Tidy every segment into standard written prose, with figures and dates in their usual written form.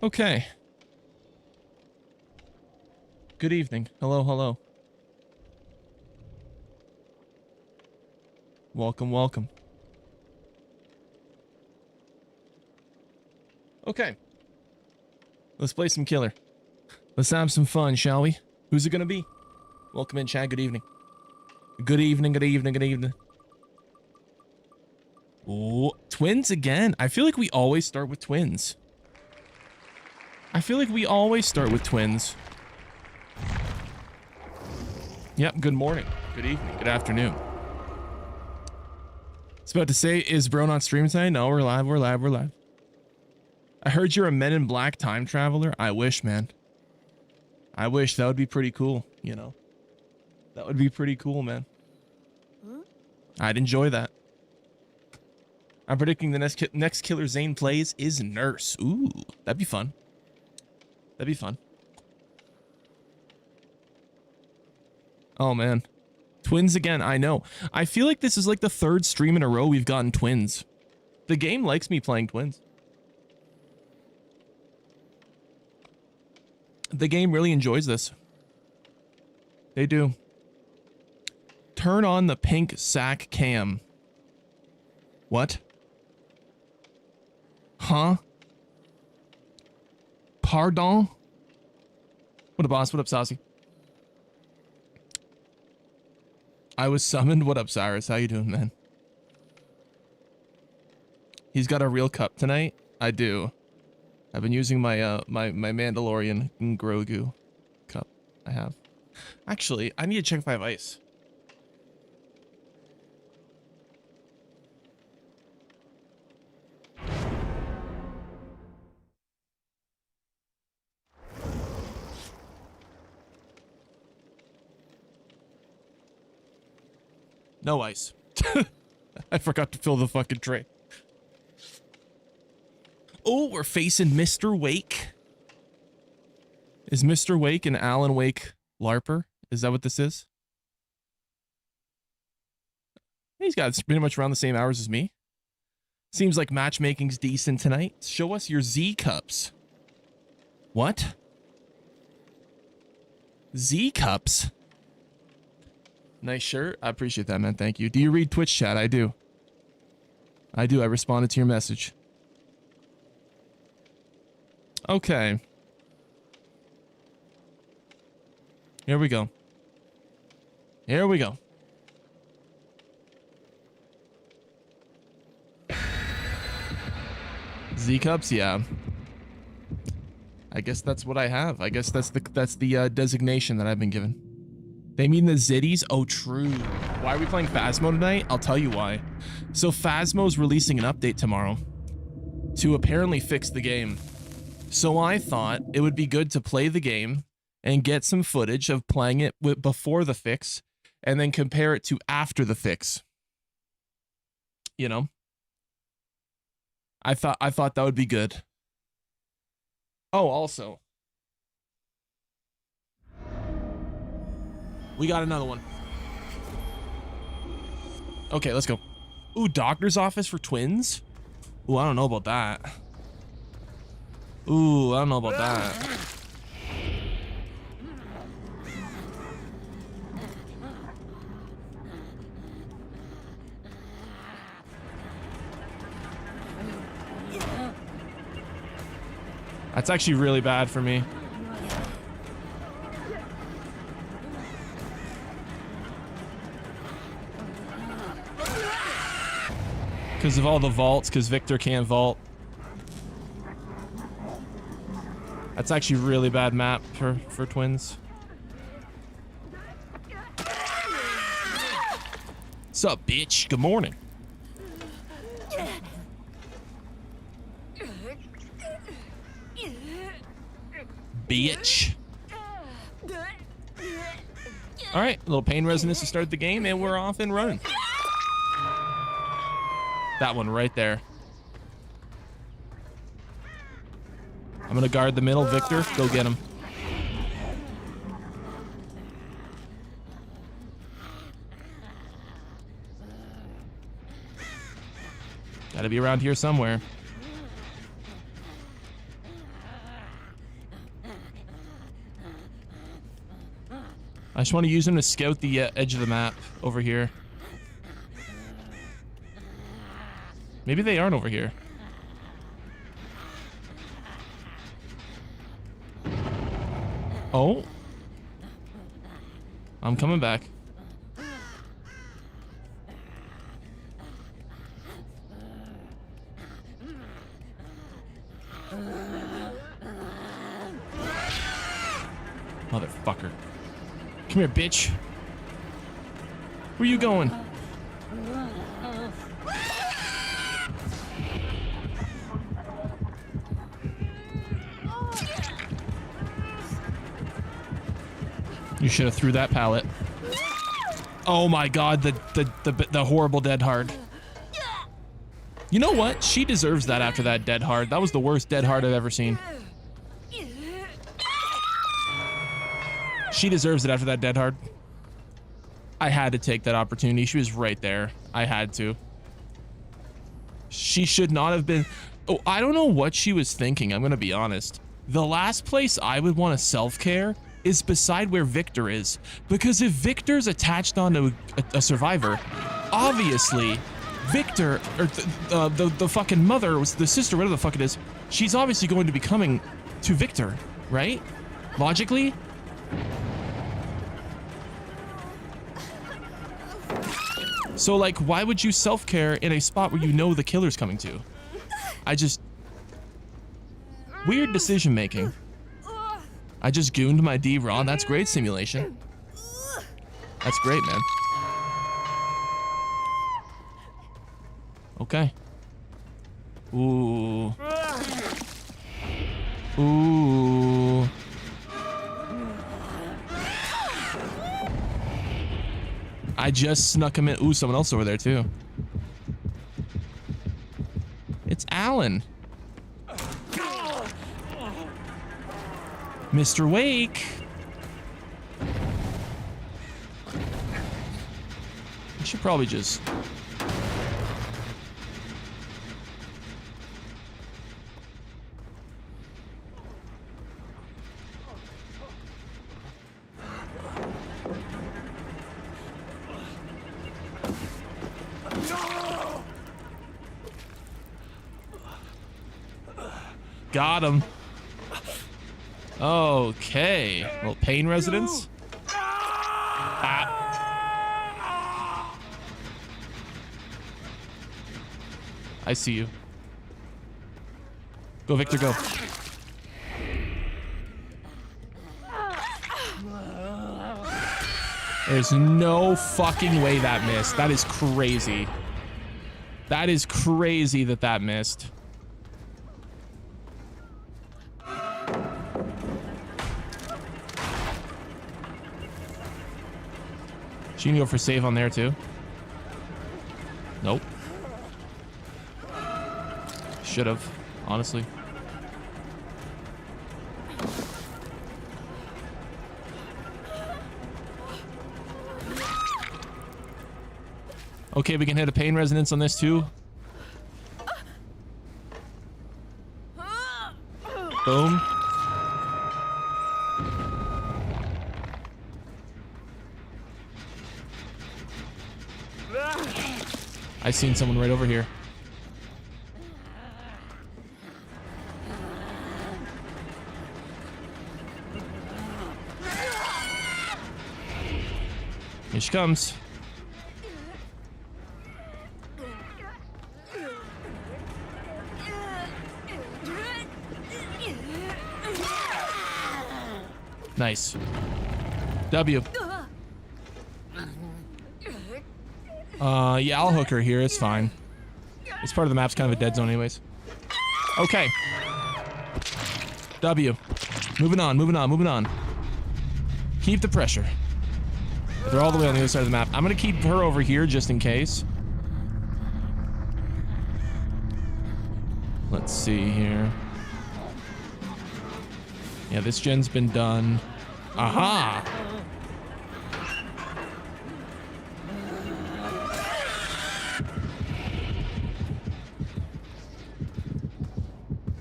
Okay. Good evening. Hello, hello. Welcome, welcome. Okay. Let's play some killer. Let's have some fun, shall we? Who's it gonna be? Welcome in, chat. Good evening. Good evening, good evening, good evening. Oh, twins again. I feel like we always start with twins. I feel like we always start with twins. Yep, good morning, good evening, good afternoon. I was about to say, is bro not streaming tonight? No, we're live, we're live, we're live. I heard you're a Men in Black time traveler. I wish, man. I wish. That would be pretty cool, you know? That would be pretty cool, man. I'd enjoy that. I'm predicting the next killer Zane plays is Nurse. Ooh, that'd be fun. That'd be fun. Oh, man. Twins again, I know. I feel like this is like the third stream in a row we've gotten twins. The game likes me playing twins. The game really enjoys this. They do. Turn on the pink sack cam. What? Huh? Pardon? What up, boss? What up, Saucy? I was summoned. What up, Cyrus? How you doing, man? He's got a real cup tonight? I do. I've been using my my Mandalorian Grogu cup. I have. Actually, I need to check if I have ice. No ice. I forgot to fill the fucking tray. Oh, we're facing Mr. Wake. Is Mr. Wake an Alan Wake LARPer? Is that what this is? He's got pretty much around the same hours as me. Seems like matchmaking's decent tonight. Show us your Z cups. What? Z cups? Nice shirt. I appreciate that, man. Thank you. Do you read Twitch chat? I do. I do. I responded to your message. Okay. Here we go. Here we go. Z cups, yeah. I guess that's what I have. I guess that's the designation that I've been given. They mean the Zitties? Oh, true. Why are we playing Phasmo tonight? I'll tell you why. So Phasmo's releasing an update tomorrow to apparently fix the game. So I thought it would be good to play the game and get some footage of playing it before the fix and then compare it to after the fix. You know? I thought that would be good. Oh, also, we got another one. Okay, let's go. Ooh, doctor's office for twins? Ooh, I don't know about that. Ooh, I don't know about that. That's actually really bad for me. Because of all the vaults, because Victor can't vault. That's actually really bad map for twins. Sup, bitch? Good morning. Bitch. All right, a little pain resonance to start the game, and we're off and running. That one right there. I'm gonna guard the middle. Victor, go get him. Gotta be around here somewhere. I just want to use them to scout the edge of the map over here. Maybe they aren't over here. Oh. I'm coming back. Motherfucker. Come here, bitch. Where you going? You should have threw that pallet. Oh my god, the horrible dead hard. You know what? She deserves that after that dead hard. That was the worst dead hard I've ever seen. She deserves it after that dead hard. I had to take that opportunity. She was right there. I had to. She should not have been... Oh, I don't know what she was thinking, I'm gonna be honest. The last place I would want to self-care is beside where Victor is. Because if Victor's attached onto a survivor, obviously, Victor, or the fucking mother, or the sister, whatever the fuck it is, she's obviously going to be coming to Victor, right? Logically? So, like, why would you self-care in a spot where you know the killer's coming to? I just... Weird decision-making. I just gooned my D raw. That's great simulation. That's great, man. Okay. Ooh. Ooh. I just snuck him in. Ooh, someone else over there too. It's Alan. Mr. Wake. I should probably just... Got him. Okay. Well, pain residence. Ah. I see you. Go, Victor, go. There's no fucking way that missed. That is crazy. That is crazy that that missed. She can go for save on there too. Nope. Should have, honestly. Okay, we can hit a pain resonance on this too. Boom. I seen someone right over here. Here she comes. Nice. W. Yeah, I'll hook her here. It's fine. This part of the map's kind of a dead zone anyways. Okay. W. Moving on, moving on, moving on. Keep the pressure. They're all the way on the other side of the map. I'm gonna keep her over here just in case. Let's see here. Yeah, this gen's been done. Aha!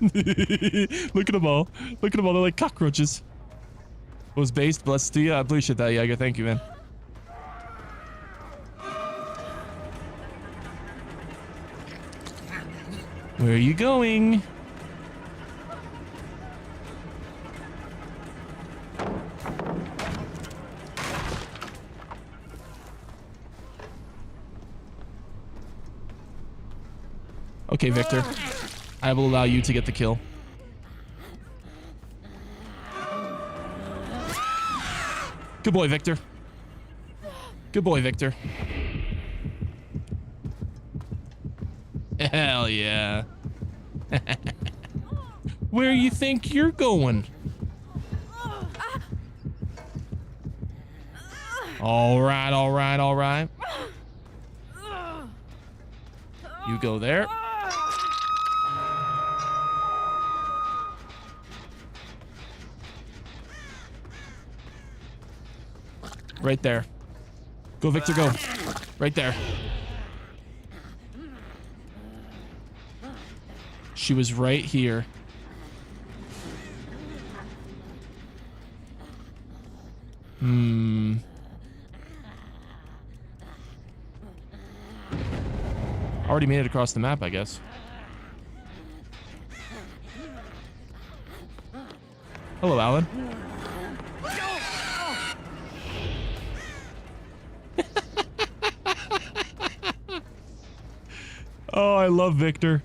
Look at them all. Look at them all. They're like cockroaches. Was based. Blessed to you. I appreciate that, Jaeger. Thank you, man. Where are you going? Okay, Victor. I will allow you to get the kill. Good boy, Victor. Good boy, Victor. Hell yeah. Where you think you're going? All right, all right, all right. You go there. Right there. Go, Victor, go. Right there. She was right here. Already made it across the map, I guess. Hello, Alan. Oh, I love Victor.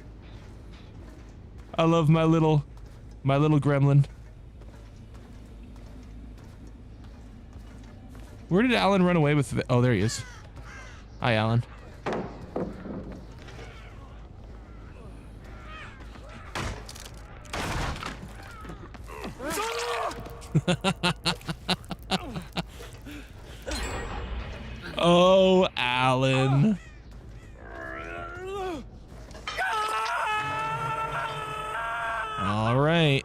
I love my little gremlin. Where did Alan run away with? Oh, there he is. Hi, Alan. Oh, Alan. All right.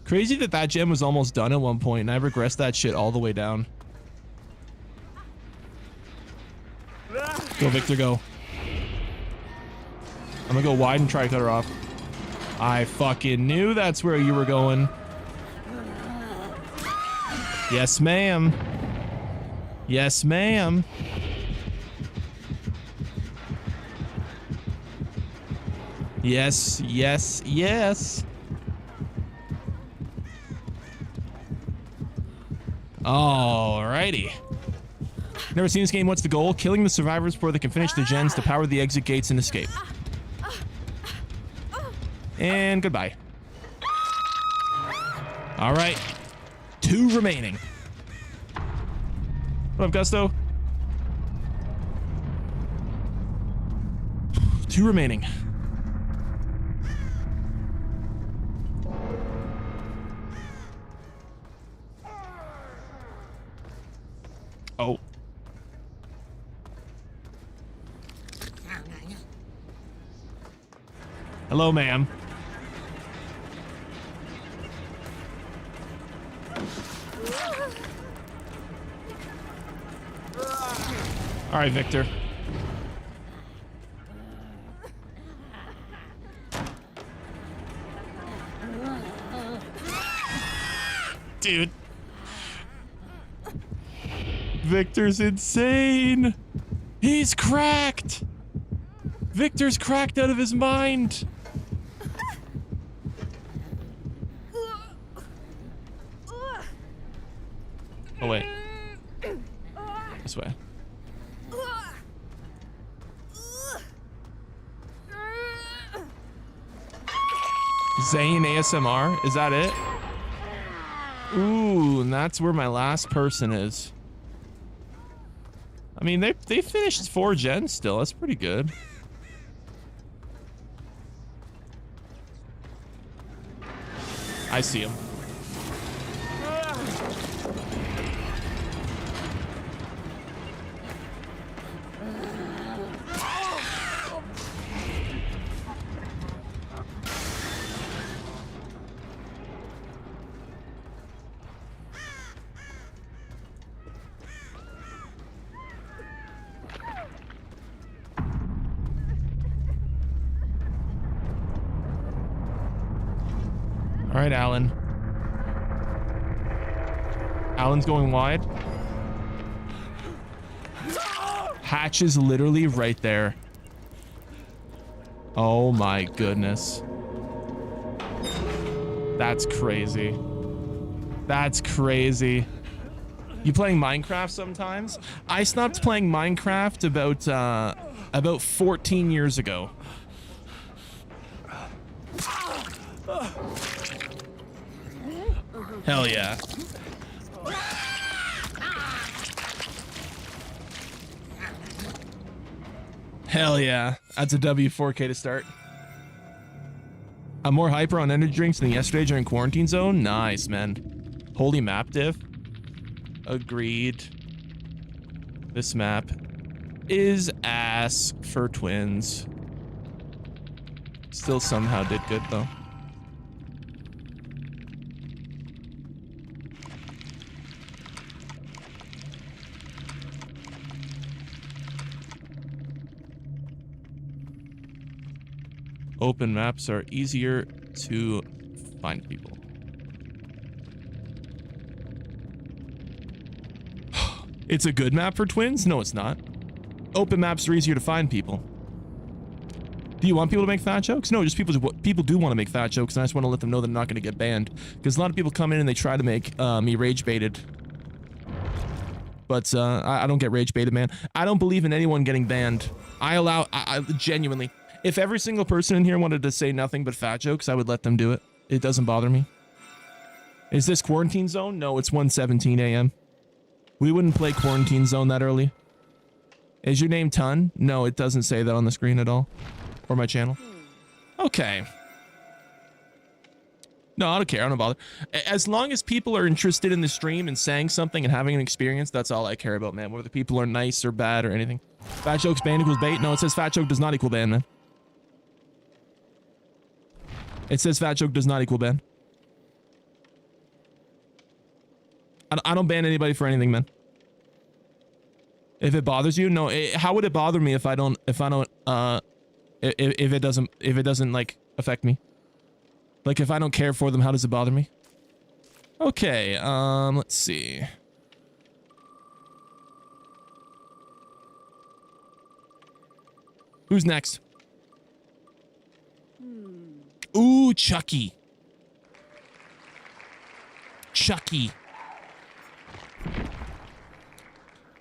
Crazy that that gem was almost done at one point, and I regressed that shit all the way down. Go, Victor, go. I'm gonna go wide and try to cut her off. I fucking knew that's where you were going. Yes, ma'am. Yes, ma'am. Yes, yes, yes. Alrighty. Never seen this game. What's the goal? Killing the survivors before they can finish the gens to power the exit gates and escape. And goodbye. Alright. 2 remaining. What up, Gusto? 2 remaining. Oh. Hello, ma'am. All right, Victor. Dude. Victor's insane. He's cracked. Victor's cracked out of his mind. Oh, wait. This way. Zane ASMR? Is that it? Ooh, and that's where my last person is. I mean, they finished 4 gens still. That's pretty good. I see him. right, Alan. Alan's going wide. Hatch is literally right there. Oh my goodness. That's crazy. That's crazy. You playing Minecraft sometimes? I stopped playing Minecraft about 14 years ago. Hell yeah. Hell yeah. That's a W4K to start. I'm more hyper on energy drinks than yesterday during quarantine zone. Nice, man. Holy map diff. Agreed. This map is ass for twins. Still somehow did good though. Open maps are easier to find people. It's a good map for twins? No, it's not. Open maps are easier to find people. Do you want people to make fat jokes? No, just people do want to make fat jokes, and I just want to let them know they're not going to get banned. Because a lot of people come in and they try to make me rage baited. But I don't get rage baited, man. I don't believe in anyone getting banned. I genuinely. If every single person in here wanted to say nothing but fat jokes, I would let them do it. It doesn't bother me. Is this quarantine zone? No, it's 1:17 a.m. We wouldn't play quarantine zone that early. Is your name Ton? No, it doesn't say that on the screen at all. Or my channel. Okay. No, I don't care. I don't bother. As long as people are interested in the stream and saying something and having an experience, that's all I care about, man. Whether people are nice or bad or anything. Fat jokes ban equals bait? No, it says fat joke does not equal ban, man. It says fat joke does not equal ban. I don't ban anybody for anything, man. If it bothers you, no. How would it bother me if it doesn't like affect me? Like if I don't care for them, how does it bother me? Okay, let's see. Who's next? Ooh, Chucky. Chucky.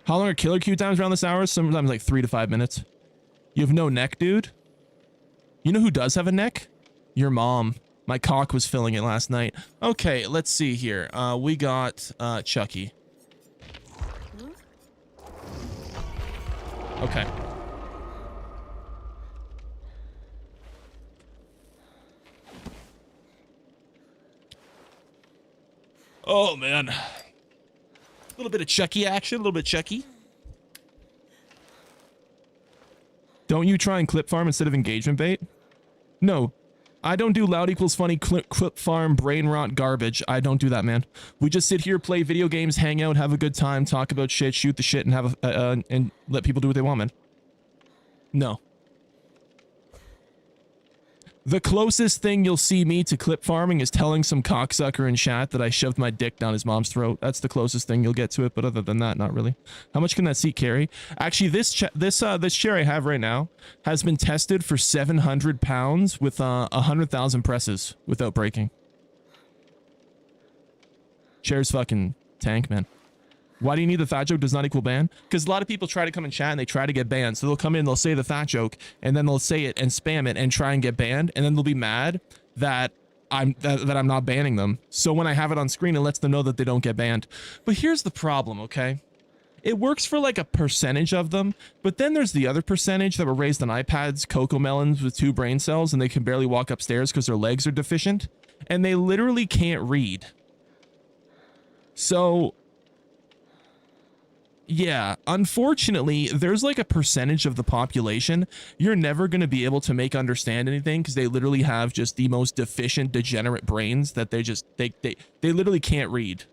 How long are killer queue times around this hour? Sometimes like 3 to 5 minutes. You have no neck, dude? You know who does have a neck? Your mom. My cock was filling it last night. Okay, let's see here. We got Chucky. Okay. Oh, man. A little bit of Chucky action, a little bit Chucky. Don't you try and clip farm instead of engagement bait? No. I don't do loud equals funny clip farm brain rot garbage. I don't do that, man. We just sit here, play video games, hang out, have a good time, talk about shit, shoot the shit, and have and let people do what they want, man. No. The closest thing you'll see me to clip farming is telling some cocksucker in chat that I shoved my dick down his mom's throat. That's the closest thing you'll get to it, but other than that, not really. How much can that seat carry? Actually, this chair I have right now has been tested for 700 pounds with 100,000 presses without breaking. Chair's fucking tank, man. Why do you need the fat joke does not equal ban? Because a lot of people try to come in chat and they try to get banned. So they'll come in, they'll say the fat joke, and then they'll say it and spam it and try and get banned, and then they'll be mad that I'm not banning them. So when I have it on screen, it lets them know that they don't get banned. But here's the problem, okay? It works for like a percentage of them, but then there's the other percentage that were raised on iPads, cocoa melons with 2 brain cells, and they can barely walk upstairs because their legs are deficient, and they literally can't read. So yeah, unfortunately, there's like a percentage of the population you're never going to be able to make understand anything because they literally have just the most deficient, degenerate brains that they literally can't read.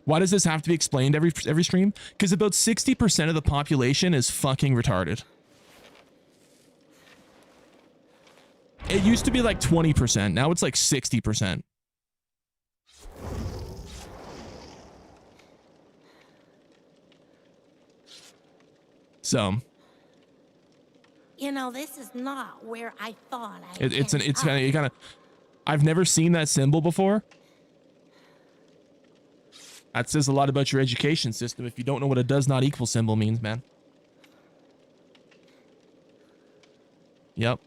Why does this have to be explained every stream? Because about 60% of the population is fucking retarded. It used to be like 20%. Now it's like 60%. So, you know, this is not where I thought it's kind of, I've never seen that symbol before. That says a lot about your education system if you don't know what a does not equal symbol means, man. Yep.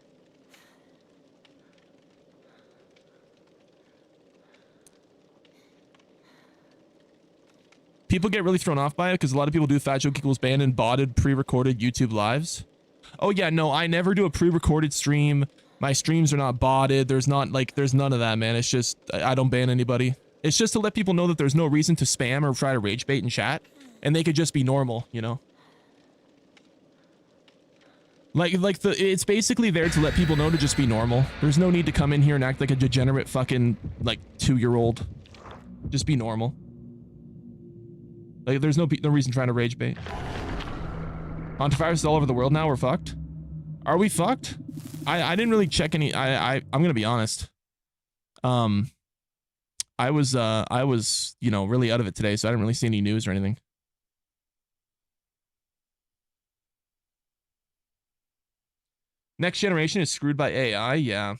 People get really thrown off by it because a lot of people do Fat Joke Equals Banned and botted pre-recorded YouTube lives. Oh yeah, no, I never do a pre-recorded stream. My streams are not botted. There's none of that, man. It's just, I don't ban anybody. It's just to let people know that there's no reason to spam or try to rage bait in chat. And they could just be normal, you know? It's basically there to let people know to just be normal. There's no need to come in here and act like a degenerate fucking, like, 2-year-old. Just be normal. Like, there's no reason trying to rage bait. Hantavirus is all over the world now. We're fucked. Are we fucked? I didn't really check any. I'm gonna be honest. I was you know, really out of it today, so I didn't really see any news or anything. Next generation is screwed by AI. Yeah.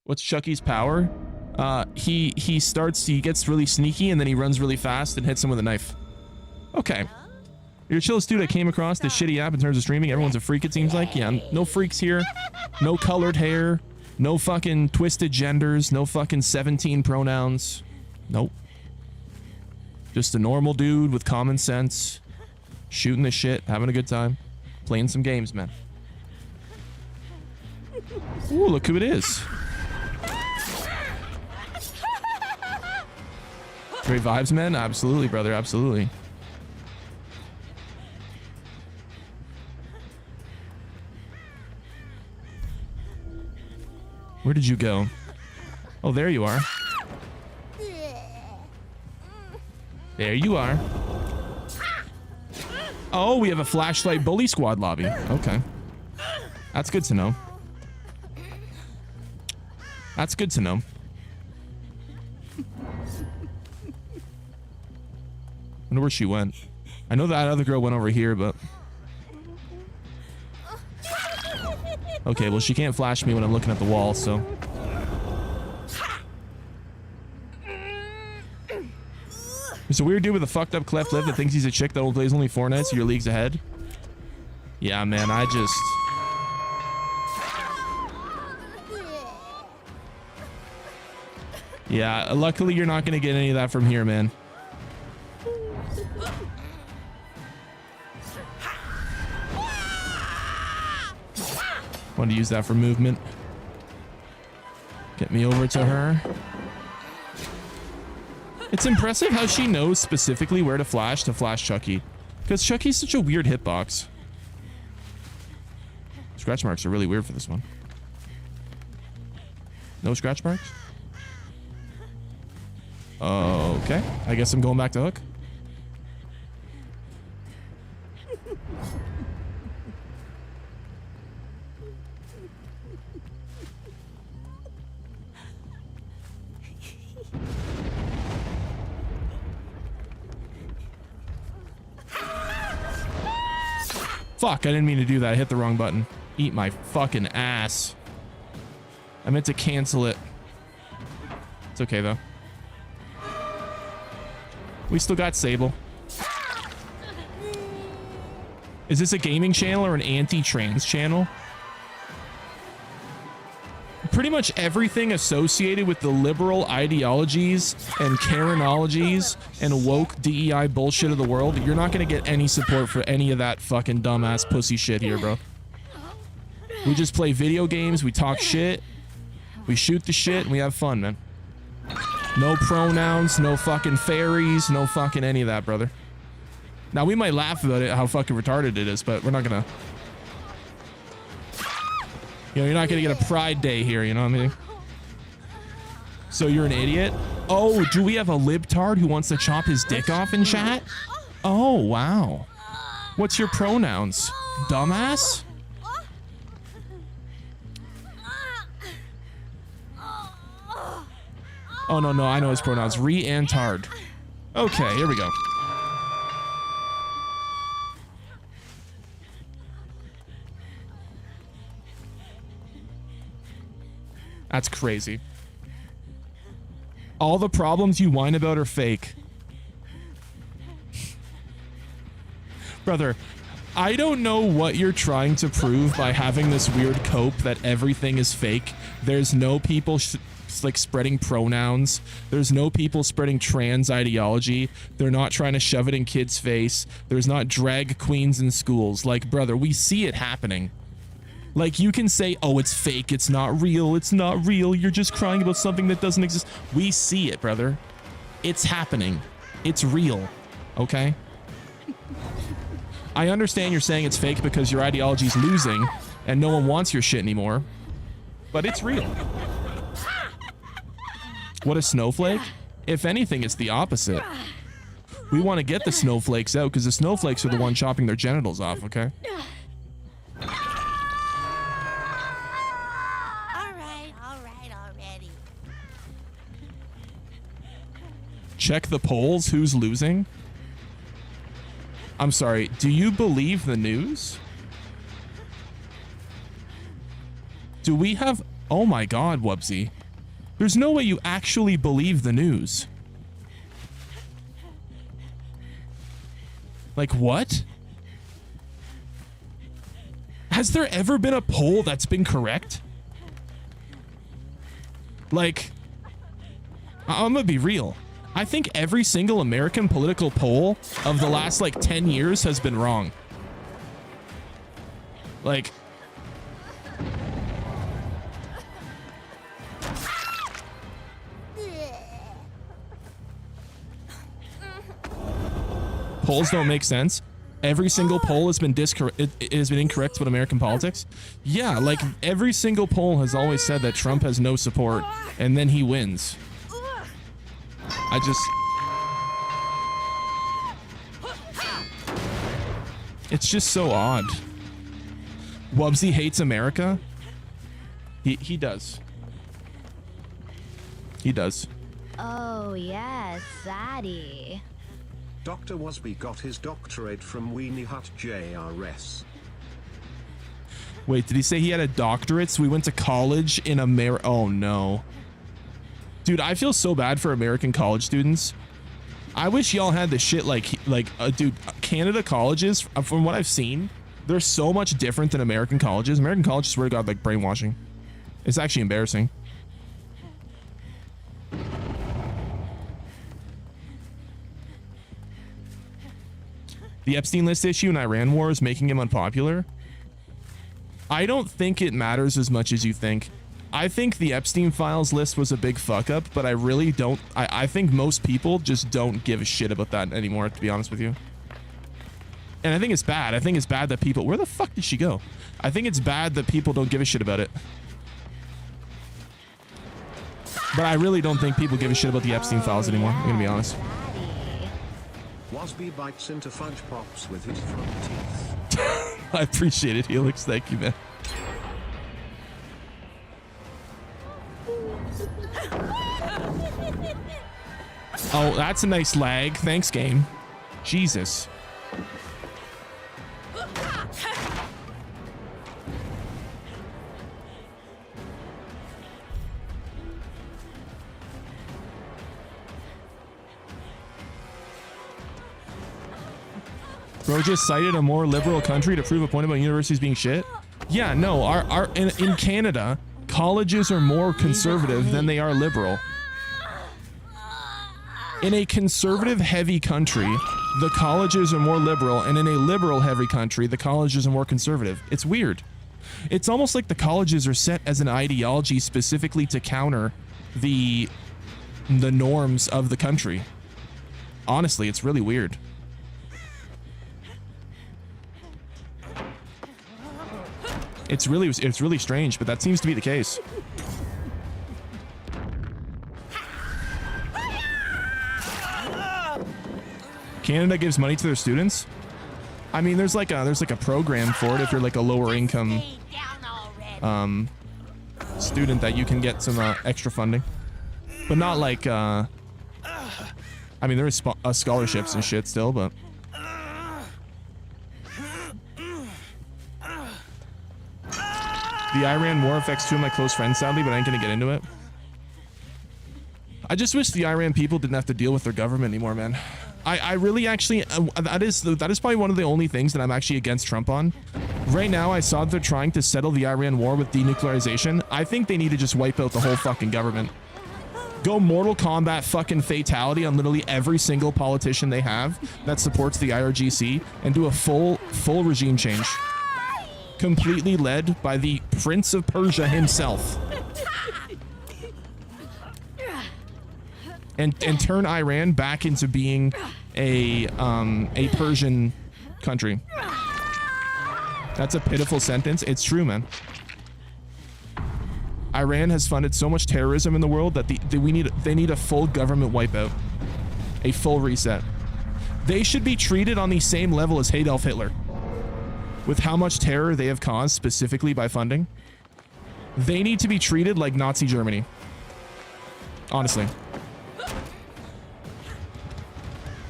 What's Chucky's power? He gets really sneaky and then he runs really fast and hits him with a knife. Okay. You're the chillest dude I came across this shitty app in terms of streaming. Everyone's a freak, it seems like. Yeah, no freaks here. No colored hair. No fucking twisted genders. No fucking 17 pronouns. Nope. Just a normal dude with common sense. Shooting the shit. Having a good time. Playing some games, man. Ooh, look who it is. Great vibes, man. Absolutely, brother. Absolutely. Where did you go? Oh, there you are. There you are. Oh, we have a flashlight bully squad lobby. Okay. That's good to know. That's good to know. I wonder where she went. I know that other girl went over here, but... Okay, well, she can't flash me when I'm looking at the wall, so... There's a weird dude with a fucked up cleft lip that thinks he's a chick that plays only Fortnite, so your league's ahead. Yeah, man, I just... Yeah, luckily you're not gonna get any of that from here, man. Wanted to use that for movement. Get me over to her. It's impressive how she knows specifically where to flash Chucky. Because Chucky's such a weird hitbox. Scratch marks are really weird for this one. No scratch marks? Okay. I guess I'm going back to Hook. Fuck, I didn't mean to do that. I hit the wrong button. Eat my fucking ass. I meant to cancel it. It's okay, though. We still got Sable. Is this a gaming channel or an anti-trans channel? Pretty much everything associated with the liberal ideologies and Karenologies and woke DEI bullshit of the world, you're not going to get any support for any of that fucking dumbass pussy shit here, bro. We just play video games, we talk shit, we shoot the shit, and we have fun, man. No pronouns, no fucking fairies, no fucking any of that, brother. Now, we might laugh about it, how fucking retarded it is, but we're not gonna... You know, you're not gonna get a pride day here, you know what I mean? So you're an idiot? Oh, do we have a libtard who wants to chop his dick off in chat? Oh, wow. What's your pronouns? Dumbass? Oh, no, I know his pronouns. Re-Antard. Okay, here we go. That's crazy. All the problems you whine about are fake. Brother, I don't know what you're trying to prove by having this weird cope that everything is fake. There's no people like spreading pronouns. There's no people spreading trans ideology. They're not trying to shove it in kids' face. There's not drag queens in schools. Like, brother, we see it happening. Like, you can say, oh, it's fake, it's not real, you're just crying about something that doesn't exist. We see it, brother. It's happening. It's real. Okay? I understand you're saying it's fake because your ideology's losing and no one wants your shit anymore, but it's real. What a snowflake? If anything, it's the opposite. We want to get the snowflakes out because the snowflakes are the ones chopping their genitals off, okay? Check the polls. Who's losing? I'm sorry. Do you believe the news? Do we have... Oh my god, Wubsy. There's no way you actually believe the news. Like, what? Has there ever been a poll that's been correct? Like, I'm gonna be real. I think every single American political poll of the last like 10 years has been wrong. Like, polls don't make sense. Every single poll has been incorrect about American politics. Yeah, like every single poll has always said that Trump has no support and then he wins. It's just so odd. Wubsy hates America? He does. He does. Oh, yes, Zaddy. Dr. Wasby got his doctorate from Weenie Hut JRS. Wait, did he say he had a doctorate? So we went to college in America? Oh, no. Dude, I feel so bad for American college students. I wish y'all had the shit dude, Canada colleges, from what I've seen, they're so much different than American colleges. American colleges, swear to God, like brainwashing. It's actually embarrassing. The Epstein list issue in Iran war is making him unpopular. I don't think it matters as much as you think. I think the Epstein files list was a big fuck up, but I really don't. I think most people just don't give a shit about that anymore, to be honest with you. And I think it's bad. I think it's bad that people... Where the fuck did she go? I think it's bad that people don't give a shit about it. But I really don't think people give a shit about the Epstein files anymore. I'm gonna be honest. Wasby bites into fudge pops with his front teeth. I appreciate it, Helix. Thank you, man. Oh, that's a nice lag. Thanks, game. Jesus. Bro just cited a more liberal country to prove a point about universities being shit. Yeah, no, in Canada, colleges are more conservative than they are liberal. In a conservative heavy country, the colleges are more liberal, and in a liberal heavy country, the colleges are more conservative. It's weird. It's almost like the colleges are set as an ideology specifically to counter the norms of the country. Honestly, it's really weird. It's really strange, but that seems to be the case. Canada gives money to their students? I mean, there's like a program for it if you're like a lower income student that you can get some extra funding. but not like I mean, there is scholarships and shit still, but the Iran war affects two of my close friends, sadly, but I ain't gonna get into it. I just wish the Iran people didn't have to deal with their government anymore, man. I really actually, that is probably one of the only things that I'm actually against Trump on. Right now, I saw that they're trying to settle the Iran war with denuclearization. I think they need to just wipe out the whole fucking government. Go Mortal Kombat fucking fatality on literally every single politician they have that supports the IRGC and do a full regime change. Completely led by the Prince of Persia himself. And turn Iran back into being a Persian country. That's a pitiful sentence. It's true, man. Iran has funded so much terrorism in the world that they need a full government wipeout, a full reset. They should be treated on the same level as Adolf Hitler, with how much terror they have caused specifically by funding. They need to be treated like Nazi Germany. Honestly.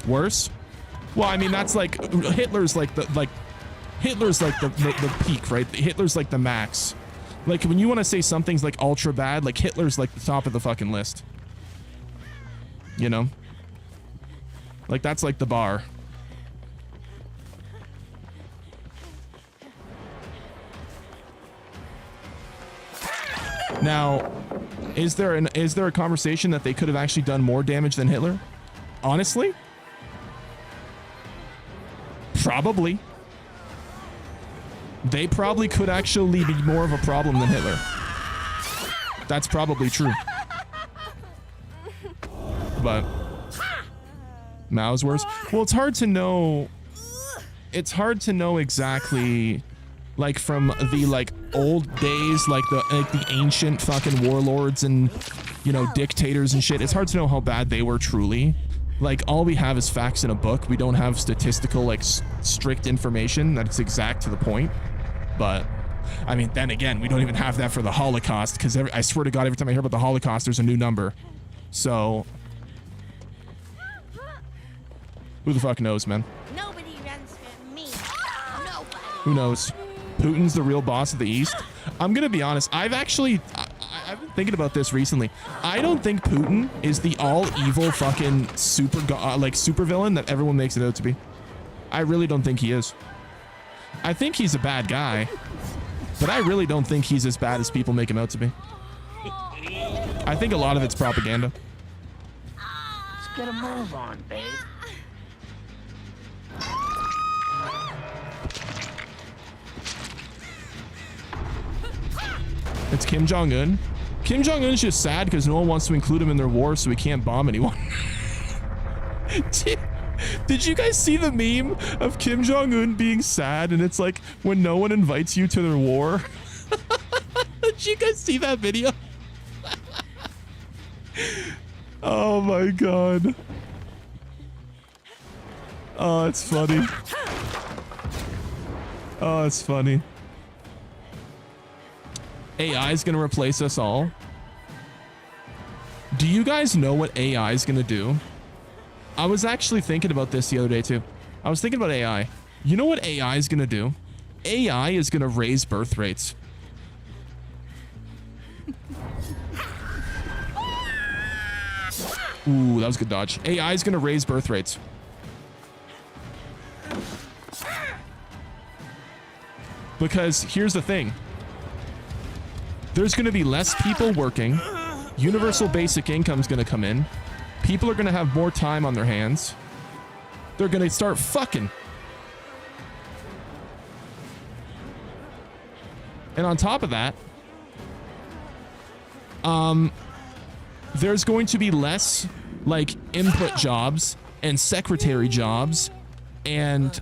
Worse? Well, I mean, that's like Hitler's like the peak, right? Hitler's like the max. Like when you want to say something's like ultra bad, like Hitler's like the top of the fucking list. You know? Like that's like the bar. Now, is there a conversation that they could have actually done more damage than Hitler? Honestly? Probably. They probably could actually be more of a problem than Hitler. That's probably true. But Mao's worse. Well, it's hard to know. It's hard to know exactly, like from the like old days, like the ancient fucking warlords and, you know, dictators and shit. It's hard to know how bad they were truly. Like all we have is facts in a book. We don't have statistical like strict information that's exact to the point. But I mean, then again, we don't even have that for the Holocaust, because I swear to God, every time I hear about the Holocaust, there's a new number. So who the fuck knows, man? Nobody runs from me. Nobody. Who knows? Putin's the real boss of the East. I'm gonna be honest. I've been thinking about this recently. I don't think Putin is the all-evil fucking super villain that everyone makes it out to be. I really don't think he is. I think he's a bad guy, but I really don't think he's as bad as people make him out to be. I think a lot of it's propaganda. Let's get a move on, babe. It's Kim Jong-un. Kim Jong-un's just sad because no one wants to include him in their war, so he can't bomb anyone. Did you guys see the meme of Kim Jong-un being sad, and it's like when no one invites you to their war? Did you guys see that video? Oh my God. Oh, it's funny. Oh, it's funny. AI is going to replace us all. Do you guys know what AI is going to do? I was actually thinking about this the other day too. I was thinking about AI. You know what AI is going to do? AI is going to raise birth rates. Ooh, that was a good dodge. AI is going to raise birth rates. Because here's the thing. There's going to be less people working. Universal basic income is going to come in. People are going to have more time on their hands. They're going to start fucking. And on top of that, there's going to be less like input jobs and secretary jobs and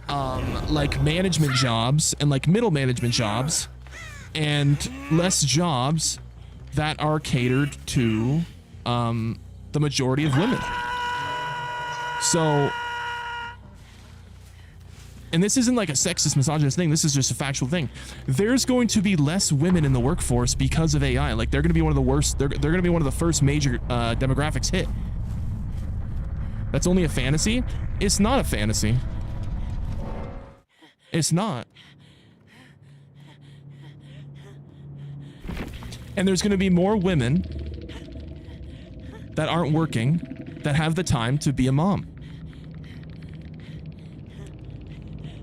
like management jobs and like middle management jobs, and less jobs that are catered to the majority of women. So and this isn't like a sexist, misogynist thing. This is just a factual thing. There's going to be less women in the workforce because of AI. Like they're going to be one of the worst. They're going to be one of the first major demographics hit. That's only a fantasy. It's not a fantasy. It's not. And there's going to be more women that aren't working that have the time to be a mom.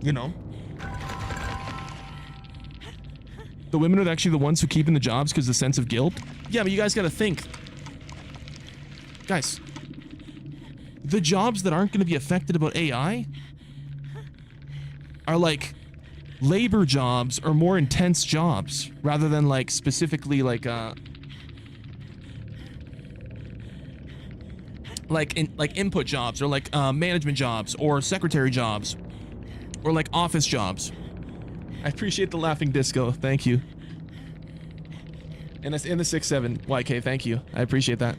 You know? The women are actually the ones who keep in the jobs because of the sense of guilt. Yeah, but you guys got to think. Guys, the jobs that aren't going to be affected about AI are like labor jobs or more intense jobs rather than like specifically like input jobs or like management jobs or secretary jobs or like office jobs. I appreciate the laughing disco. Thank you. And that's in the 6-7 YK. Thank you. I appreciate that.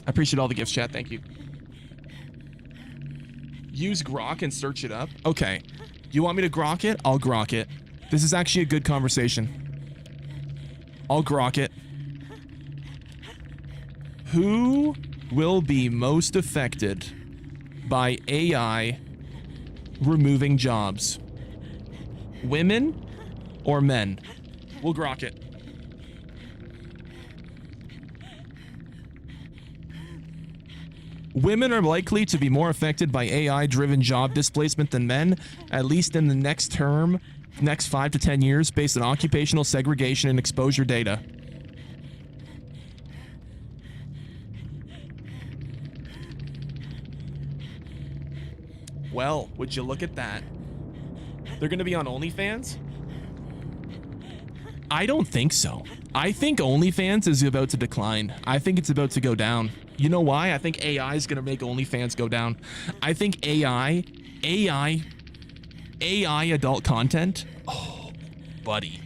I appreciate all the gifts, chat. Thank you. Use Grok and search it up. Okay. You want me to Grok it? I'll Grok it. This is actually a good conversation. I'll Grok it. Who will be most affected by AI removing jobs? Women or men? We'll Grok it. Women are likely to be more affected by AI-driven job displacement than men, at least in the next 5 to 10 years, based on occupational segregation and exposure data. Well, would you look at that? They're going to be on OnlyFans? I don't think so. I think OnlyFans is about to decline. I think it's about to go down. You know why? I think AI is going to make OnlyFans go down. I think AI adult content. Oh, buddy.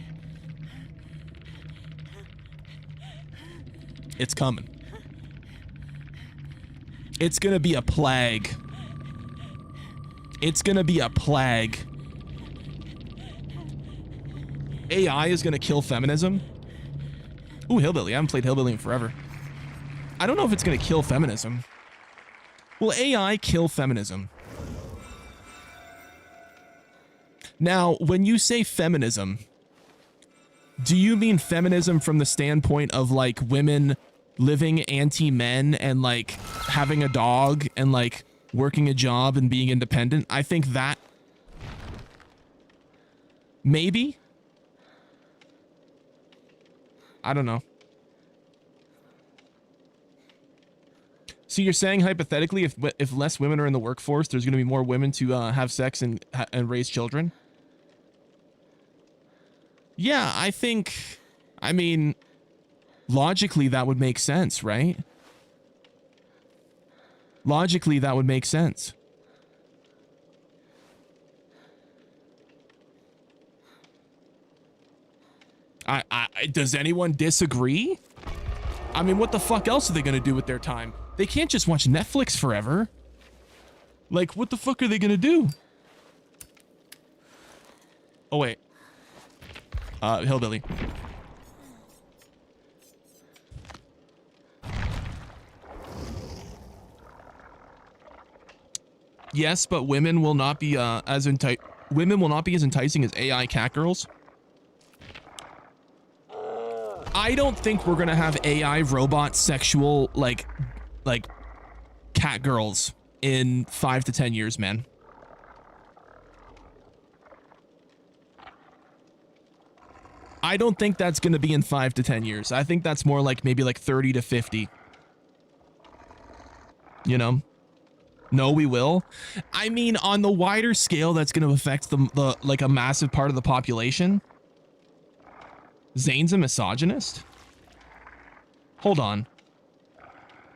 It's coming. It's going to be a plague. It's going to be a plague. AI is going to kill feminism. Ooh, Hillbilly. I haven't played Hillbilly in forever. I don't know if it's going to kill feminism. Will AI kill feminism? Now, when you say feminism, do you mean feminism from the standpoint of like women living anti-men and like having a dog and like working a job and being independent? I think that maybe. I don't know. So you're saying hypothetically, if less women are in the workforce, there's going to be more women to have sex and raise children? Yeah, I mean, logically that would make sense, right? Logically that would make sense. Does anyone disagree? I mean, what the fuck else are they going to do with their time? They can't just watch Netflix forever. Like, what the fuck are they going to do? Oh, wait. Hillbilly. Yes, but women will not be as enticing as AI cat girls. I don't think we're gonna have AI robot sexual like cat girls in 5 to 10 years, man. I don't think that's gonna be in 5 to 10 years. I think that's more like maybe like 30 to 50. You know? No, we will. I mean, on the wider scale, that's gonna affect the like a massive part of the population. Zane's a misogynist? Hold on.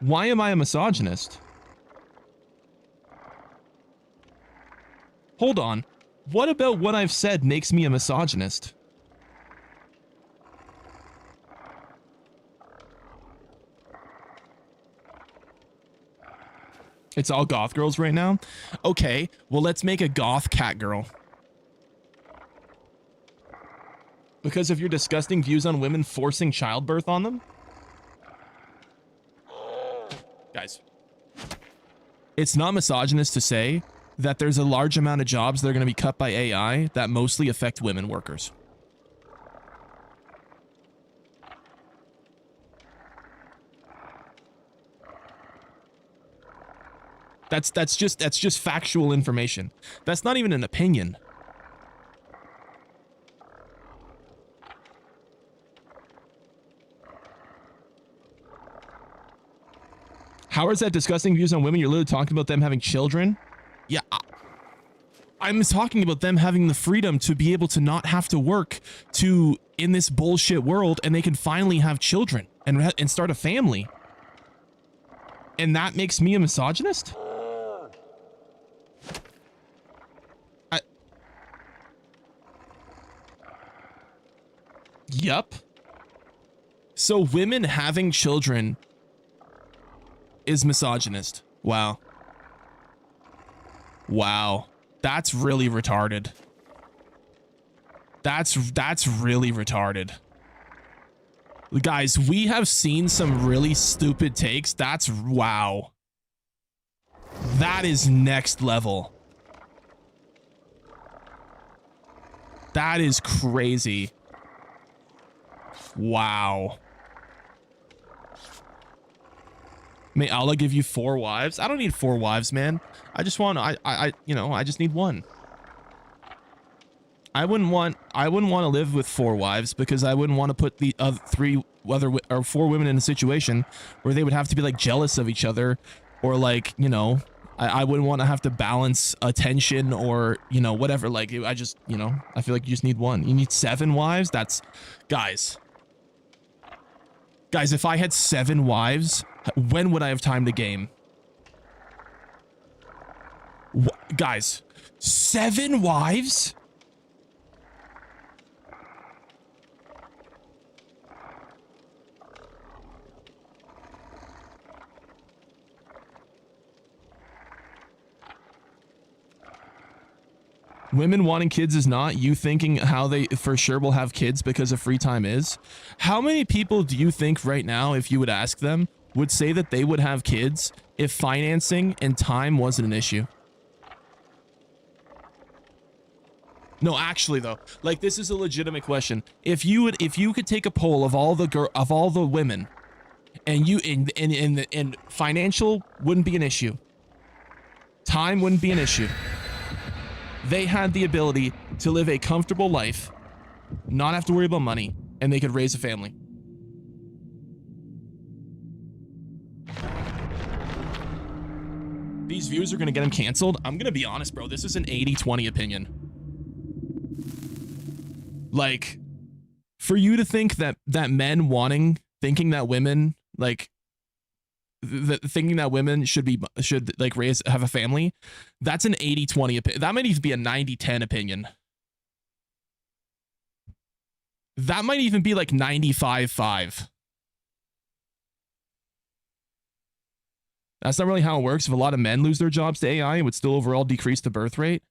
Why am I a misogynist? Hold on. What about what I've said makes me a misogynist? It's all goth girls right now. Okay, well, let's make a goth cat girl. Because of your disgusting views on women forcing childbirth on them? Guys, it's not misogynist to say that there's a large amount of jobs that are going to be cut by AI that mostly affect women workers. That's just factual information. That's not even an opinion. How is that disgusting views on women? You're literally talking about them having children? Yeah, I'm talking about them having the freedom to be able to not have to work in this bullshit world, and they can finally have children and start a family. And that makes me a misogynist? Yup. So women having children is misogynist. Wow. Wow. That's really retarded. That's really retarded. Guys, we have seen some really stupid takes. That's wow. That is next level. That is crazy. Wow. May Allah give you 4 wives? I don't need 4 wives, man. I just want I just need one. I wouldn't want to live with 4 wives because I wouldn't want to put the 4 women in a situation where they would have to be like jealous of each other, or like, you know, I wouldn't want to have to balance attention or, you know, whatever. Like, I just, you know, I feel like you just need one. You need 7 wives? That's, guys, if I had 7 wives, when would I have time to game? Guys, 7 wives? Women wanting kids is not you thinking how they for sure will have kids because of free time is. How many people do you think right now, if you would ask them, would say that they would have kids if financing and time wasn't an issue? No, actually though, like, this is a legitimate question. If you could take a poll of all the women, and financial wouldn't be an issue, time wouldn't be an issue. They had the ability to live a comfortable life, not have to worry about money, and they could raise a family. These views are going to get them canceled. I'm going to be honest, bro. This is an 80-20 opinion. Like, for you to think that men thinking that women, like, thinking that women should like have a family, that's an 80-20 opinion. That might even be a 90-10 opinion. That might even be like 95-5. That's not really how it works. If a lot of men lose their jobs to AI, it would still overall decrease the birth rate.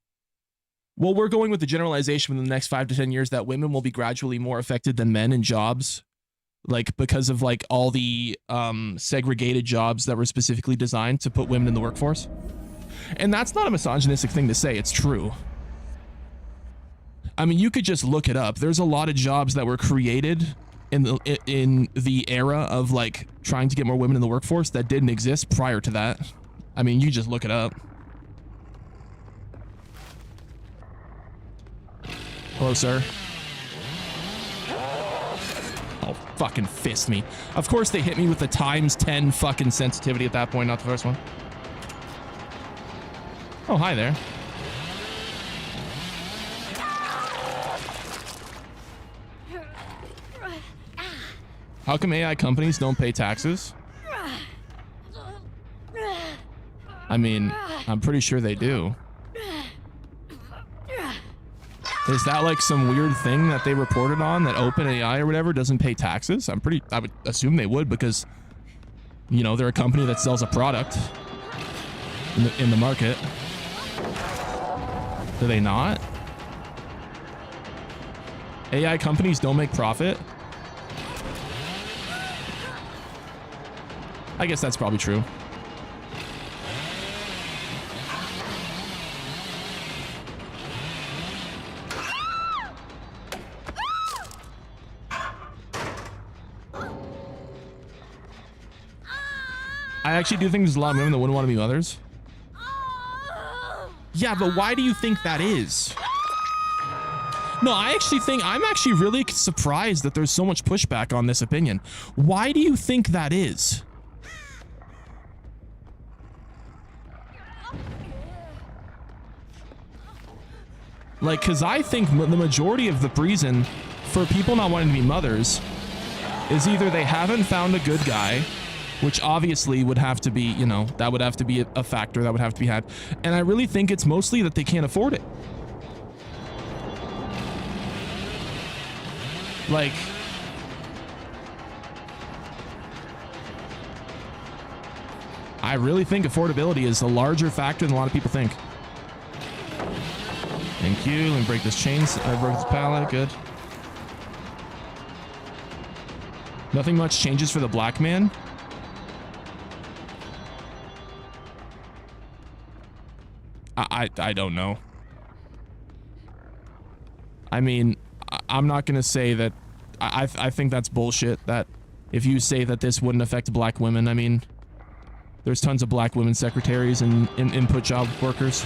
Well, we're going with the generalization within the next 5 to 10 years that women will be gradually more affected than men in jobs, like, because of like all the segregated jobs that were specifically designed to put women in the workforce. And that's not a misogynistic thing to say. It's true. I mean, you could just look it up. There's a lot of jobs that were created in the era of like trying to get more women in the workforce that didn't exist prior to that. I mean, you just look it up. Hello, sir. Oh, fucking fist me. Of course they hit me with the ×10 fucking sensitivity at that point, not the first one. Oh, hi there. How come AI companies don't pay taxes? I mean, I'm pretty sure they do. Is that like some weird thing that they reported on, that OpenAI or whatever doesn't pay taxes? I would assume they would, because, you know, they're a company that sells a product. in the market. Do they not? AI companies don't make profit? I guess that's probably true. I actually do think there's a lot of women that wouldn't want to be mothers. Yeah, but why do you think that is? No, I'm actually really surprised that there's so much pushback on this opinion. Why do you think that is? Like, because I think the majority of the reason for people not wanting to be mothers is either they haven't found a good guy, which obviously would have to be, you know, that would have to be a factor that would have to be had. And I really think it's mostly that they can't afford it. Like, I really think affordability is a larger factor than a lot of people think. Thank you. Let me break this chain. I broke this pallet. Good. Nothing much changes for the black man. I don't know. I mean, I'm not going to say that. I think that's bullshit. That if you say that this wouldn't affect black women, I mean, there's tons of black women secretaries and input job workers.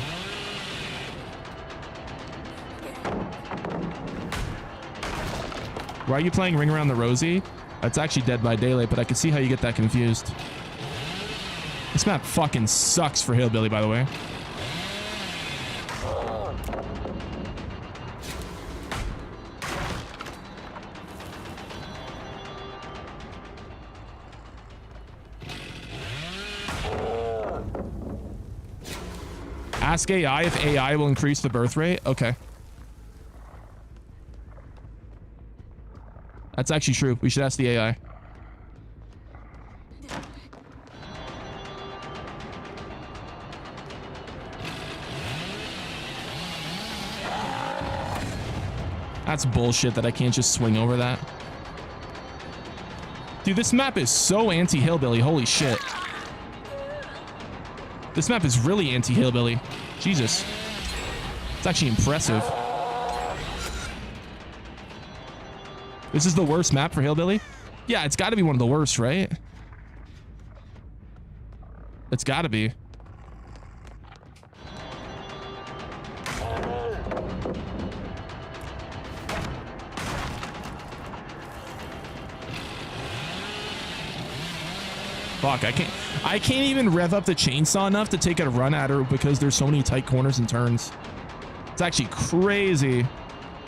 Why are you playing Ring Around the Rosie? That's actually Dead by Daylight, but I can see how you get that confused. This map fucking sucks for Hillbilly, by the way. Ask AI if AI will increase the birth rate. Okay. That's actually true. We should ask the AI. That's bullshit that I can't just swing over that. Dude, this map is so anti-hillbilly. Holy shit. This map is really anti-hillbilly. Jesus. It's actually impressive. This is the worst map for Hillbilly? Yeah, it's got to be one of the worst, right? It's got to be. Fuck, I can't even rev up the chainsaw enough to take a run at her because there's so many tight corners and turns. It's actually crazy.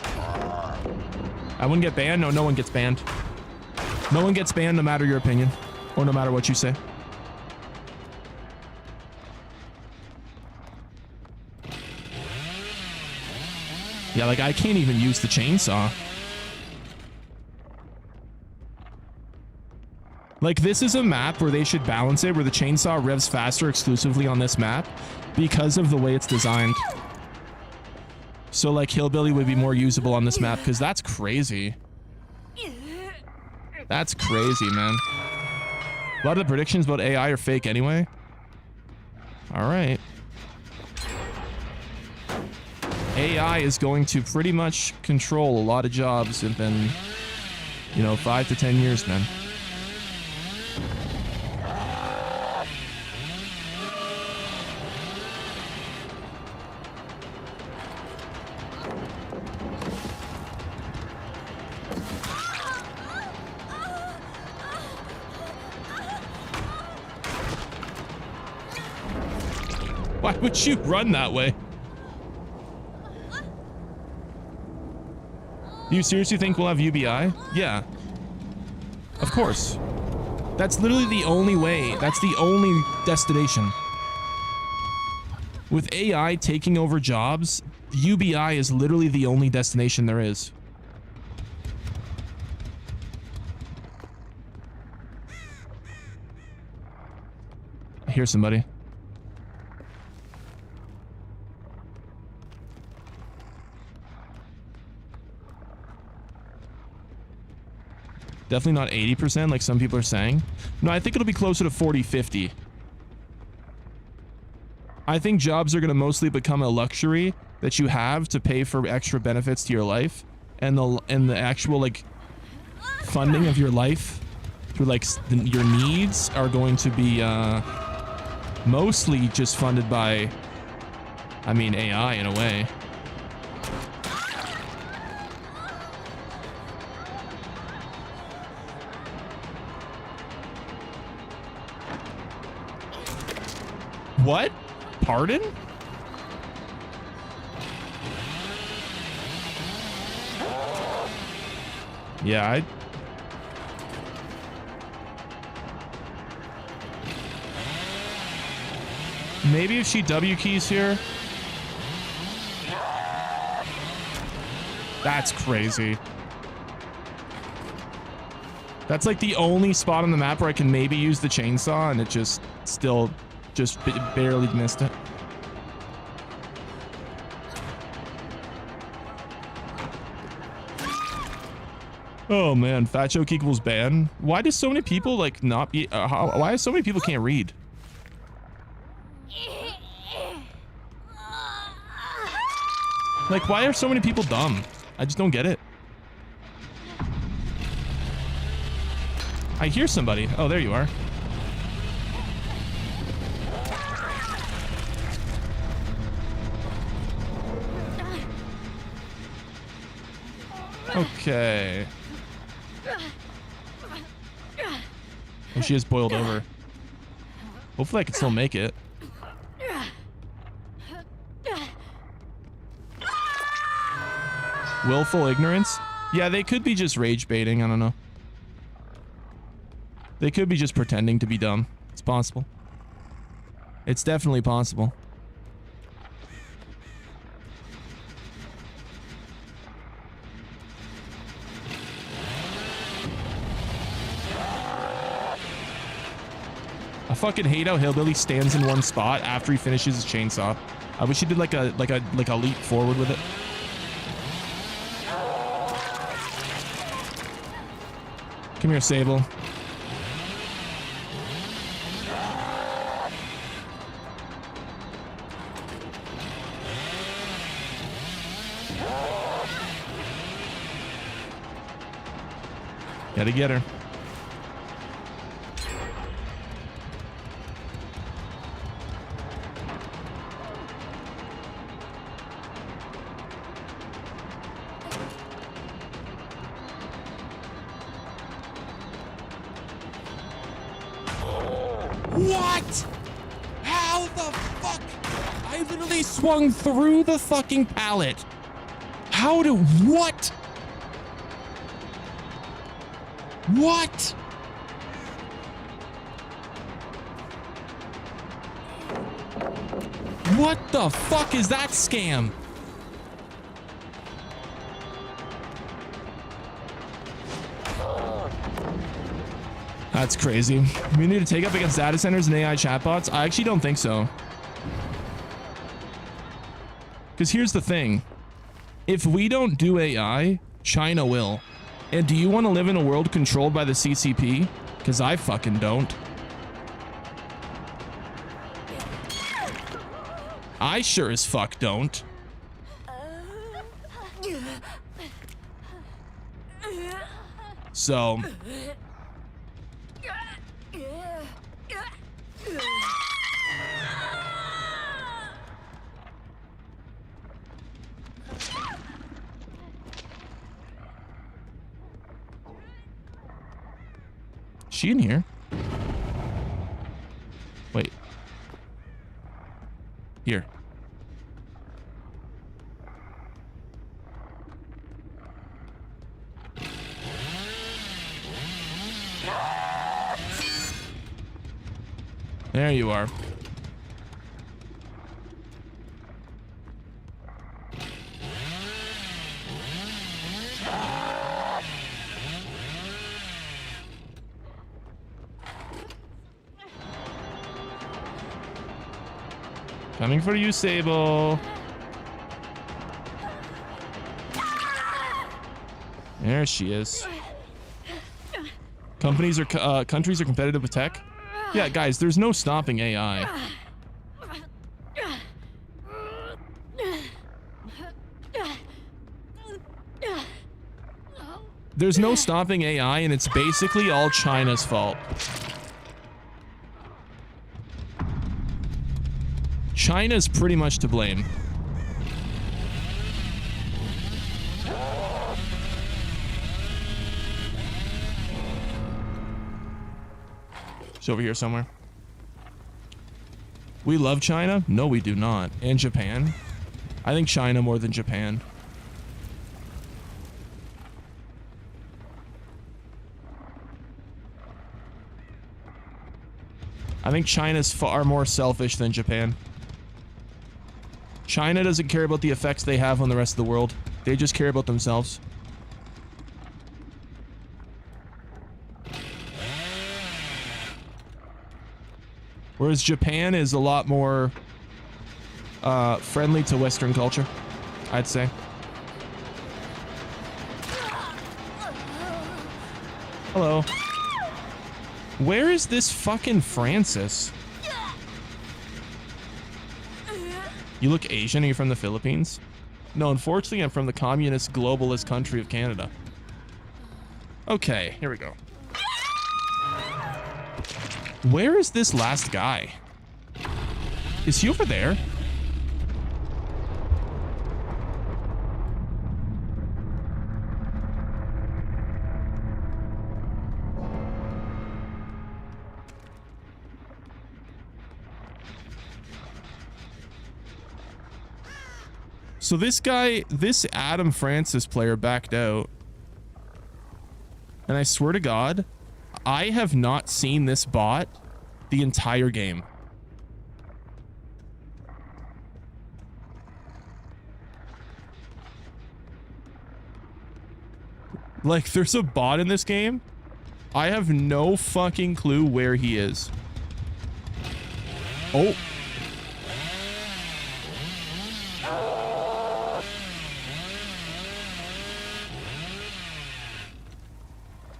I wouldn't get banned. No, no one gets banned. No one gets banned no matter your opinion or no matter what you say. Yeah, like I can't even use the chainsaw. Like, this is a map where they should balance it, where the chainsaw revs faster exclusively on this map because of the way it's designed. So, like, Hillbilly would be more usable on this map because that's crazy. That's crazy, man. A lot of the predictions about AI are fake anyway. All right. AI is going to pretty much control a lot of jobs within, you know, 5 to 10 years, man. Why would you run that way? Do you seriously think we'll have UBI? Yeah. Of course. That's literally the only way. That's the only destination. With AI taking over jobs, UBI is literally the only destination there is. I hear somebody. Definitely not 80% like some people are saying. No, I think it'll be closer to 40-50. I think jobs are going to mostly become a luxury that you have to pay for extra benefits to your life, and the actual like funding of your life through like your needs are going to be mostly just funded by, I mean, AI in a way. What? Pardon? Yeah, maybe if she W keys here. That's crazy. That's like the only spot on the map where I can maybe use the chainsaw, and it just barely missed it. Oh man, fat joke equals ban. Why do so many people like not be? Why so many people can't read? Like, why are so many people dumb? I just don't get it. I hear somebody. Oh, there you are. Okay. Oh, she is boiled over. Hopefully I can still make it. Willful ignorance? Yeah, they could be just rage baiting. I don't know. They could be just pretending to be dumb. It's possible. It's definitely possible. I fucking hate how Hillbilly stands in one spot after he finishes his chainsaw. I wish he did like a leap forward with it. Come here, Sable. Gotta get her. What? How the fuck? I literally swung through the fucking pallet. How do... What? What? What the fuck is that scam? That's crazy. We need to take up against data centers and AI chatbots? I actually don't think so. Because here's the thing. If we don't do AI, China will. And do you want to live in a world controlled by the CCP? Because I fucking don't. I sure as fuck don't. So... She in here? Wait. Here. There you are. Coming for you, Sable. There she is. Countries are competitive with tech. Yeah, guys, there's no stopping AI. There's no stopping AI, and it's basically all China's fault. China's pretty much to blame. It's over here somewhere. We love China? No, we do not. And Japan? I think China more than Japan. I think China's far more selfish than Japan. China doesn't care about the effects they have on the rest of the world. They just care about themselves. Whereas Japan is a lot more friendly to Western culture, I'd say. Hello. Where is this fucking Francis? You look Asian? Are you from the Philippines? No, unfortunately, I'm from the communist globalist country of Canada. Okay, here we go. Where is this last guy? Is he over there? So this guy, this Adam Francis player backed out. And I swear to God, I have not seen this bot the entire game. Like, there's a bot in this game. I have no fucking clue where he is. Oh.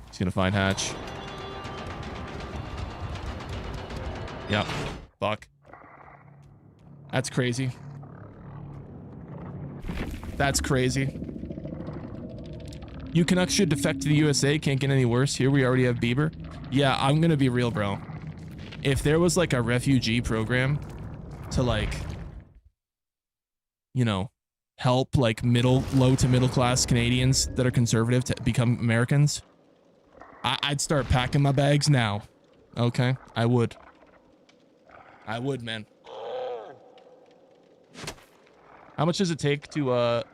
He's gonna find Hatch. Yep. Fuck. That's crazy. That's crazy. You Canucks should defect to the USA. Can't get any worse. Here we already have Bieber. Yeah, I'm gonna be real, bro. If there was like a refugee program to like, you know, help like low to middle class Canadians that are conservative to become Americans, I'd start packing my bags now. Okay, I would. I would, man. How much does it take to,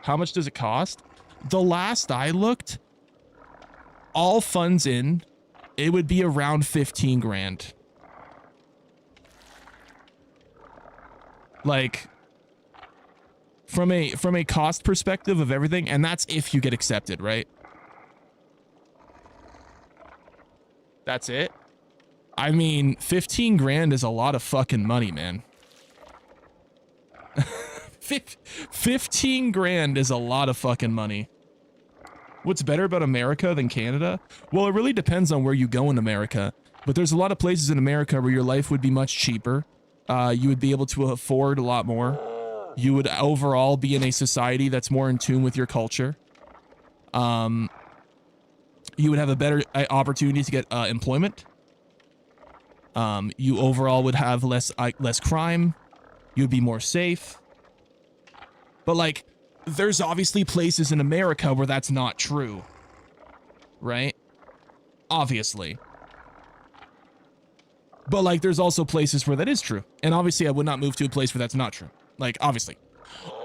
how much does it cost? The last I looked, all funds in, it would be around 15 grand. Like, from a cost perspective of everything, and that's if you get accepted, right? That's it. I mean, 15 grand is a lot of fucking money, man. 15 grand is a lot of fucking money. What's better about America than Canada? Well, it really depends on where you go in America. But there's a lot of places in America where your life would be much cheaper. You would be able to afford a lot more. You would overall be in a society that's more in tune with your culture. You would have a better opportunity to get employment. You overall would have less crime. You'd be more safe. But like, there's obviously places in America where that's not true. Right? Obviously. But like, there's also places where that is true. And obviously I would not move to a place where that's not true. Like, obviously.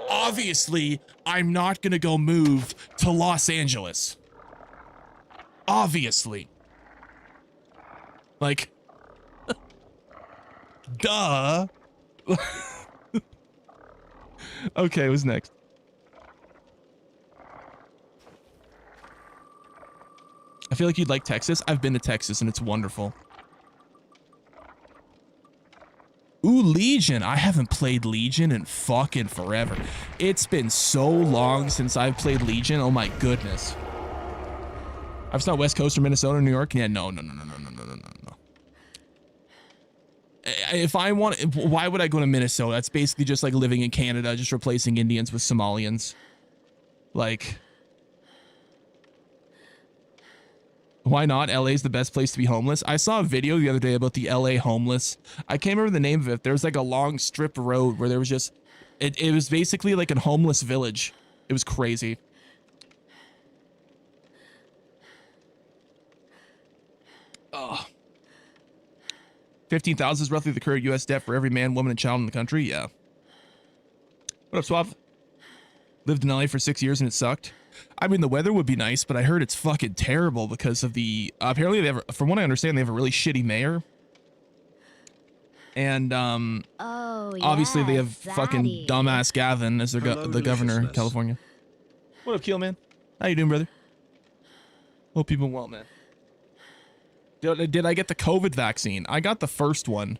Obviously, I'm not gonna go move to Los Angeles. Obviously. Like, duh. Okay, what's next? I feel like you'd like Texas. I've been to Texas and it's wonderful. Ooh, Legion. I haven't played Legion in fucking forever. It's been so long since I've played Legion. Oh my goodness. I've saw West Coast or Minnesota or New York. Yeah, no. If I want, why would I go to Minnesota? That's basically just like living in Canada, just replacing Indians with Somalians. Like, why not? LA's the best place to be homeless. I saw a video the other day about the LA homeless. I can't remember the name of it. There was like a long strip road where there was just, it was basically like a homeless village. It was crazy. Oh. 15,000 is roughly the current U.S. debt for every man, woman, and child in the country. Yeah. What up, Swab? Lived in LA for 6 years and it sucked. I mean, the weather would be nice, but I heard it's fucking terrible because of the. Apparently, they have, from what I understand, they have a really shitty mayor. And obviously they have fucking dumbass Gavin as their the governor in California. What up, Keel, man? How you doing, brother? Hope you've been well, man. Did I get the COVID vaccine? I got the first one.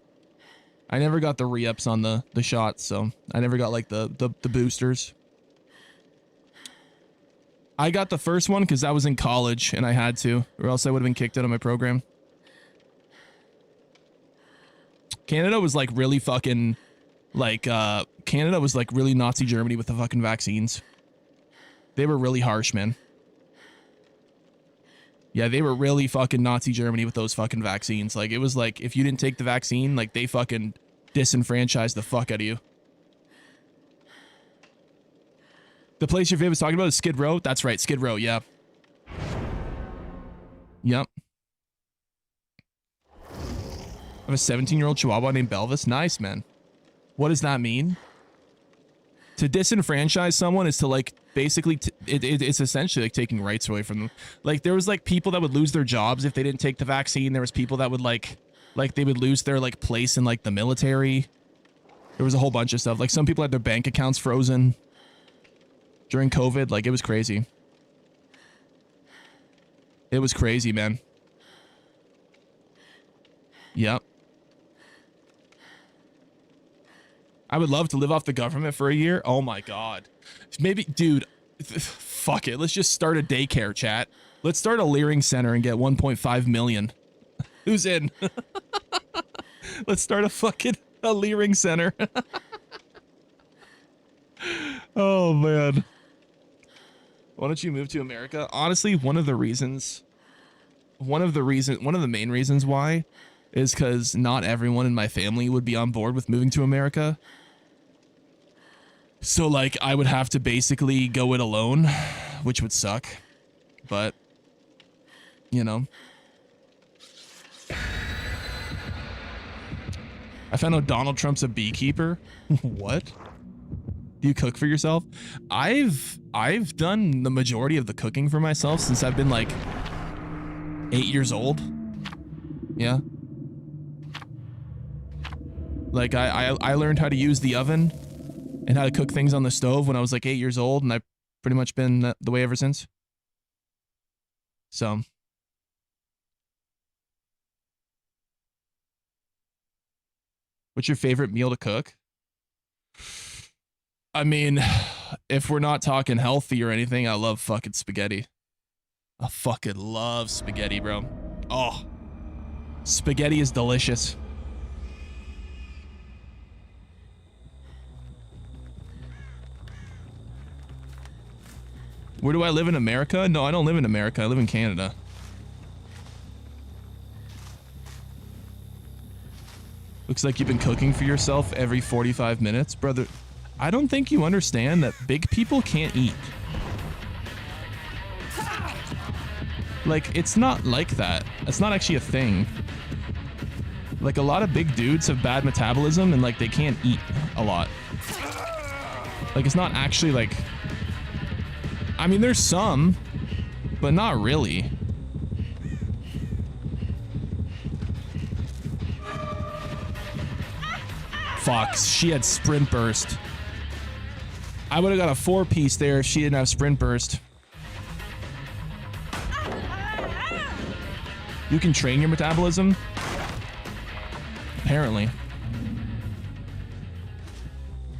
I never got the re-ups on the shots, so I never got like the boosters. I got the first one because I was in college and I had to, or else I would have been kicked out of my program. Canada was like really fucking, like, Canada was like really Nazi Germany with the fucking vaccines. They were really harsh, man. Yeah, they were really fucking Nazi Germany with those fucking vaccines. Like, it was like, if you didn't take the vaccine, like, they fucking disenfranchised the fuck out of you. The place your favorite was talking about is Skid Row? That's right, Skid Row, yeah. Yep. I have a 17-year-old Chihuahua named Belvis. Nice, man. What does that mean? To disenfranchise someone is to, like, basically, it's essentially like taking rights away from them. Like, there was, like, people that would lose their jobs if they didn't take the vaccine. There was people that would, like they would lose their, like, place in, like, the military. There was a whole bunch of stuff. Like, some people had their bank accounts frozen during COVID. Like, it was crazy. It was crazy, man. Yep. I would love to live off the government for a year. Oh my God. Maybe, dude, fuck it. Let's just start a daycare, chat. Let's start a Leering Center and get 1.5 million. Who's in? Let's start a fucking Leering Center. Oh man. Why don't you move to America? Honestly, one of the main reasons why is because not everyone in my family would be on board with moving to America. So, like, I would have to basically go it alone, which would suck. But, you know. I found out Donald Trump's a beekeeper. What? Do you cook for yourself? I've done the majority of the cooking for myself since I've been, like, 8 years old. Yeah. Like, I learned how to use the oven and how to cook things on the stove when I was like 8 years old, and I've pretty much been the way ever since. So. What's your favorite meal to cook? I mean, if we're not talking healthy or anything, I love fucking spaghetti. I fucking love spaghetti, bro. Oh. Spaghetti is delicious. Where do I live in America? No, I don't live in America. I live in Canada. Looks like you've been cooking for yourself every 45 minutes. Brother, I don't think you understand that big people can't eat. Like, it's not like that. It's not actually a thing. Like, a lot of big dudes have bad metabolism and, like, they can't eat a lot. Like, it's not actually, like... I mean, there's some, but not really. Fox, she had sprint burst. I would have got a 4-piece there if she didn't have sprint burst. You can train your metabolism? Apparently. If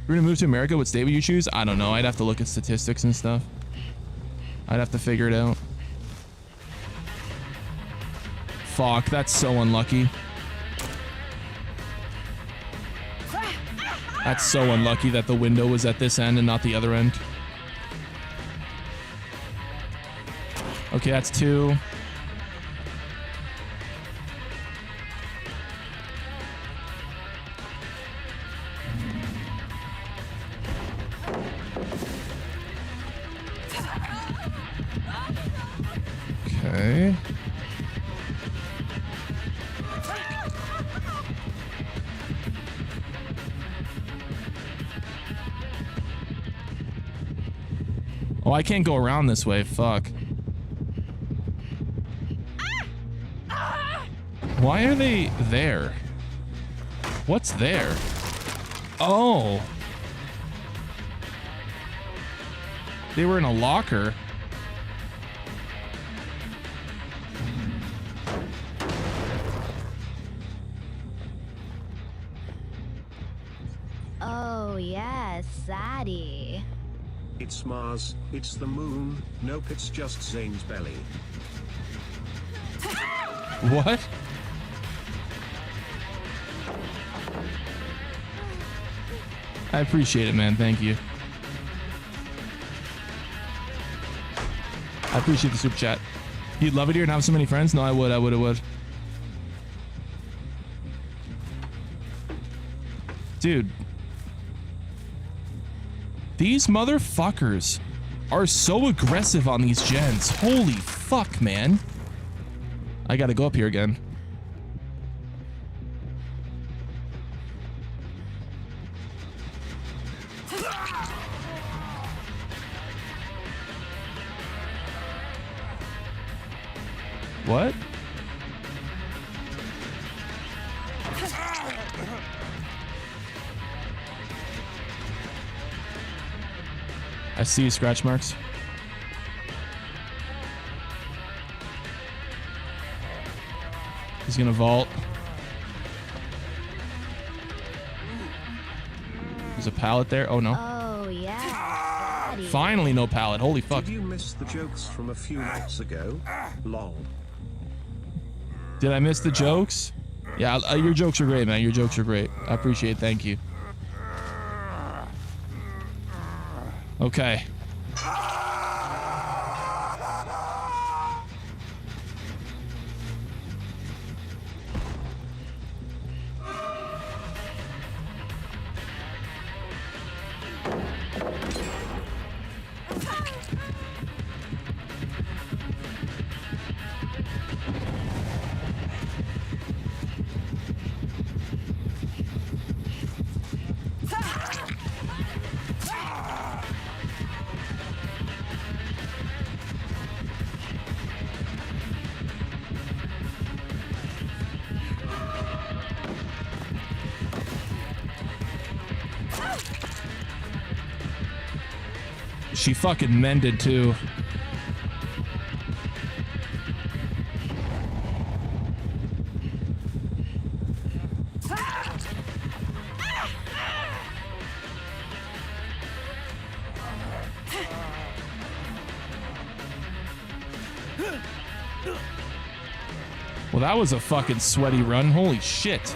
you're gonna move to America, what state would you choose? I don't know. I'd have to look at statistics and stuff. I'd have to figure it out. fuck. That's so unlucky. That's so unlucky that the window was at this end and not the other end. Okay, that's 2. Okay. Oh, I can't go around this way. Fuck. Why are they there? What's there? Oh. They were in a locker. Oh, yes, Zaddy. It's Mars, it's the moon, nope, it's just Zane's belly. What? I appreciate it, man. Thank you. I appreciate the super chat. You'd love it here and have so many friends? No, I would. Dude. These motherfuckers are so aggressive on these gens. Holy fuck, man. I gotta go up here again. What? I see scratch marks. He's gonna vault. There's a pallet there. Oh no. Oh, yeah. Finally no pallet. Holy fuck. Did you miss the jokes from a few nights ago? Lol. Did I miss the jokes? Yeah, your jokes are great, man. Your jokes are great. I appreciate it. Thank you. Okay. She fucking mended too. Well, that was a fucking sweaty run. Holy shit.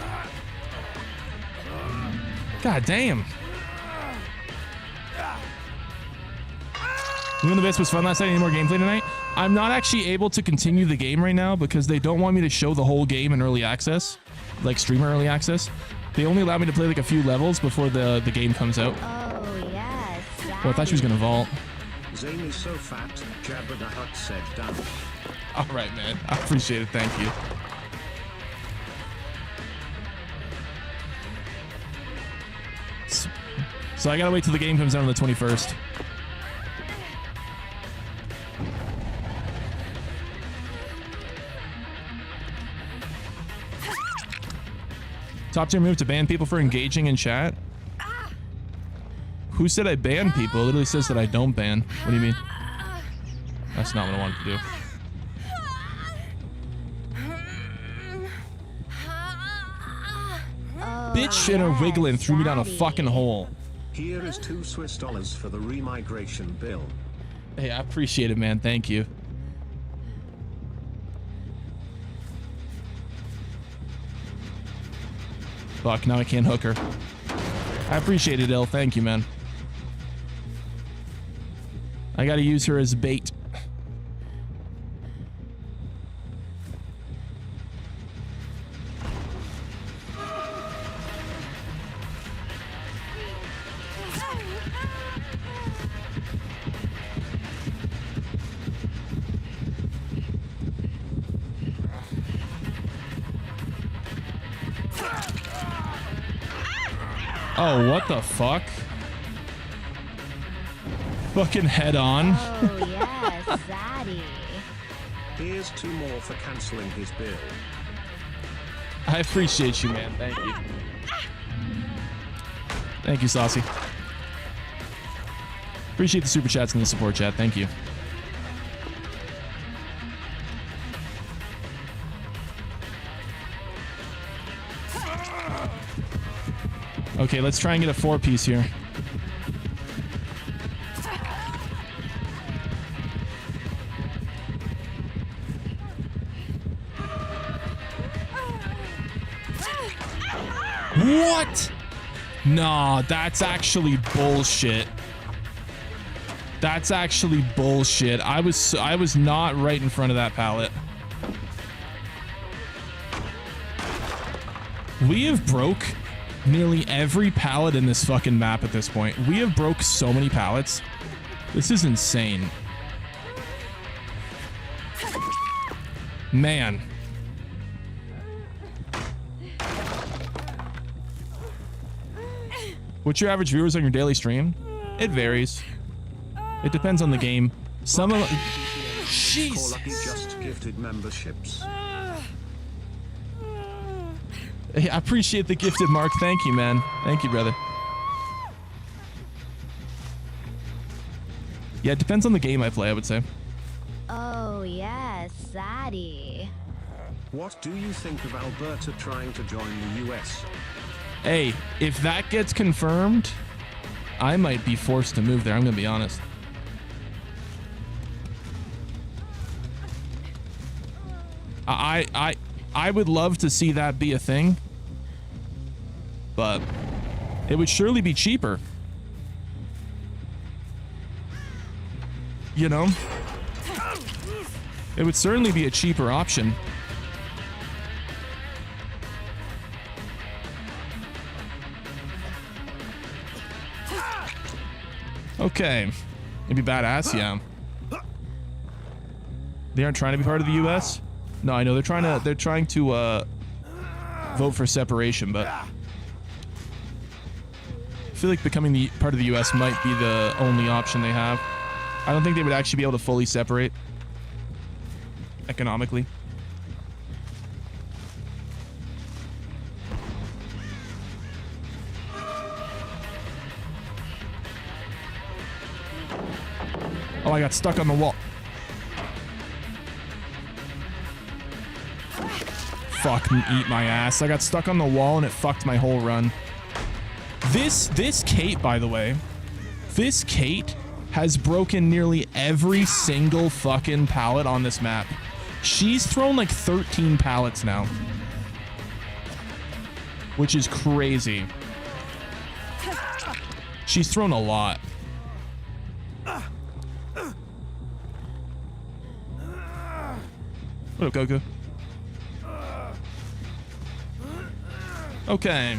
God damn. Moon the Abyss was fun last night. Any more gameplay tonight? I'm not actually able to continue the game right now because they don't want me to show the whole game in early access, like streamer early access. They only allow me to play like a few levels before the game comes out. Oh, yes. Oh, I thought she was gonna vault. Zane is so fat, Jabba the Hutt said done. All right, man. I appreciate it. Thank you. So I gotta wait till the game comes out on the 21st. Top tier move to ban people for engaging in chat? Who said I ban people? It literally says that I don't ban. What do you mean? That's not what I wanted to do. Bitch and a wiggling threw me down a fucking hole. Here is $2 for the remigration bill. Hey, I appreciate it, man. Thank you. Fuck, now I can't hook her. I appreciate it, Il. Thank you, man. I gotta use her as bait. Oh, what the fuck? Fucking head on. Oh, yes, Zaddy. Here's 2 more for cancelling his bill. I appreciate you, man. Thank you. Thank you, Saucy. Appreciate the super chats and the support chat. Thank you. Okay, let's try and get a 4-piece here. What? Nah, that's actually bullshit. That's actually bullshit. I was not right in front of that pallet. We have broke nearly every pallet in this fucking map at this point. We have broke so many pallets. This is insane. Man. What's your average viewers on your daily stream? It varies. It depends on the game. Some of... Jesus. Lucky just gifted memberships. Hey, I appreciate the gifted, Mark. Thank you, man. Thank you, brother. Yeah, it depends on the game I play, I would say. Oh, yes, Zaddy. What do you think of Alberta trying to join the US? Hey, if that gets confirmed, I might be forced to move there. I'm gonna be honest. I would love to see that be a thing, but it would surely be cheaper. You know? It would certainly be a cheaper option. Okay. It'd be badass, yeah. They aren't trying to be part of the US? No, I know they're trying to vote for separation, but I feel like becoming the part of the US might be the only option they have. I don't think they would actually be able to fully separate economically. Oh, I got stuck on the wall. Fuck, eat my ass. I got stuck on the wall and it fucked my whole run. This Kate, by the way, this Kate has broken nearly every single fucking pallet on this map. She's thrown like 13 pallets now, which is crazy. She's thrown a lot. What up, Goku? Okay.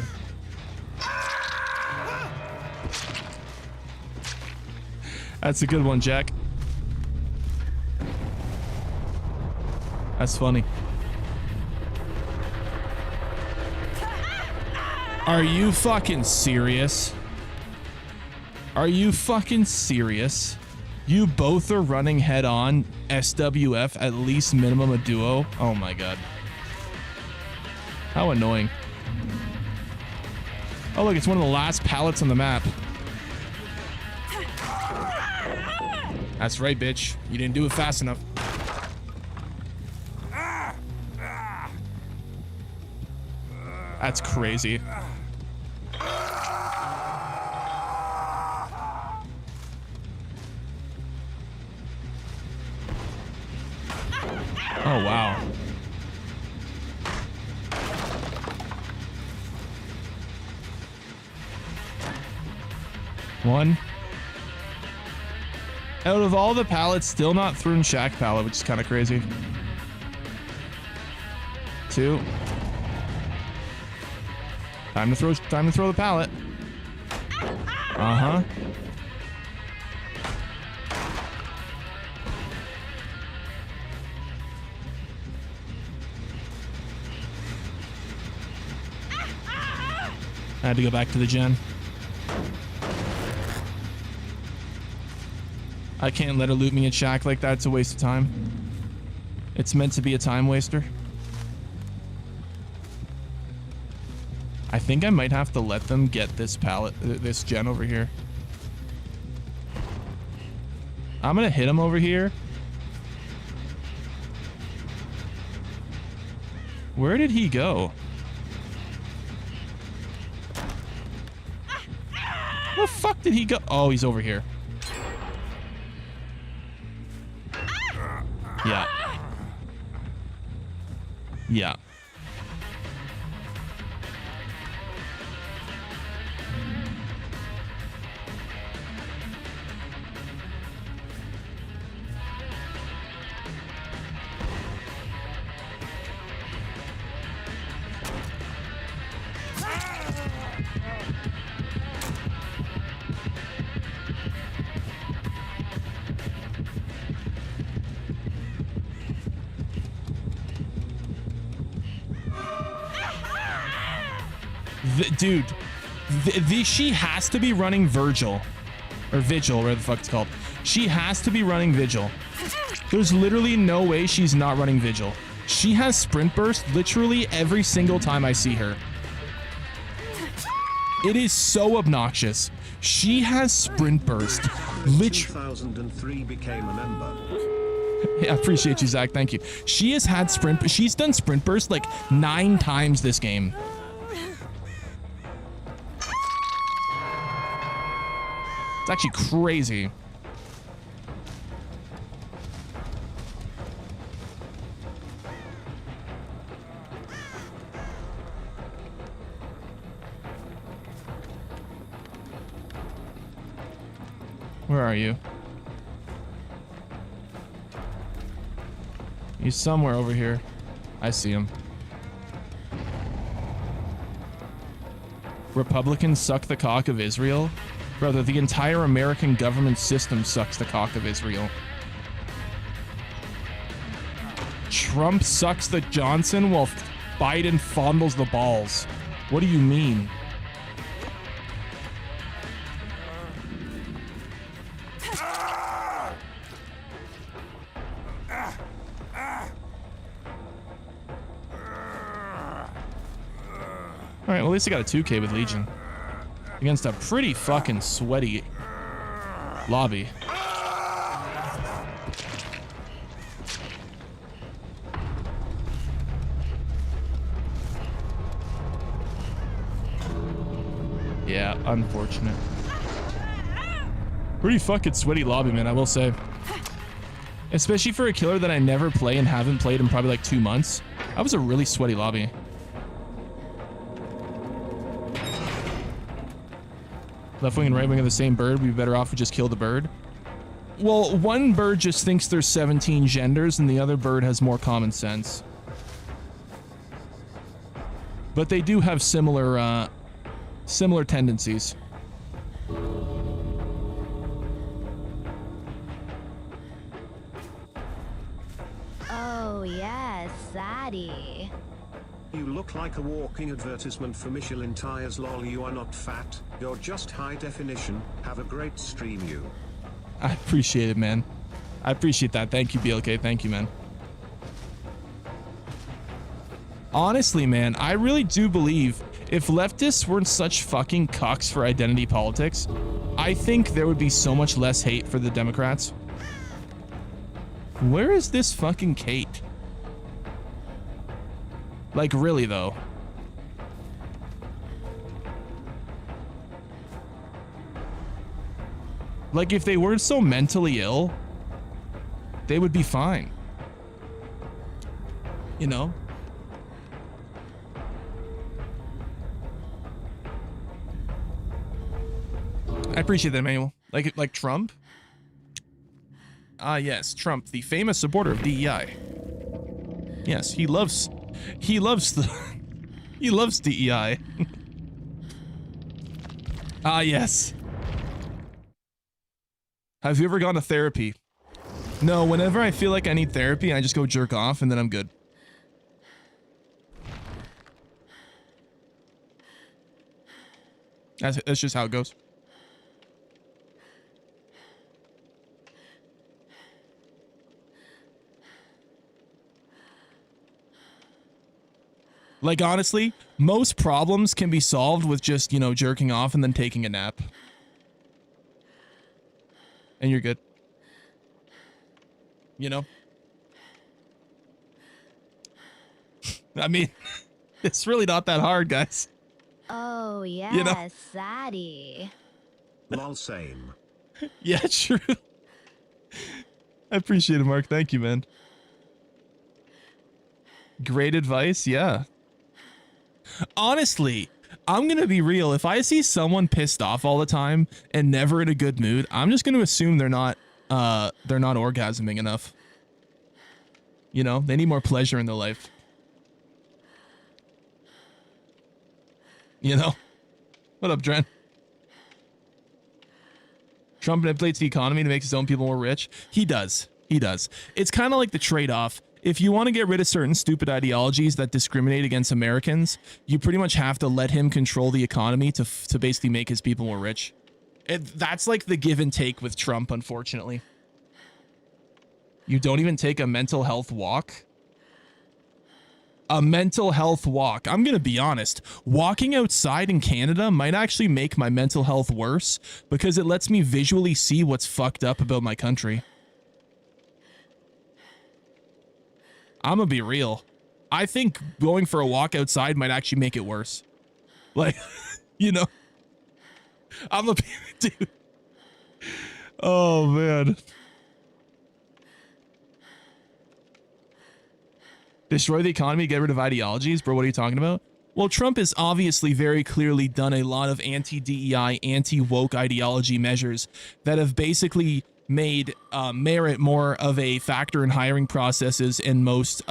That's a good one, Jack. That's funny. Are you fucking serious? Are you fucking serious? You both are running head on SWF, at least minimum a duo. Oh my god. How annoying. Oh look, it's one of the last pallets on the map. That's right, bitch. You didn't do it fast enough. That's crazy. Oh, wow. One. Out of all the pallets, still not through Shack pallet, which is kind of crazy. 2. Time to throw the pallet. Uh-huh. I had to go back to the gen. I can't let her loot me at Shack like that. It's a waste of time. It's meant to be a time waster. I think I might have to let them get this pallet, this gen over here. I'm gonna hit him over here. Where did he go? Where the fuck did he go? Oh, he's over here. Yeah. Yeah. Dude, she has to be running Virgil. Or Vigil, whatever the fuck it's called. She has to be running Vigil. There's literally no way she's not running Vigil. She has Sprint Burst literally every single time I see her. It is so obnoxious. She has Sprint Burst. Literally. 2003 became a member. Yeah, I appreciate you, Zach. Thank you. She has had Sprint... She's done Sprint Burst like 9 times this game. It's actually crazy. Where are you? He's somewhere over here. I see him. Republicans suck the cock of Israel? Brother, the entire American government system sucks the cock of Israel. Trump sucks the Johnson while Biden fondles the balls. What do you mean? Alright, well at least I got a 2K with Legion. Against a pretty fucking sweaty lobby. Yeah, unfortunate. Pretty fucking sweaty lobby, man, I will say. Especially for a killer that I never play and haven't played in probably like 2 months. That was a really sweaty lobby. Left wing and right wing of the same bird. We'd be better off if we just kill the bird. Well, one bird just thinks there's 17 genders and the other bird has more common sense. But they do have similar tendencies. Oh yes, Zaddy. You look like a walking advertisement for Michelin tires. Lol, you are not fat, you're just high definition. Have a great stream, you. I appreciate it, man. I appreciate that. Thank you, BLK. Thank you, man. Honestly, man, I really do believe if leftists weren't such fucking cucks for identity politics, I think there would be so much less hate for the Democrats. Where is this fucking Kate? Like, really, though. Like, if they weren't so mentally ill, they would be fine. You know? I appreciate that, Emmanuel. Like Trump? Ah, yes, Trump, the famous supporter of DEI. Yes, he loves he loves DEI. Ah, yes. Have you ever gone to therapy? No, whenever I feel like I need therapy, I just go jerk off and then I'm good. That's just how it goes. Like, honestly, most problems can be solved with just, you know, jerking off and then taking a nap. And you're good. You know? I mean, it's really not that hard, guys. Oh, yes, You know? Zaddy. Lol, same. Yeah, true. I appreciate it, Mark. Thank you, man. Great advice, yeah. Honestly, I'm gonna be real. If I see someone pissed off all the time and never in a good mood, I'm just gonna assume they're not orgasming enough. You know, they need more pleasure in their life. You know? What up, Dren? Trump manipulates the economy to make his own people more rich. He does. He does. It's kind of like the trade-off. If you want to get rid of certain stupid ideologies that discriminate against Americans, you pretty much have to let him control the economy to basically make his people more rich. That's like the give and take with Trump, unfortunately. You don't even take a mental health walk? A mental health walk. I'm going to be honest. Walking outside in Canada might actually make my mental health worse because it lets me visually see what's fucked up about my country. I'm gonna be real. I think going for a walk outside might actually make it worse. Like, you know, I'm a dude. Oh, man. Destroy the economy, get rid of ideologies? Bro, what are you talking about? Well, Trump has obviously very clearly done a lot of anti-DEI, anti-woke ideology measures that have basically made merit more of a factor in hiring processes in most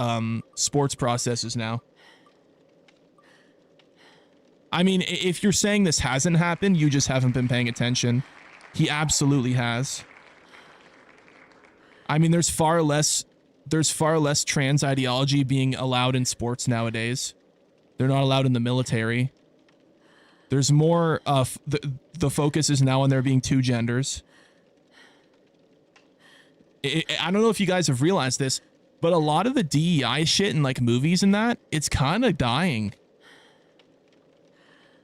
sports processes now. I mean, if you're saying this hasn't happened, you just haven't been paying attention. He absolutely has. I mean, there's far less trans ideology being allowed in sports nowadays. They're not allowed in the military. There's more of the focus is now on there being two genders. I don't know if you guys have realized this, but a lot of the DEI shit in like movies and that, it's kind of dying.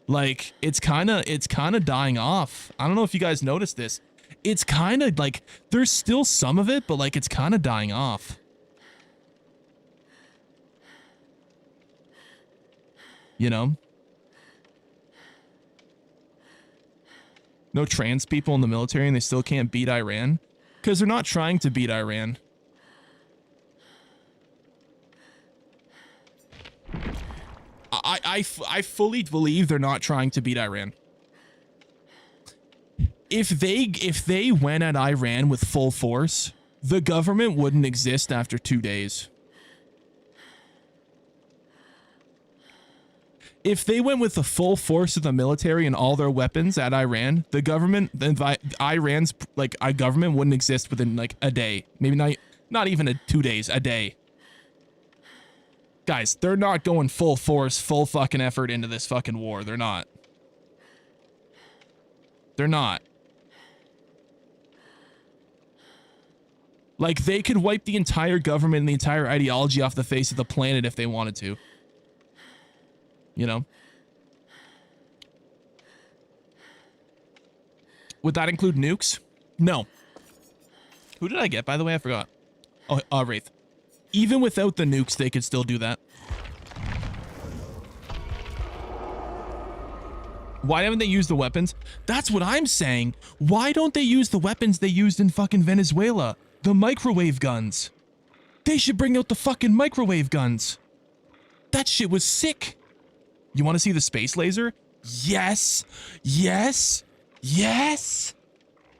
Like it's kind of dying off. I don't know if you guys noticed this. It's kind of like there's still some of it, but like it's kind of dying off. You know? No trans people in the military and they still can't beat Iran? Because they're not trying to beat Iran. I fully believe they're not trying to beat Iran. If they went at Iran with full force, the government wouldn't exist after 2 days. If they went with the full force of the military and all their weapons at Iran, the government, Iran's government wouldn't exist within like a day. Maybe not even 2 days, a day. Guys, they're not going full force, full fucking effort into this fucking war. They're not. They're not. Like, they could wipe the entire government and the entire ideology off the face of the planet if they wanted to. You know? Would that include nukes? No. Who did I get, by the way? I forgot. Oh, Wraith. Even without the nukes, they could still do that. Why haven't they used the weapons? That's what I'm saying. Why don't they use the weapons they used in fucking Venezuela? The microwave guns. They should bring out the fucking microwave guns. That shit was sick. You want to see the space laser? Yes. Yes. Yes.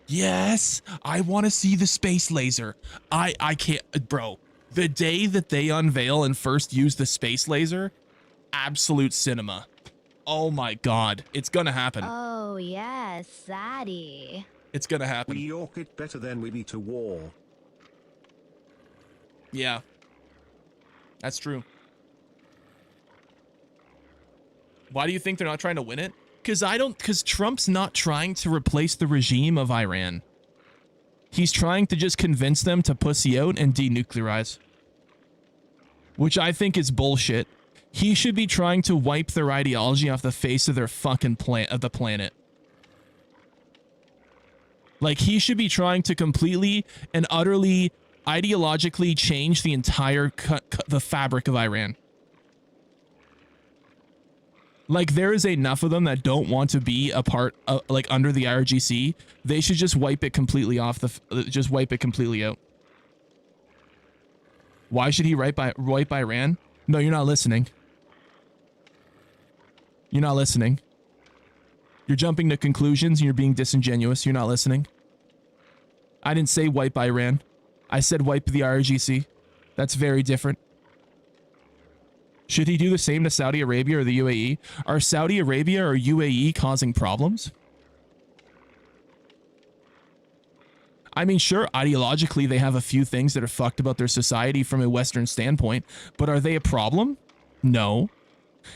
Yes. I want to see the space laser. I can't, bro. The day that they unveil and first use the space laser, absolute cinema. Oh my God. It's gonna happen. Oh, yes, Zaddy. It's gonna happen. We York it better than we beat a war. Yeah. That's true. Why do you think they're not trying to win it? Because Trump's not trying to replace the regime of Iran. He's trying to just convince them to pussy out and denuclearize. Which I think is bullshit. He should be trying to wipe their ideology off the face of their fucking the planet. Like, he should be trying to completely and utterly ideologically change the entire the fabric of Iran. Like, there is enough of them that don't want to be a part of, like, under the IRGC. They should just wipe it completely off just wipe it completely out. Why should he wipe Iran? No, you're not listening. You're not listening. You're jumping to conclusions and you're being disingenuous. You're not listening. I didn't say wipe Iran. I said wipe the IRGC. That's very different. Should he do the same to Saudi Arabia or the UAE? Are Saudi Arabia or UAE causing problems? I mean, sure, ideologically, they have a few things that are fucked about their society from a Western standpoint, but are they a problem? No.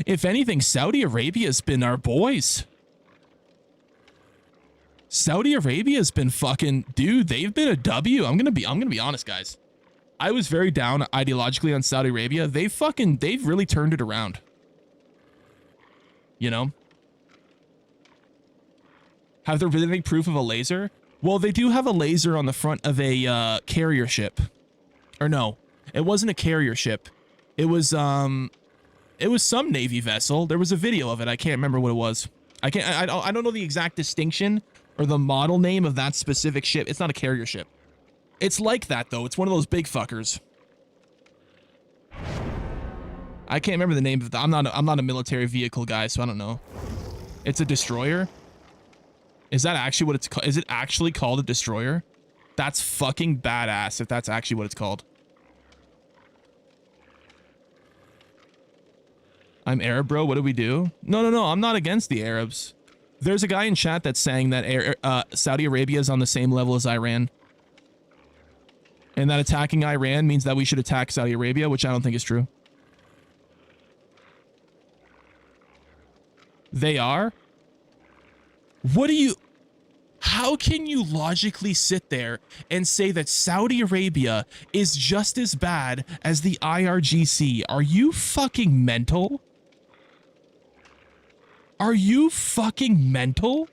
If anything, Saudi Arabia's been our boys. Saudi Arabia's been fucking, dude, they've been a W. I'm gonna be honest, guys. I was very down ideologically on Saudi Arabia. They've really turned it around. You know? Have there been any proof of a laser? Well, they do have a laser on the front of a carrier ship. Or no, it wasn't a carrier ship. It was some Navy vessel. There was a video of it. I can't remember what it was. I don't know the exact distinction or the model name of that specific ship. It's not a carrier ship. It's like that, though. It's one of those big fuckers. I can't remember the name of it. I'm not a military vehicle guy, so I don't know. It's a destroyer? Is that actually what it's called? Is it actually called a destroyer? That's fucking badass if that's actually what it's called. I'm Arab, bro. What do we do? No. I'm not against the Arabs. There's a guy in chat that's saying that Saudi Arabia is on the same level as Iran. And that attacking Iran means that we should attack Saudi Arabia, which I don't think is true. They are? How can you logically sit there and say that Saudi Arabia is just as bad as the IRGC? Are you fucking mental? Are you fucking mental?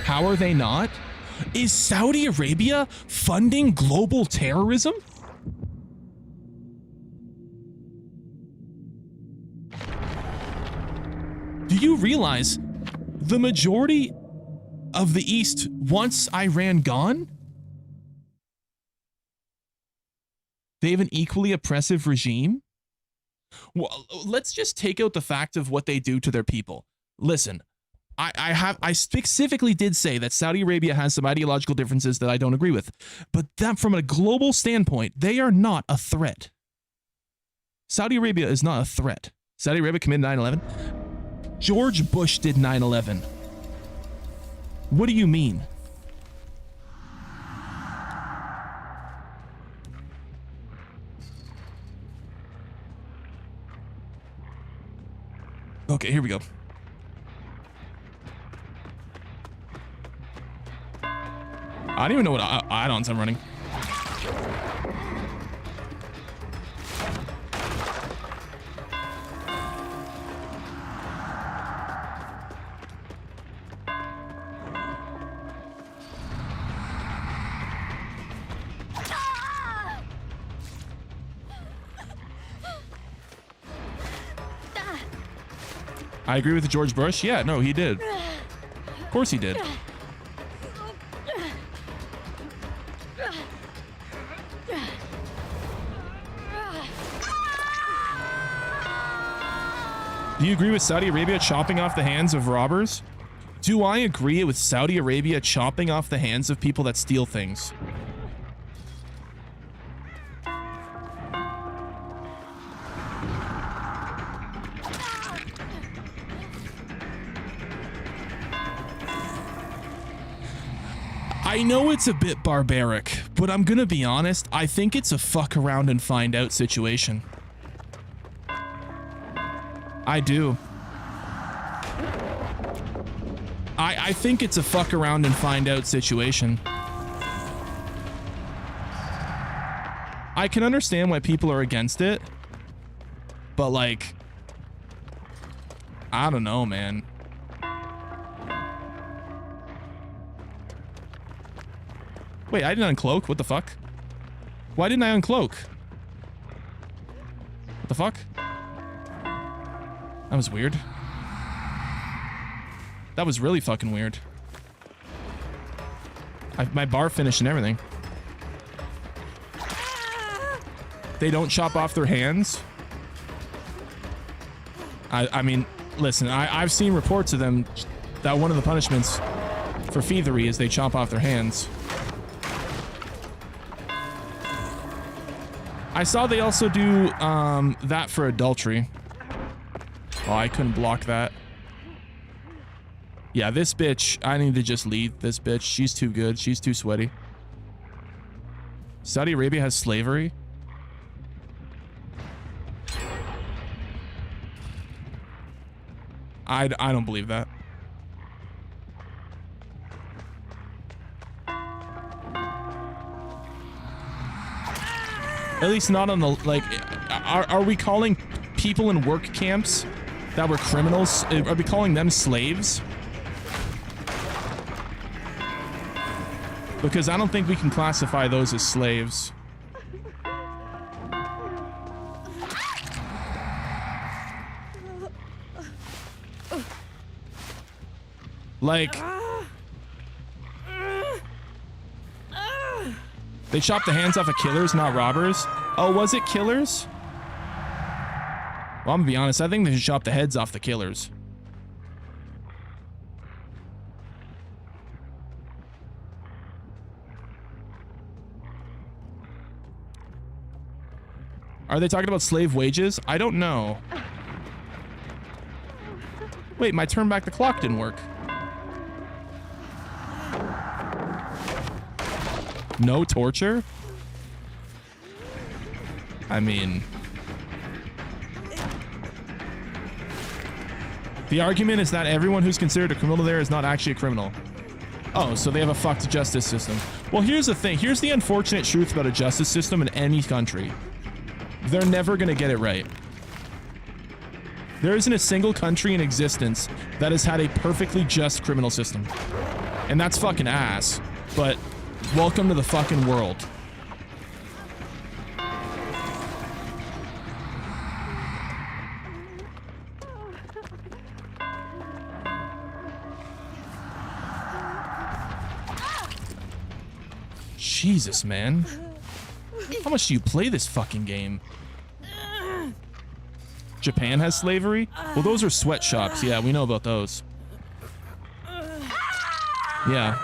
How are they not? Is Saudi Arabia funding global terrorism? Do you realize the majority of the East wants Iran gone? They have an equally oppressive regime? Well, let's just take out the fact of what they do to their people. Listen, I specifically did say that Saudi Arabia has some ideological differences that I don't agree with, but that from a global standpoint, they are not a threat. Saudi Arabia is not a threat. Saudi Arabia committed 9/11. George Bush did 9/11. What do you mean? Okay, here we go. I don't even know what add-ons I'm running. I agree with George Bush. Yeah, no, he did. Of course he did. Do you agree with Saudi Arabia chopping off the hands of robbers? Do I agree with Saudi Arabia chopping off the hands of people that steal things? I know it's a bit barbaric, but I'm gonna be honest, I think it's a fuck around and find out situation. I do. I think it's a fuck around and find out situation. I can understand why people are against it, but like, I don't know, man. Wait, I didn't uncloak? What the fuck? Why didn't I uncloak? What the fuck? That was weird. That was really fucking weird. My bar finished and everything. They don't chop off their hands? I mean, listen, I've seen reports of them that one of the punishments for thievery is they chop off their hands. I saw they also do that for adultery. Oh, I couldn't block that. Yeah, this bitch, I need to just leave this bitch. She's too good. She's too sweaty. Saudi Arabia has slavery? I don't believe that. At least not on the, like, are we calling people in work camps that were criminals, are we calling them slaves? Because I don't think we can classify those as slaves. Like, they chopped the hands off of killers, not robbers. Oh, was it killers? Well, I'm gonna be honest, I think they should chop the heads off the killers. Are they talking about slave wages? I don't know. Wait, my turn back the clock didn't work. No torture? I mean... The argument is that everyone who's considered a criminal there is not actually a criminal. Oh, so they have a fucked justice system. Well, here's the thing. Here's the unfortunate truth about a justice system in any country. They're never gonna get it right. There isn't a single country in existence that has had a perfectly just criminal system. And that's fucking ass. But welcome to the fucking world. Jesus, man. How much do you play this fucking game? Japan has slavery? Well, those are sweatshops. Yeah, we know about those. Yeah.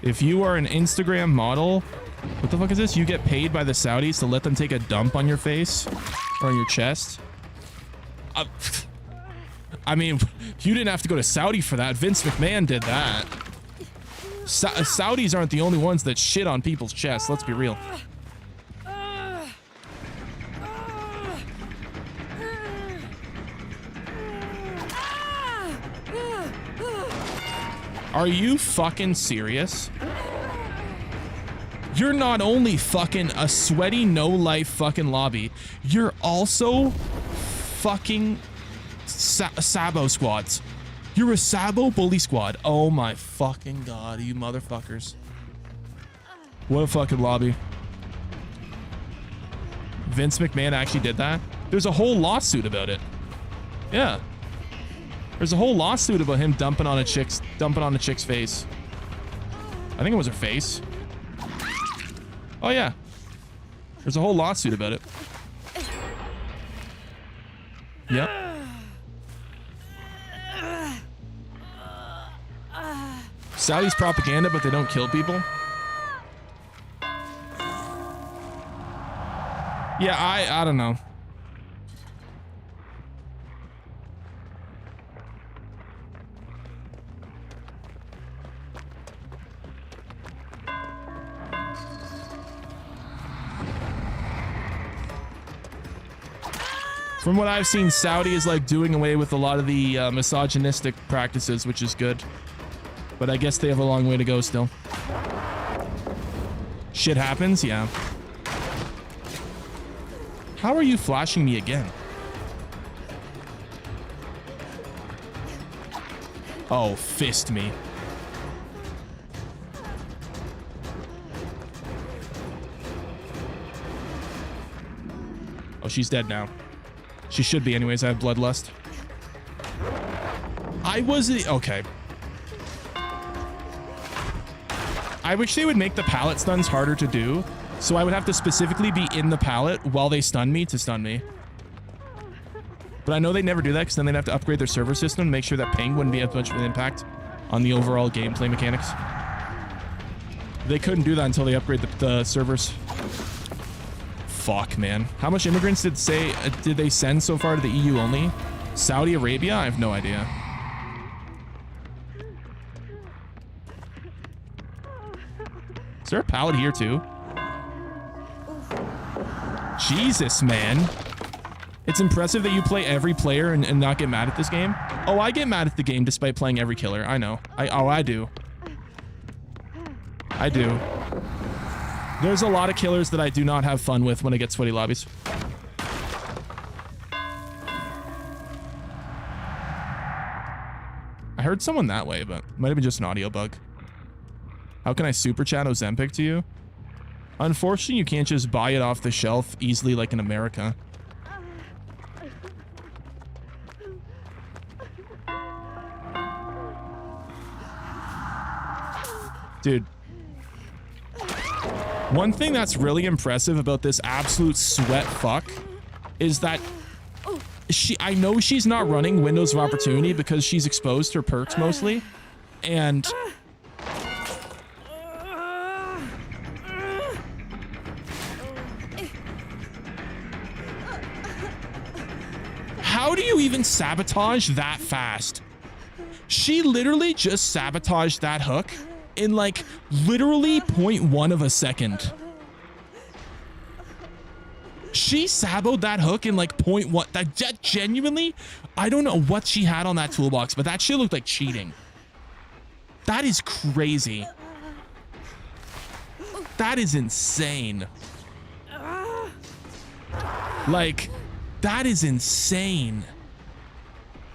If you are an Instagram model, what the fuck is this? You get paid by the Saudis to let them take a dump on your face or on your chest? I mean, you didn't have to go to Saudi for that. Vince McMahon did that. Saudis aren't the only ones that shit on people's chests. Let's be real. Are you fucking serious? You're not only fucking a sweaty no-life fucking lobby, you're also fucking Sabo squads. You're a Sabo bully squad. Oh my fucking god, you motherfuckers. What a fucking lobby. Vince McMahon actually did that? There's a whole lawsuit about it. Yeah. There's a whole lawsuit about him dumping on a chick's face. I think it was her face. Oh yeah. There's a whole lawsuit about it. Yep. Saudi's propaganda, but they don't kill people. Yeah, I don't know. From what I've seen, Saudi is like doing away with a lot of the misogynistic practices, which is good. But I guess they have a long way to go still. Shit happens, yeah. How are you flashing me again? Oh, fist me. Oh, she's dead now. She should be anyways. I have bloodlust. Okay. I wish they would make the pallet stuns harder to do, so I would have to specifically be in the pallet while they stun me to stun me. But I know they never do that because then they'd have to upgrade their server system to make sure that ping wouldn't be as much of an impact on the overall gameplay mechanics. They couldn't do that until they upgrade the servers. Fuck, man. How much immigrants did they send so far to the EU only? Saudi Arabia? I have no idea. Is there a pallet here too? Jesus, man. It's impressive that you play every player and not get mad at this game. Oh, I get mad at the game despite playing every killer. I know. I do. I do. There's a lot of killers that I do not have fun with when I get sweaty lobbies. I heard someone that way, but it might have been just an audio bug. How can I super chat Ozempic to you? Unfortunately, you can't just buy it off the shelf easily like in America. Dude. One thing that's really impressive about this absolute sweat fuck is that I know she's not running Windows of Opportunity because she's exposed her perks mostly. And how do you even sabotage that fast? She literally just sabotaged that hook in like literally 0.1 of a second. She saboed that hook in like 0.1. That genuinely, I don't know what she had on that toolbox, but that shit looked like cheating. That is crazy. That is insane. Like, that is insane.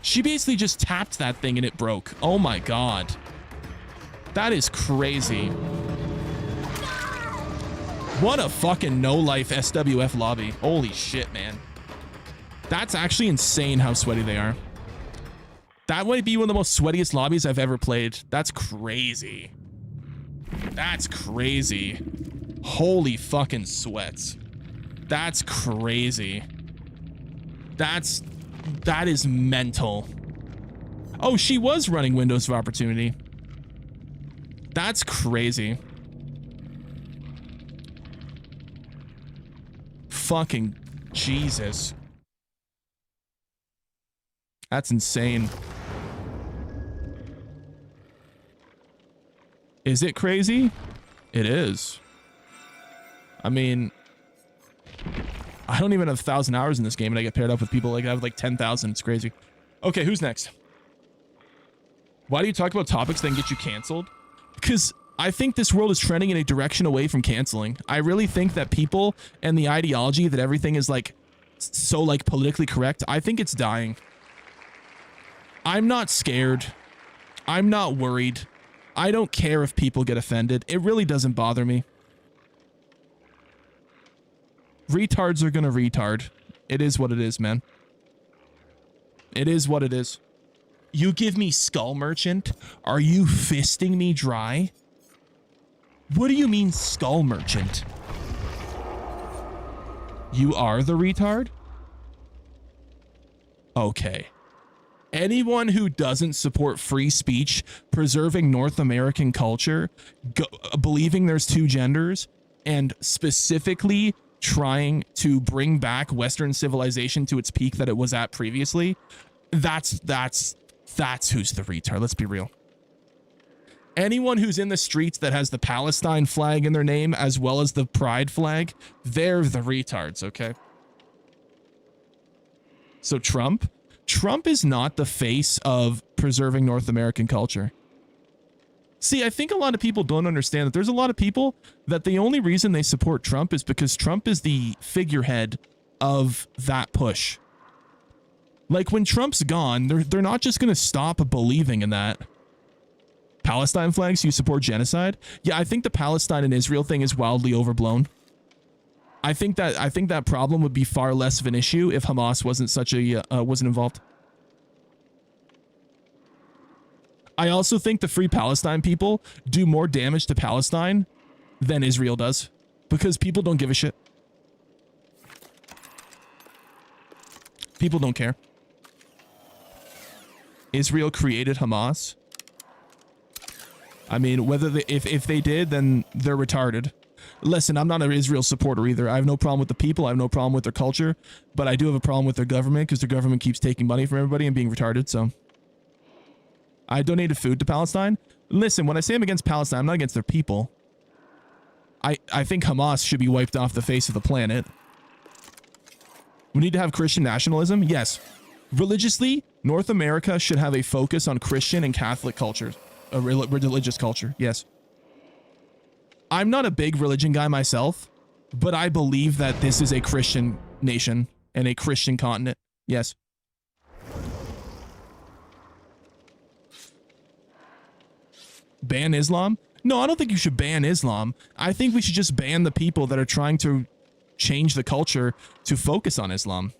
She basically just tapped that thing and it broke. Oh my God. That is crazy. What a fucking no-life SWF lobby. Holy shit, man. That's actually insane how sweaty they are. That might be one of the most sweatiest lobbies I've ever played. That's crazy. That's crazy. Holy fucking sweats. That's crazy. That is mental. Oh, she was running Windows of Opportunity. That's crazy. Fucking Jesus. That's insane. Is it crazy? It is. I mean, I don't even have 1,000 hours in this game and I get paired up with people like I have like 10,000. It's crazy. Okay, who's next? Why do you talk about topics that get you canceled? Because I think this world is trending in a direction away from canceling. I really think that people and the ideology that everything is like so like politically correct, I think it's dying. I'm not scared. I'm not worried. I don't care if people get offended. It really doesn't bother me. Retards are gonna retard. It is what it is, man. It is what it is. You give me Skull Merchant? Are you fisting me dry? What do you mean Skull Merchant? You are the retard? Okay. Anyone who doesn't support free speech, preserving North American culture, believing there's two genders, and specifically trying to bring back Western civilization to its peak that it was at previously, that's who's the retard. Let's be real. Anyone who's in the streets that has the Palestine flag in their name as well as the pride flag, they're the retards, okay? So Trump is not the face of preserving North American culture. See, I think a lot of people don't understand that there's a lot of people that the only reason they support Trump is because Trump is the figurehead of that push. Like when Trump's gone, they're not just going to stop believing in that. Palestine flags, you support genocide? Yeah, I think the Palestine and Israel thing is wildly overblown. I think that problem would be far less of an issue if Hamas wasn't involved. I also think the Free Palestine people do more damage to Palestine than Israel does because people don't give a shit. People don't care. Israel created Hamas. I mean, whether if they did, then they're retarded. Listen, I'm not an Israel supporter either. I have no problem with the people. I have no problem with their culture, but I do have a problem with their government because their government keeps taking money from everybody and being retarded. So I donated food to Palestine. Listen, when I say I'm against Palestine, I'm not against their people. I think Hamas should be wiped off the face of the planet. We need to have Christian nationalism. Yes. Religiously, North America should have a focus on Christian and Catholic cultures. A religious culture, yes. I'm not a big religion guy myself, but I believe that this is a Christian nation and a Christian continent. Yes. Ban Islam? No, I don't think you should ban Islam. I think we should just ban the people that are trying to change the culture to focus on Islam.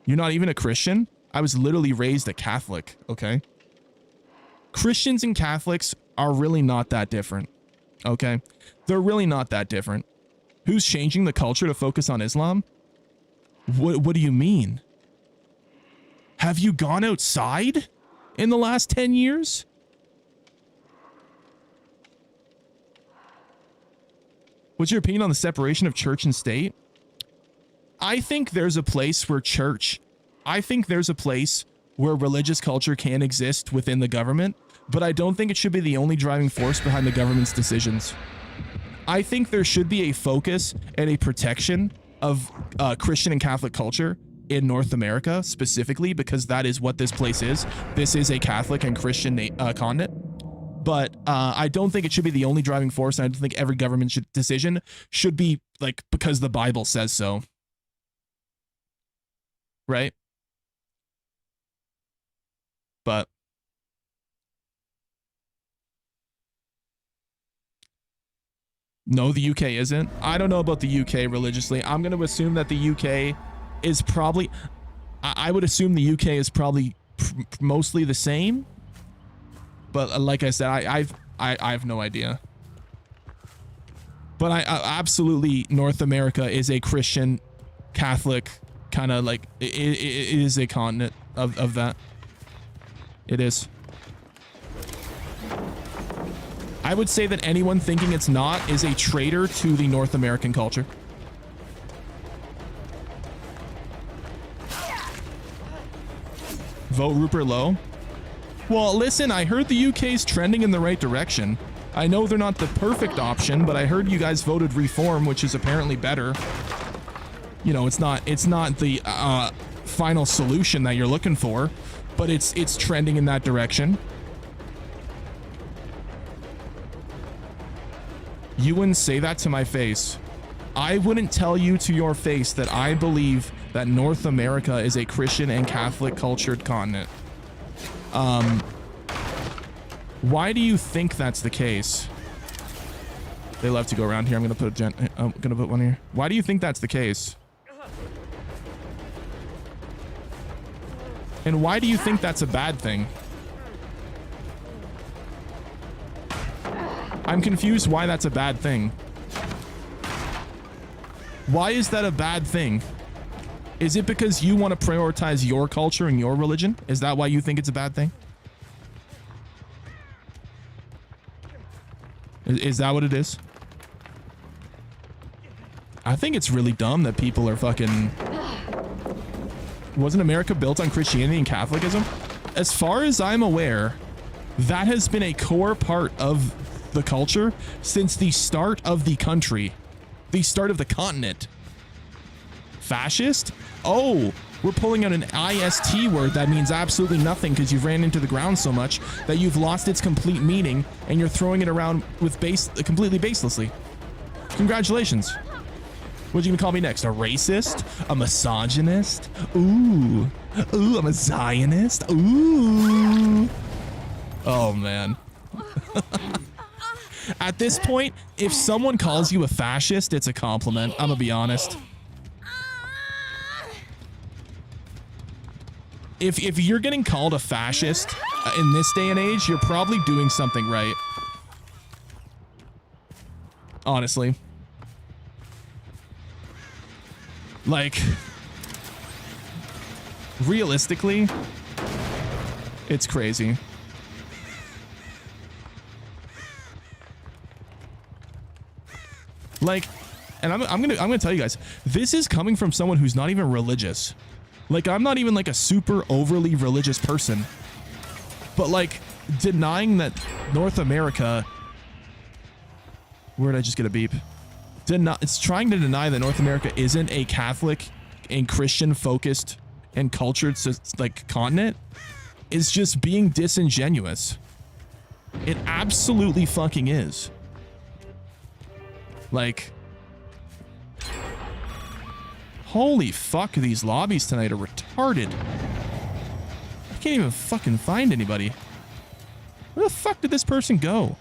You're not even a Christian? I was literally raised a Catholic, okay? Christians and Catholics are really not that different, okay? They're really not that different. Who's changing the culture to focus on Islam? What do you mean? Have you gone outside in the last 10 years? What's your opinion on the separation of church and state? I think there's a place where religious culture can exist within the government, but I don't think it should be the only driving force behind the government's decisions. I think there should be a focus and a protection of Christian and Catholic culture in North America specifically, because that is what this place is. This is a Catholic and Christian continent. But I don't think it should be the only driving force. And I don't think every government decision should be like because the Bible says so. Right? But no, the UK isn't. I don't know about the UK religiously. I'm going to assume that the UK is probably, I would assume the UK is probably mostly the same. But like I said, I have no idea. But I absolutely, North America is a Christian, Catholic kind of like, it is a continent of that. It is. I would say that anyone thinking it's not is a traitor to the North American culture. Vote Rupert Lowe. Well, listen, I heard the UK's trending in the right direction. I know they're not the perfect option, but I heard you guys voted Reform, which is apparently better. You know, it's not the final solution that you're looking for, but it's trending in that direction. You wouldn't say that to my face. I wouldn't tell you to your face that I believe that North America is a Christian and Catholic cultured continent. Why do you think that's the case? They love to go around here. I'm gonna put one here. Why do you think that's the case? And why do you think that's a bad thing? I'm confused why that's a bad thing. Why is that a bad thing? Is it because you want to prioritize your culture and your religion? Is that why you think it's a bad thing? Is that what it is? I think it's really dumb that people are fucking... Wasn't America built on Christianity and Catholicism? As far as I'm aware, that has been a core part of the culture since the start of the country. The start of the continent. Fascist? Oh, we're pulling out an IST word that means absolutely nothing because you've ran into the ground so much that you've lost its complete meaning and you're throwing it around with completely baselessly. Congratulations. What are you gonna call me next? A racist? A misogynist? Ooh. Ooh, I'm a Zionist? Ooh. Oh, man. At this point, if someone calls you a fascist, it's a compliment. I'm gonna be honest. If you're getting called a fascist in this day and age, you're probably doing something right. Honestly. Like, realistically, it's crazy. Like, and I'm gonna tell you guys, this is coming from someone who's not even religious. Like, I'm not even like a super overly religious person, but like denying that North America, where did I just get a beep? It's trying to deny that North America isn't a Catholic and Christian focused and cultured like continent is just being disingenuous. It absolutely fucking is. Like, holy fuck, these lobbies tonight are retarded. I can't even fucking find anybody. Where the fuck did this person go?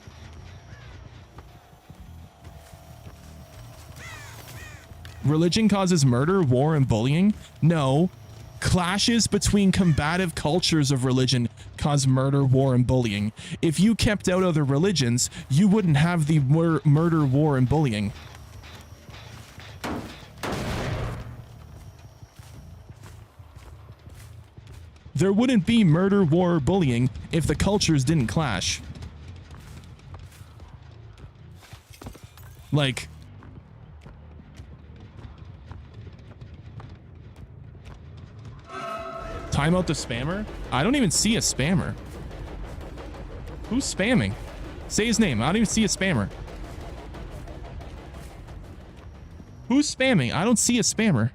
Religion causes murder, war, and bullying? No. Clashes between combative cultures of religion cause murder, war, and bullying. If you kept out other religions, you wouldn't have the murder, war, and bullying. There wouldn't be murder, war, or bullying if the cultures didn't clash. Like... Time out the spammer? I don't even see a spammer. Who's spamming? Say his name. I don't even see a spammer. Who's spamming? I don't see a spammer.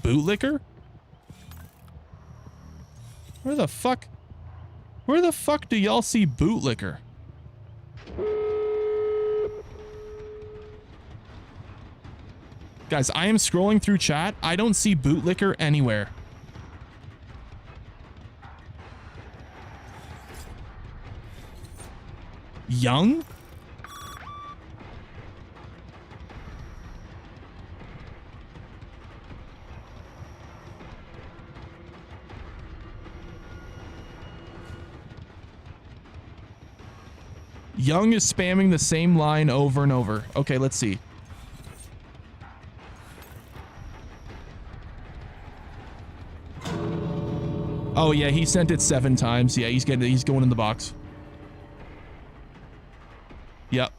Bootlicker? Where the fuck? Where the fuck do y'all see Bootlicker? Guys, I am scrolling through chat. I don't see Bootlicker anywhere. Young? Young is spamming the same line over and over. Okay, let's see. Oh yeah, he sent it 7 times. Yeah, he's going in the box. Yep.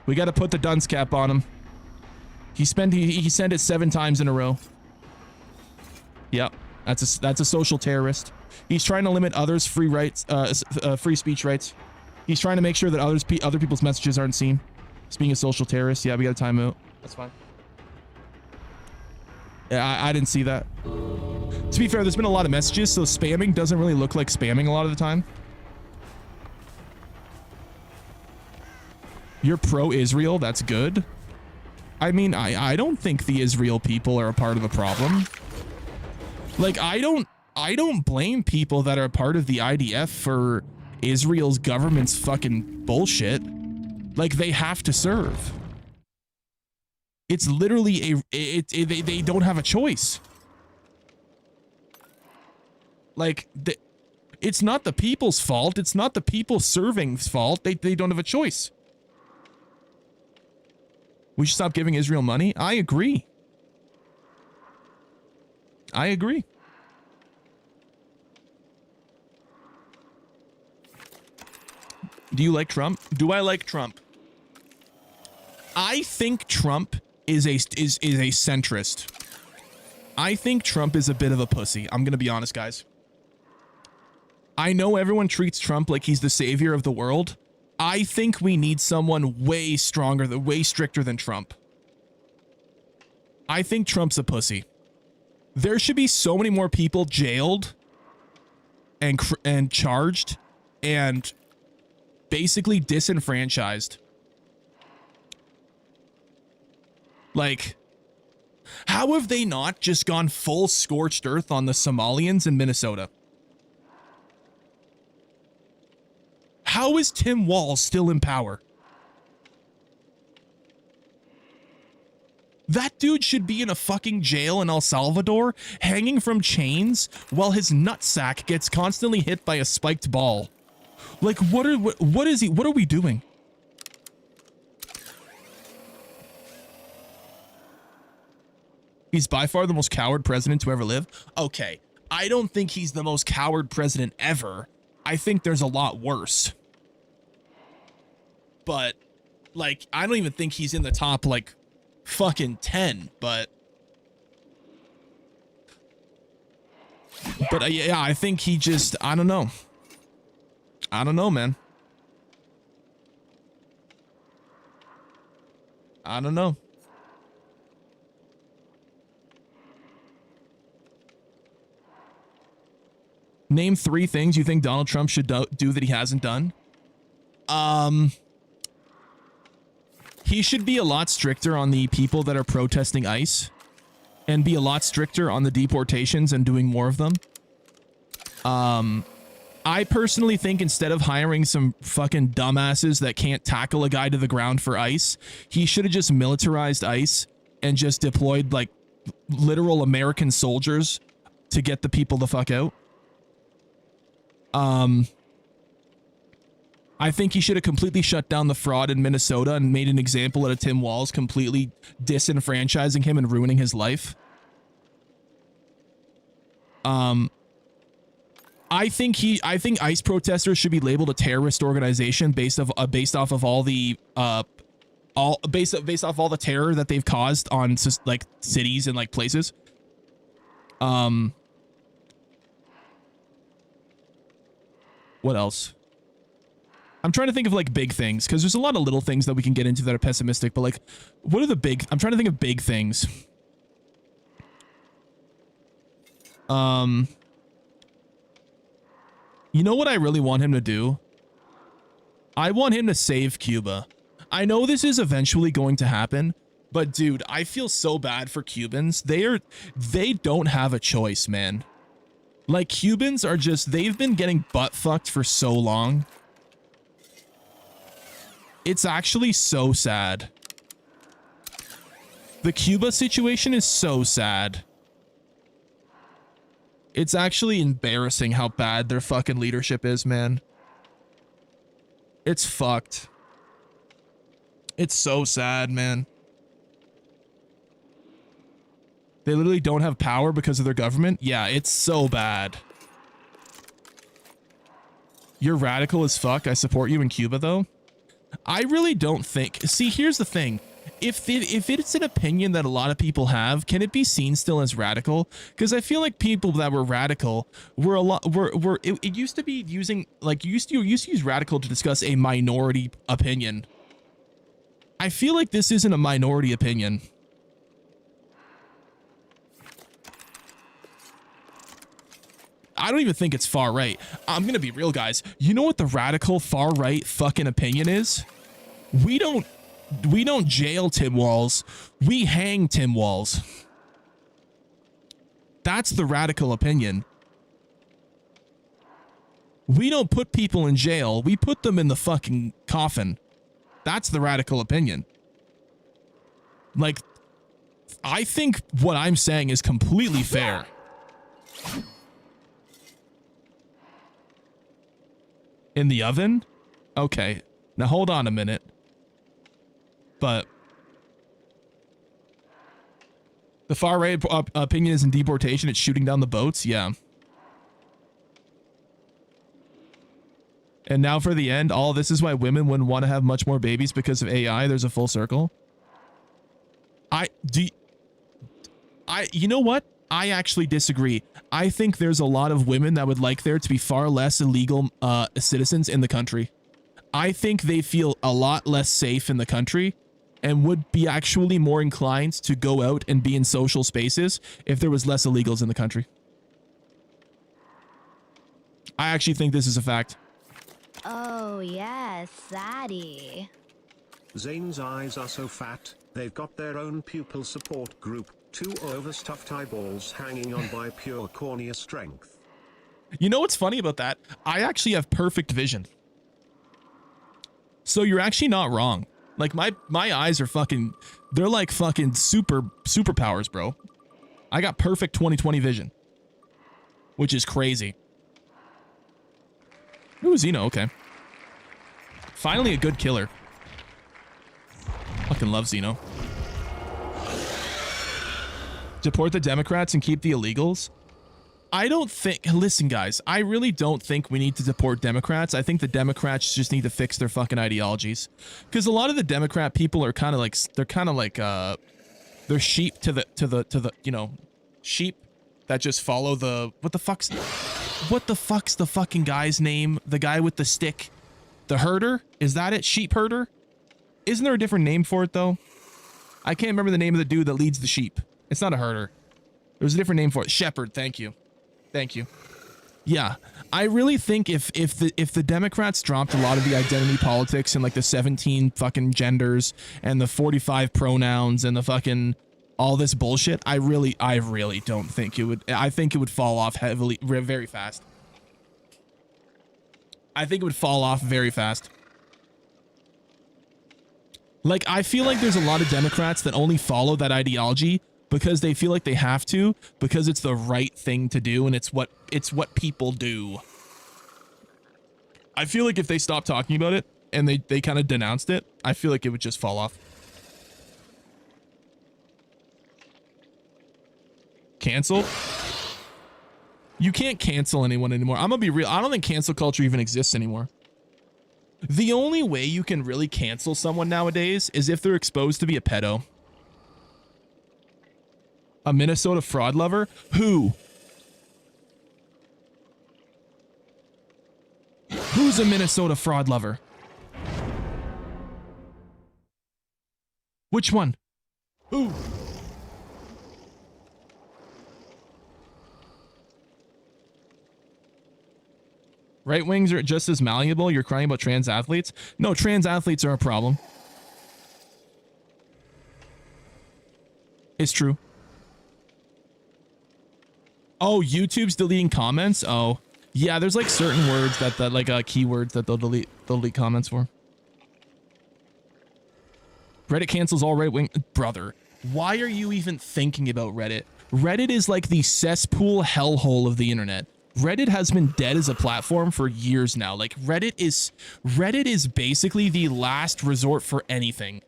We got to put the dunce cap on him. He sent it 7 times in a row. Yep. That's a social terrorist. He's trying to limit others' free rights, free speech rights. He's trying to make sure that other people's messages aren't seen. He's being a social terrorist. Yeah, we got a timeout. That's fine. Yeah, I didn't see that. To be fair, there's been a lot of messages, so spamming doesn't really look like spamming a lot of the time. You're pro-Israel, that's good. I mean, I don't think the Israel people are a part of the problem. Like, I don't blame people that are part of the IDF for Israel's government's fucking bullshit. Like, they have to serve. It's literally they don't have a choice. Like, it's not the people's fault. It's not the people serving's fault. They don't have a choice. We should stop giving Israel money. I agree. I agree. Do you like Trump? Do I like Trump? I think Trump is a centrist. I think Trump is a bit of a pussy. I'm gonna be honest, guys. I know everyone treats Trump like he's the savior of the world. I think we need someone way stronger, way stricter than Trump. I think Trump's a pussy. There should be so many more people jailed and charged and basically disenfranchised. Like, how have they not just gone full scorched earth on the Somalians in Minnesota? How is Tim Walz still in power? That dude should be in a fucking jail in El Salvador, hanging from chains, while his nutsack gets constantly hit by a spiked ball. Like, what are we doing? He's by far the most coward president to ever live. Okay, I don't think he's the most coward president ever. I think there's a lot worse. But, like, I don't even think he's in the top, like, fucking 10, but yeah, I think he just, I don't know. I don't know, man. I don't know. Name 3 things you think Donald Trump should do that he hasn't done. He should be a lot stricter on the people that are protesting ICE and be a lot stricter on the deportations and doing more of them. I personally think instead of hiring some fucking dumbasses that can't tackle a guy to the ground for ICE, he should have just militarized ICE and just deployed like literal American soldiers to get the people the fuck out. I think he should have completely shut down the fraud in Minnesota and made an example out of Tim Walz, completely disenfranchising him and ruining his life. I think ICE protesters should be labeled a terrorist organization based off of all the based off all the terror that they've caused on like cities and like places. What else? I'm trying to think of like big things because there's a lot of little things that we can get into that are pessimistic, but like, what are the big? I'm trying to think of big things. You know what I really want him to do? I want him to save Cuba. I know this is eventually going to happen, but dude, I feel so bad for Cubans. They don't have a choice, man. Like, Cubans are just, they've been getting butt fucked for so long. It's actually so sad. The Cuba situation is so sad. It's actually embarrassing how bad their fucking leadership is, man. It's fucked. It's so sad, man. They literally don't have power because of their government. Yeah, it's so bad. You're radical as fuck. I support you in Cuba, though. I really don't think... See, here's the thing. If it's an opinion that a lot of people have, can it be seen still as radical? Because I feel like people that were radical were a lot... It used to be using... Like, you used to use radical to discuss a minority opinion. I feel like this isn't a minority opinion. I don't even think it's far right. I'm gonna be real, guys. You know what the radical far right fucking opinion is? We don't jail Tim Walz. We hang Tim Walz. That's the radical opinion. We don't put people in jail. We put them in the fucking coffin. That's the radical opinion. Like, I think what I'm saying is completely fair. In the oven? Okay. Now hold on a minute. But the far right opinion is in deportation. It's shooting down the boats. Yeah. And now for the end, all this is why women wouldn't want to have much more babies because of AI. There's a full circle. You know what? I actually disagree. I think there's a lot of women that would like there to be far less illegal citizens in the country. I think they feel a lot less safe in the country and would be actually more inclined to go out and be in social spaces if there was less illegals in the country. I actually think this is a fact. Oh yes, Zaddy. Zane's eyes are so fat, they've got their own pupil support group, 2 overstuffed eyeballs hanging on by pure cornea strength. You know what's funny about that? I actually have perfect vision. So you're actually not wrong. Like my eyes are fucking, they're like fucking superpowers, bro. I got perfect 20/20 vision, which is crazy. Ooh, Xeno, okay. Finally a good killer. Fucking love Xeno. Deport the Democrats and keep the illegals? I don't think, listen guys, I really don't think we need to deport Democrats. I think the Democrats just need to fix their fucking ideologies. Because a lot of the Democrat people are kind of like, they're sheep to the, you know, sheep that just follow the, what the fuck's the fucking guy's name? The guy with the stick? The herder? Is that it? Sheep herder? Isn't there a different name for it though? I can't remember the name of the dude that leads the sheep. It's not a herder. There's a different name for it. Shepherd, thank you. Thank you. Yeah, I really think if the Democrats dropped a lot of the identity politics and like the 17 fucking genders and the 45 pronouns and the fucking all this bullshit, I really don't think it would. I think it would fall off heavily, very fast. I think it would fall off very fast. Like, I feel like there's a lot of Democrats that only follow that ideology because they feel like they have to, because it's the right thing to do and it's what people do. I feel like if they stopped talking about it and they kind of denounced it, I feel like it would just fall off. Cancel? You can't cancel anyone anymore. I'm gonna be real. I don't think cancel culture even exists anymore. The only way you can really cancel someone nowadays is if they're exposed to be a pedo. A Minnesota fraud lover? Who? Who's a Minnesota fraud lover? Which one? Who? Right wings are just as malleable. You're crying about trans athletes? No, trans athletes are a problem. It's true. Oh, YouTube's deleting comments? Oh, yeah, there's like certain words that like keywords that they'll delete comments for. Reddit cancels all right wing. Brother, why are you even thinking about Reddit? Reddit is like the cesspool hellhole of the internet. Reddit has been dead as a platform for years now. Like Reddit is basically the last resort for anything.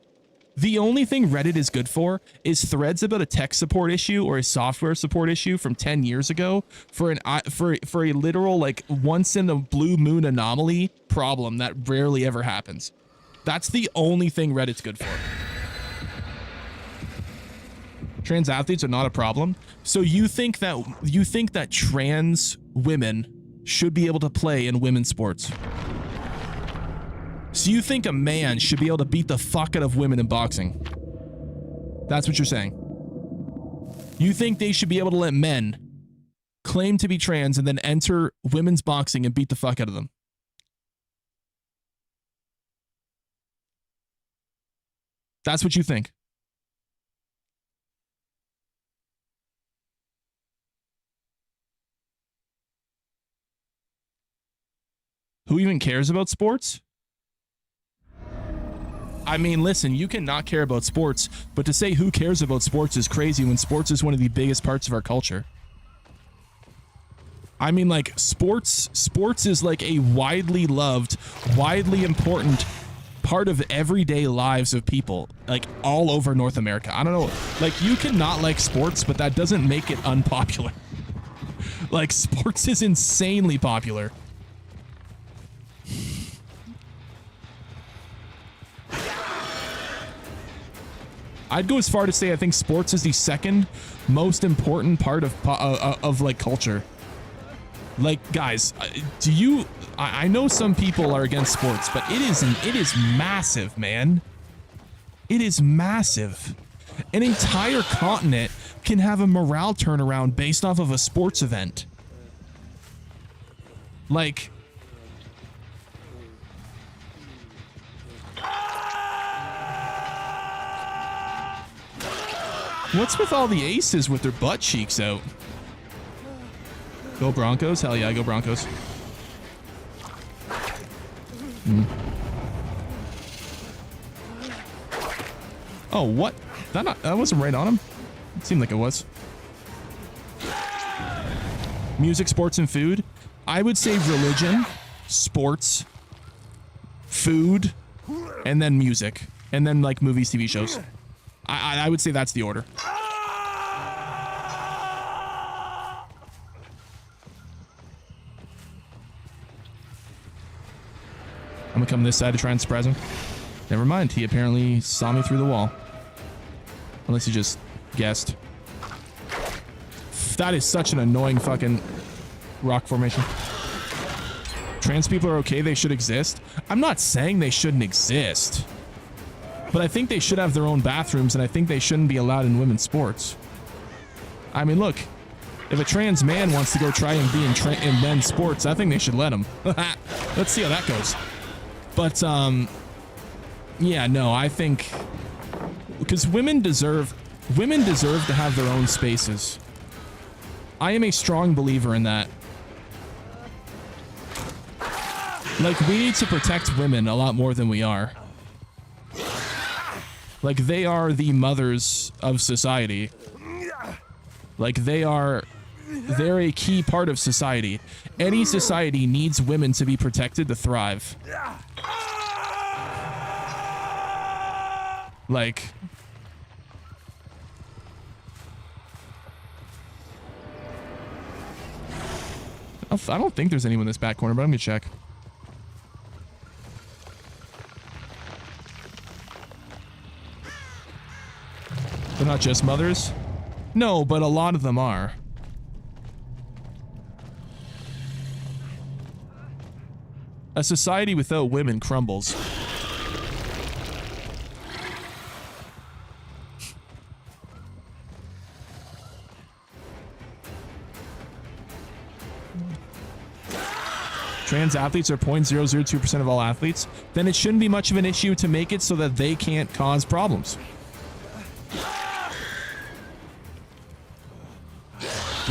The only thing Reddit is good for is threads about a tech support issue or a software support issue from 10 years ago for a literal like once in a blue moon anomaly problem that rarely ever happens. That's the only thing Reddit's good for. Trans athletes are not a problem. So you think that trans women should be able to play in women's sports? So you think a man should be able to beat the fuck out of women in boxing? That's what you're saying. You think they should be able to let men claim to be trans and then enter women's boxing and beat the fuck out of them? That's what you think. Who even cares about sports? I mean, listen, you can not care about sports, but to say who cares about sports is crazy when sports is one of the biggest parts of our culture. I mean, like, sports is like a widely loved, widely important part of everyday lives of people, like all over North America. I don't know, like, you can not like sports, but that doesn't make it unpopular. Like, sports is insanely popular. I'd go as far to say I think sports is the second most important part of like culture. Like, guys, do you? I know some people are against sports, but it is massive, man. It is massive. An entire continent can have a morale turnaround based off of a sports event. Like, what's with all the aces with their butt cheeks out? Go Broncos? Hell yeah, go Broncos. Oh, what? That wasn't right on him? It seemed like it was. Music, sports, and food. I would say religion, sports, food, and then music. And then, like, movies, TV shows. I would say that's the order. I'm gonna come this side to try and surprise him. Never mind, he apparently saw me through the wall. Unless he just guessed. That is such an annoying fucking rock formation. Trans people are okay, they should exist. I'm not saying they shouldn't exist. But I think they should have their own bathrooms, and I think they shouldn't be allowed in women's sports. I mean, look, if a trans man wants to go try and be in men's sports, I think they should let him. Let's see how that goes. But, yeah, no, I think, because women deserve to have their own spaces. I am a strong believer in that. Like, we need to protect women a lot more than we are. Like, they are the mothers of society. Like, they're a key part of society. Any society needs women to be protected to thrive. Like, I don't think there's anyone in this back corner, but I'm gonna check. They're not just mothers? No, but a lot of them are. A society without women crumbles. Trans athletes are 0.002% of all athletes, then it shouldn't be much of an issue to make it so that they can't cause problems.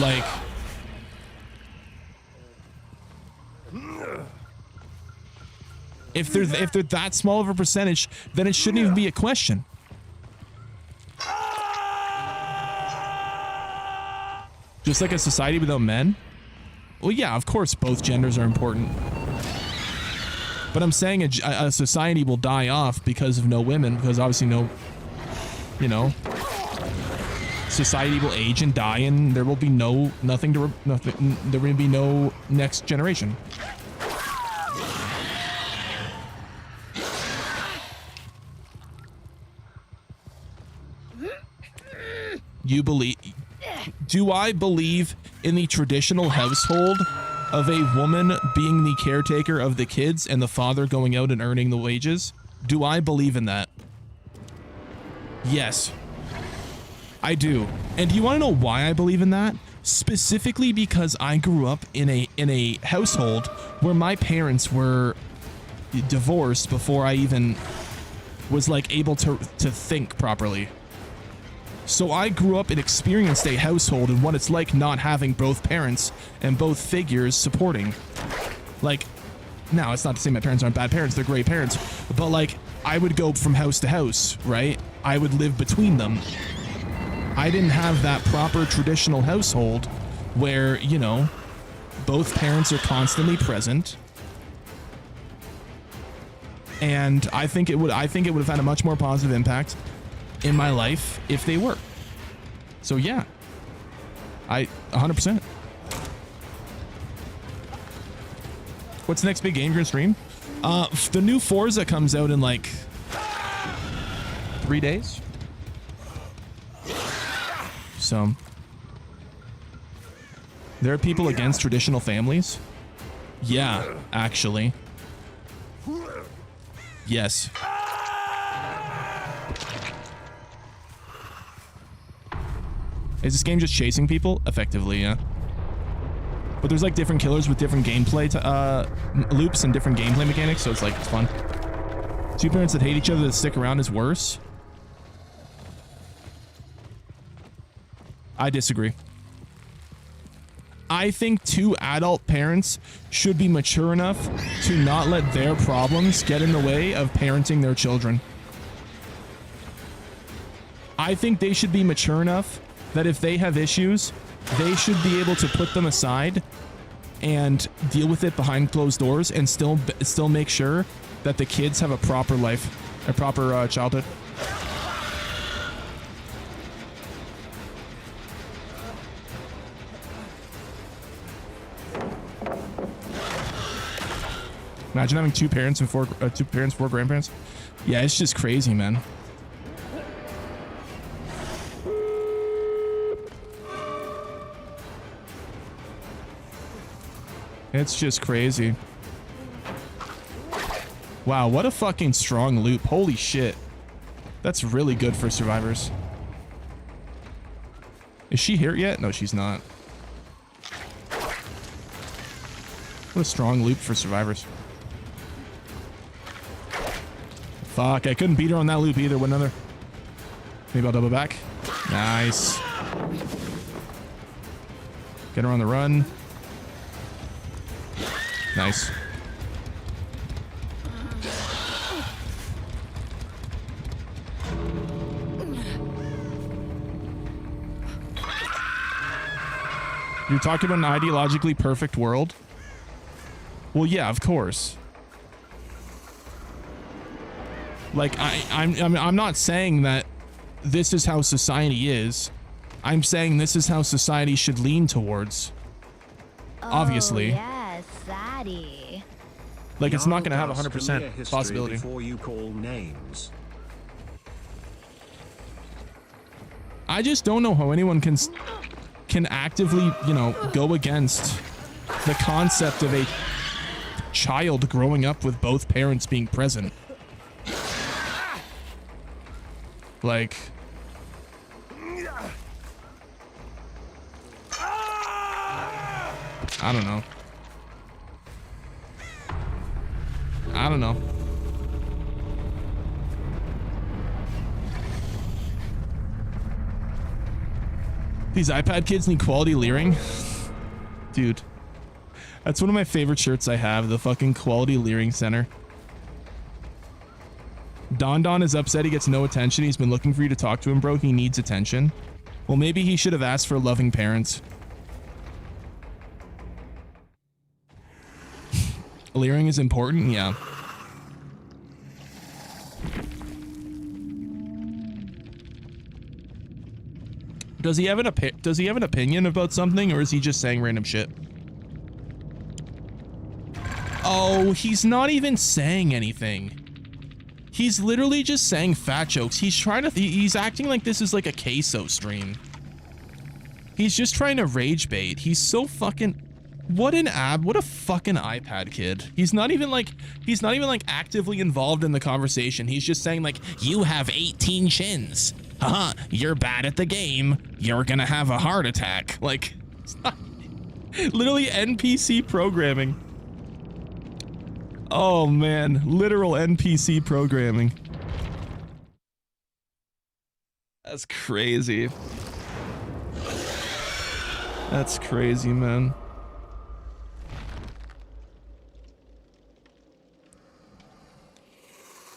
Like, if they're that small of a percentage, then it shouldn't even be a question. Just like a society without men? Well, yeah, of course both genders are important. But I'm saying a society will die off because of no women, because obviously no, you know, society will age and die, and there will be nothing. There will be no next generation. You believe? Do I believe in the traditional household of a woman being the caretaker of the kids and the father going out and earning the wages? Do I believe in that? Yes. I do. And do you want to know why I believe in that? Specifically because I grew up in a household where my parents were divorced before I even was like able to think properly. So I grew up and experienced a household and what it's like not having both parents and both figures supporting. Like, Now, it's not to say my parents aren't bad parents. They're great parents. But, like, I would go from house to house, right? I would live between them. I didn't have that proper traditional household where, you know, both parents are constantly present. And I think it would have had a much more positive impact in my life if they were. So, yeah. 100%. What's the next big game you're gonna stream? The new Forza comes out in like 3 days. So there are people against traditional families. Yeah, actually. Yes. Is this game just chasing people? Effectively, yeah. But there's like different killers with different gameplay loops and different gameplay mechanics, so it's like, it's fun. Two parents that hate each other that stick around is worse. I disagree. I think two adult parents should be mature enough to not let their problems get in the way of parenting their children. I think they should be mature enough that if they have issues, they should be able to put them aside and deal with it behind closed doors and still make sure that the kids have a proper life, a proper childhood. Imagine having two parents, four grandparents. Yeah, it's just crazy, man. It's just crazy. Wow, what a fucking strong loop. Holy shit. That's really good for survivors. Is she here yet? No, she's not. What a strong loop for survivors. Fuck, I couldn't beat her on that loop either. What another? Maybe I'll double back. Nice. Get her on the run. Nice. You're talking about an ideologically perfect world? Well, yeah, of course. Like, I'm not saying that this is how society is. I'm saying this is how society should lean towards. Obviously. Oh, yes, Zaddy. Like, it's not going to have 100% possibility. Before you call names. I just don't know how anyone can actively, you know, go against the concept of a child growing up with both parents being present. Like, I don't know. I don't know. These iPad kids need quality leering. Dude, that's one of my favorite shirts I have, the fucking Quality Leering Center. Don Don is upset he gets no attention. He's been looking for you to talk to him, bro. He needs attention. Well, maybe he should have asked for loving parents. Leering is important? Yeah. Does he have an opinion about something, or is he just saying random shit? Oh, he's not even saying anything. He's literally just saying fat jokes. He's trying to he's acting like this is like a queso stream. He's just trying to rage bait. He's so fucking what a fucking iPad kid. He's not even like actively involved in the conversation. He's just saying like, you have 18 chins. Haha, you're bad at the game. You're gonna have a heart attack. Like, it's not, literally NPC programming. Oh man, literal NPC programming. That's crazy. That's crazy, man.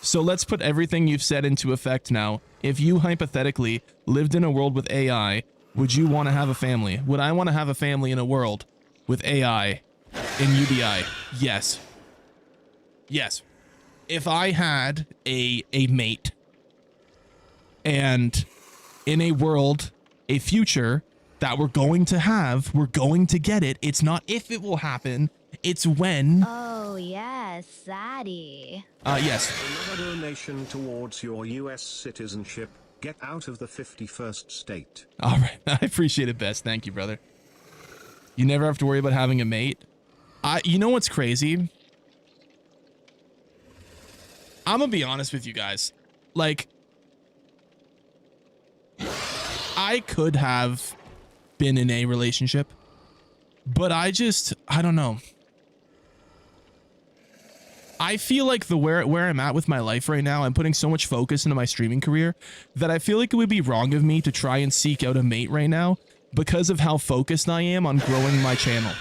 So let's put everything you've said into effect now. If you hypothetically lived in a world with AI, would you want to have a family? Would I want to have a family in a world with AI and UBI? Yes. Yes. If I had a mate and in a world, a future that we're going to have, we're going to get it. It's not if it will happen, it's when. Oh, yes, Zaddy. Yes. Another donation towards your US citizenship. Get out of the 51st state. All right. I appreciate it, Best. Thank you, brother. You never have to worry about having a mate. You know what's crazy? I'm gonna be honest with you guys. Like, I could have been in a relationship, but I don't know. I feel like where I'm at with my life right now, I'm putting so much focus into my streaming career that I feel like it would be wrong of me to try and seek out a mate right now because of how focused I am on growing my channel.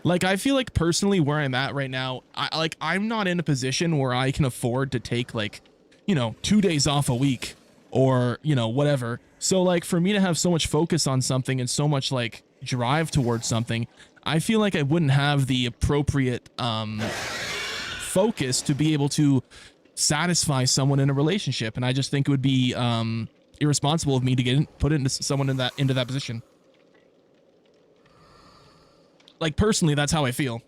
Like, I feel like personally where I'm at right now, I'm not in a position where I can afford to take, like, 2 days off a week or, whatever. So, like, for me to have so much focus on something and so much, like, drive towards something, I feel like I wouldn't have the appropriate focus to be able to satisfy someone in a relationship. And I just think it would be irresponsible of me to put into someone into that position. Like, personally, that's how I feel.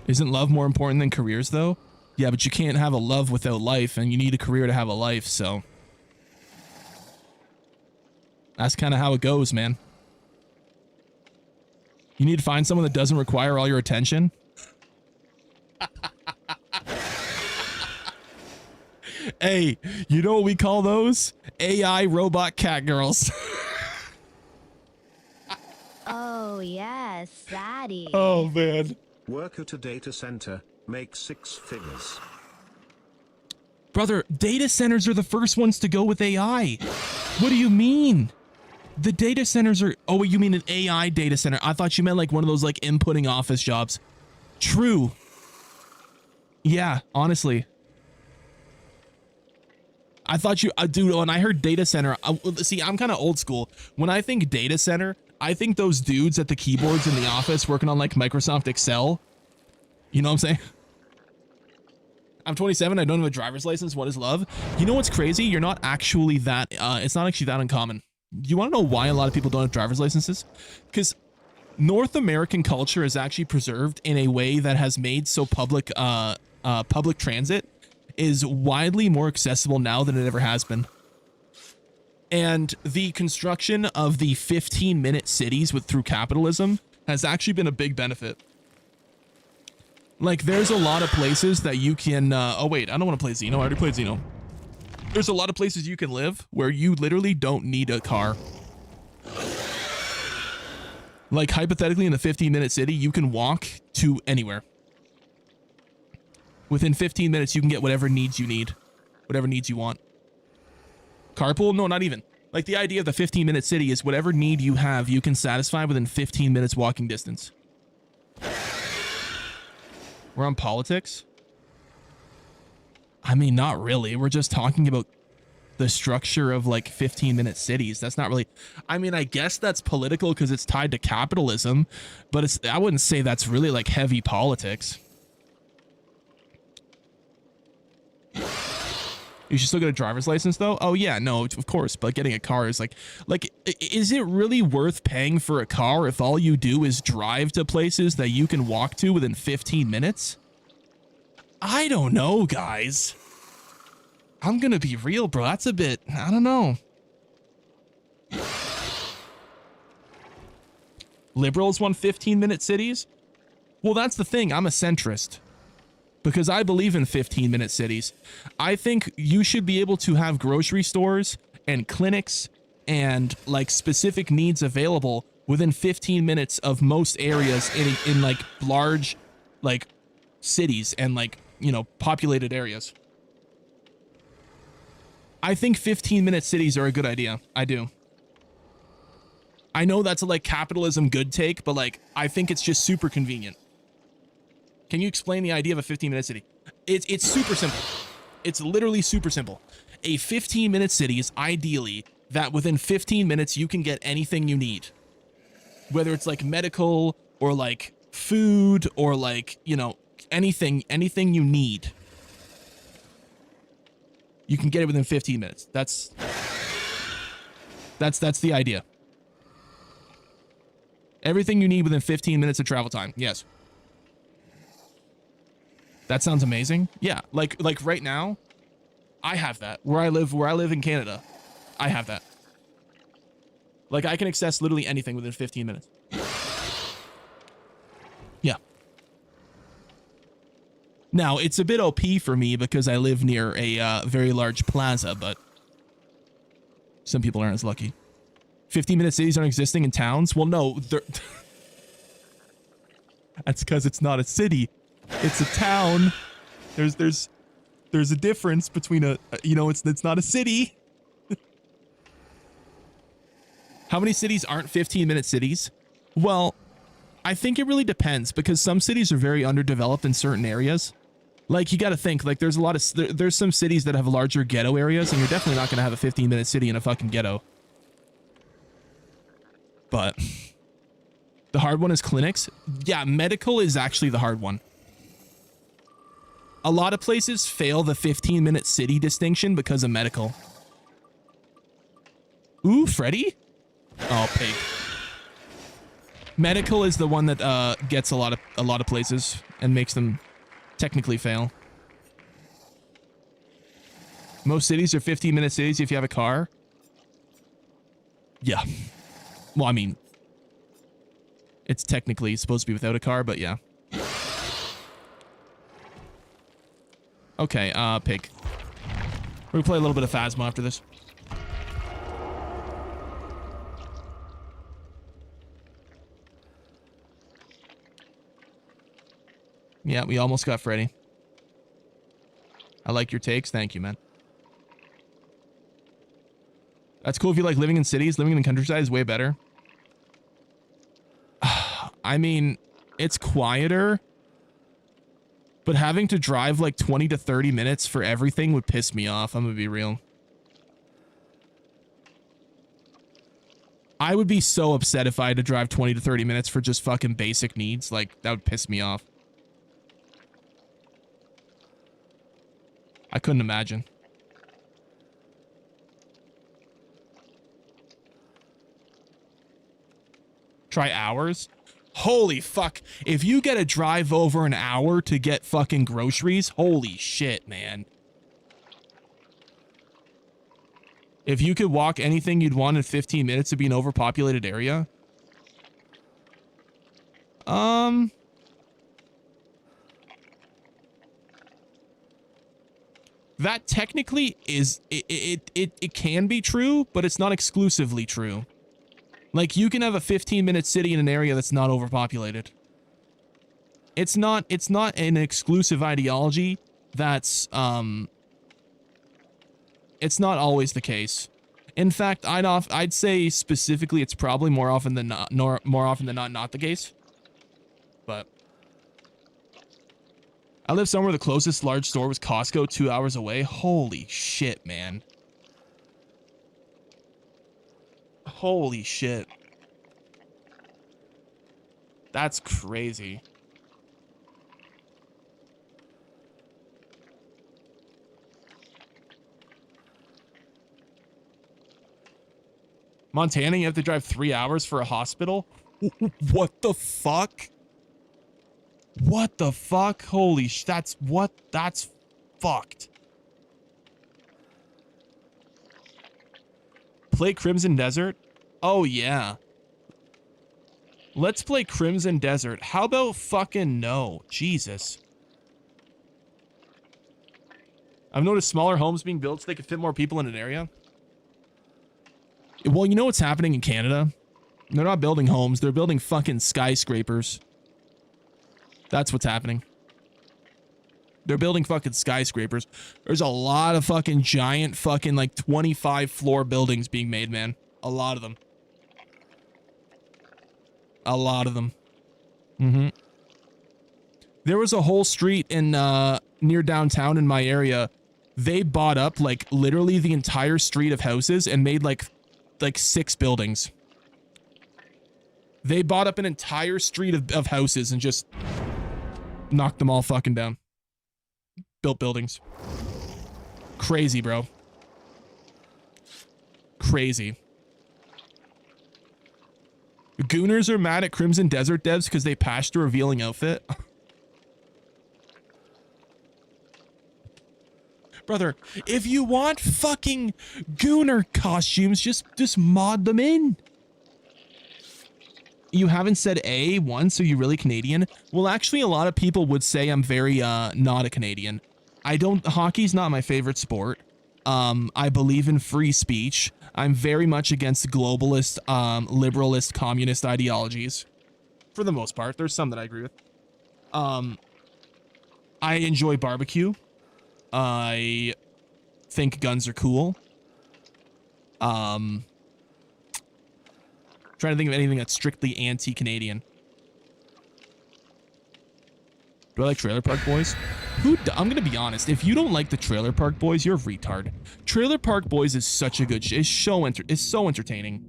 Isn't love more important than careers, though? Yeah, but you can't have a love without life, and you need a career to have a life, so... That's kind of how it goes, man. You need to find someone that doesn't require all your attention. Hey, you know what we call those? AI robot cat girls. Oh, yes, Zaddy. Oh, man. Work at a data center, make 6 figures. Brother, data centers are the first ones to go with AI. What do you mean? The data centers are... Oh, you mean an AI data center? I thought you meant like one of those like inputting office jobs. True. Yeah, honestly. I thought you... dude, when I heard data center... see, I'm kind of old school. When I think data center, I think those dudes at the keyboards in the office working on like Microsoft Excel. You know what I'm saying? I'm 27. I don't have a driver's license. What is love? You know what's crazy? You're not actually that... it's not actually that uncommon. You want to know why a lot of people don't have driver's licenses? Because North American culture is actually preserved in a way that has made so public transit is widely more accessible now than it ever has been. And the construction of the 15-minute cities through capitalism has actually been a big benefit. Like, there's a lot of places that you can... oh, wait, I don't want to play Xeno. I already played Xeno. There's a lot of places you can live where you literally don't need a car. Like, hypothetically, in a 15-minute city, you can walk to anywhere. Within 15 minutes, you can get whatever needs you need. Whatever needs you want. Carpool? No, not even. Like, the idea of the 15-minute city is whatever need you have, you can satisfy within 15 minutes walking distance. We're on politics? I mean, not really. We're just talking about the structure of like 15-minute cities. That's not really... I mean, I guess that's political because it's tied to capitalism, but I wouldn't say that's really like heavy politics. You should still get a driver's license though? Oh yeah, no, of course, but getting a car is like, is it really worth paying for a car if all you do is drive to places that you can walk to within 15 minutes? I don't know, guys. I'm gonna be real, bro. That's a bit, I don't know. Liberals want 15-minute cities? Well, that's the thing. I'm a centrist. Because I believe in 15-minute cities. I think you should be able to have grocery stores and clinics and like specific needs available within 15 minutes of most areas in like large like cities and like, you know, populated areas. I think 15-minute cities are a good idea. I do. I know that's a like capitalism good take, but like I think it's just super convenient. Can you explain the idea of a 15-minute city? It's super simple. It's literally super simple. A 15-minute city is ideally that within 15 minutes you can get anything you need. Whether it's like medical or like food or like, you know, anything you need. You can get it within 15 minutes. That's the idea. Everything you need within 15 minutes of travel time. Yes. That sounds amazing. Yeah, like right now, I have that. Where I live in Canada, I have that. Like I can access literally anything within 15 minutes. Yeah. Now, it's a bit OP for me because I live near a very large plaza, but some people aren't as lucky. 15-minute cities aren't existing in towns? Well, no, that's because it's not a city. It's a town. There's a difference between it's not a city. How many cities aren't 15-minute cities? Well, I think it really depends because some cities are very underdeveloped in certain areas. Like you got to think like there's some cities that have larger ghetto areas and you're definitely not going to have a 15-minute city in a fucking ghetto. But the hard one is clinics. Yeah, medical is actually the hard one. A lot of places fail the 15-minute city distinction because of medical. Ooh, Freddy? Oh, pig. Medical is the one that gets a lot of places and makes them technically fail. Most cities are 15-minute cities if you have a car. Yeah. Well, I mean, it's technically supposed to be without a car, but yeah. Okay, pig. We're gonna play a little bit of Phasma after this. Yeah, we almost got Freddy. I like your takes. Thank you, man. That's cool if you like living in cities. Living in the countryside is way better. I mean, it's quieter. But having to drive like 20 to 30 minutes for everything would piss me off. I'm gonna be real. I would be so upset if I had to drive 20 to 30 minutes for just fucking basic needs. Like, that would piss me off. I couldn't imagine. Try hours? Holy fuck. If you get to drive over an hour to get fucking groceries, holy shit, man. If you could walk anything you'd want in 15 minutes to be an overpopulated area. That technically is, it can be true, but it's not exclusively true. Like, you can have a 15-minute city in an area that's not overpopulated. It's not an exclusive ideology that's, it's not always the case. In fact, I'd say specifically it's probably more often than not not the case. But I live somewhere the closest large store was Costco 2 hours away. Holy shit, man. Holy shit. That's crazy. Montana, you have to drive 3 hours for a hospital? What the fuck? What the fuck? Holy sh... That's fucked. Play Crimson Desert? Oh, yeah. Let's play Crimson Desert. How about fucking no? Jesus. I've noticed smaller homes being built so they could fit more people in an area. Well, you know what's happening in Canada? They're not building homes. They're building fucking skyscrapers. That's what's happening. They're building fucking skyscrapers. There's a lot of fucking giant fucking like 25 floor buildings being made, man. A lot of them. A lot of them. Mm-hmm. There was a whole street in near downtown in my area. They bought up like literally the entire street of houses and made like 6 buildings. They bought up an entire street of houses and just knocked them all fucking down. Built buildings. Crazy, bro. Crazy. Gooners are mad at Crimson Desert devs because they patched a revealing outfit. Brother, if you want fucking Gooner costumes, just mod them in. You haven't said A once, are you really Canadian? Well, actually, a lot of people would say I'm very not a Canadian. Hockey's not my favorite sport. I believe in free speech. I'm very much against globalist, liberalist, communist ideologies. For the most part. There's some that I agree with. I enjoy barbecue. I think guns are cool. Trying to think of anything that's strictly anti-Canadian. Do I like Trailer Park Boys? I'm gonna be honest. If you don't like the Trailer Park Boys, you're a retard. Trailer Park Boys is such a good it's so entertaining.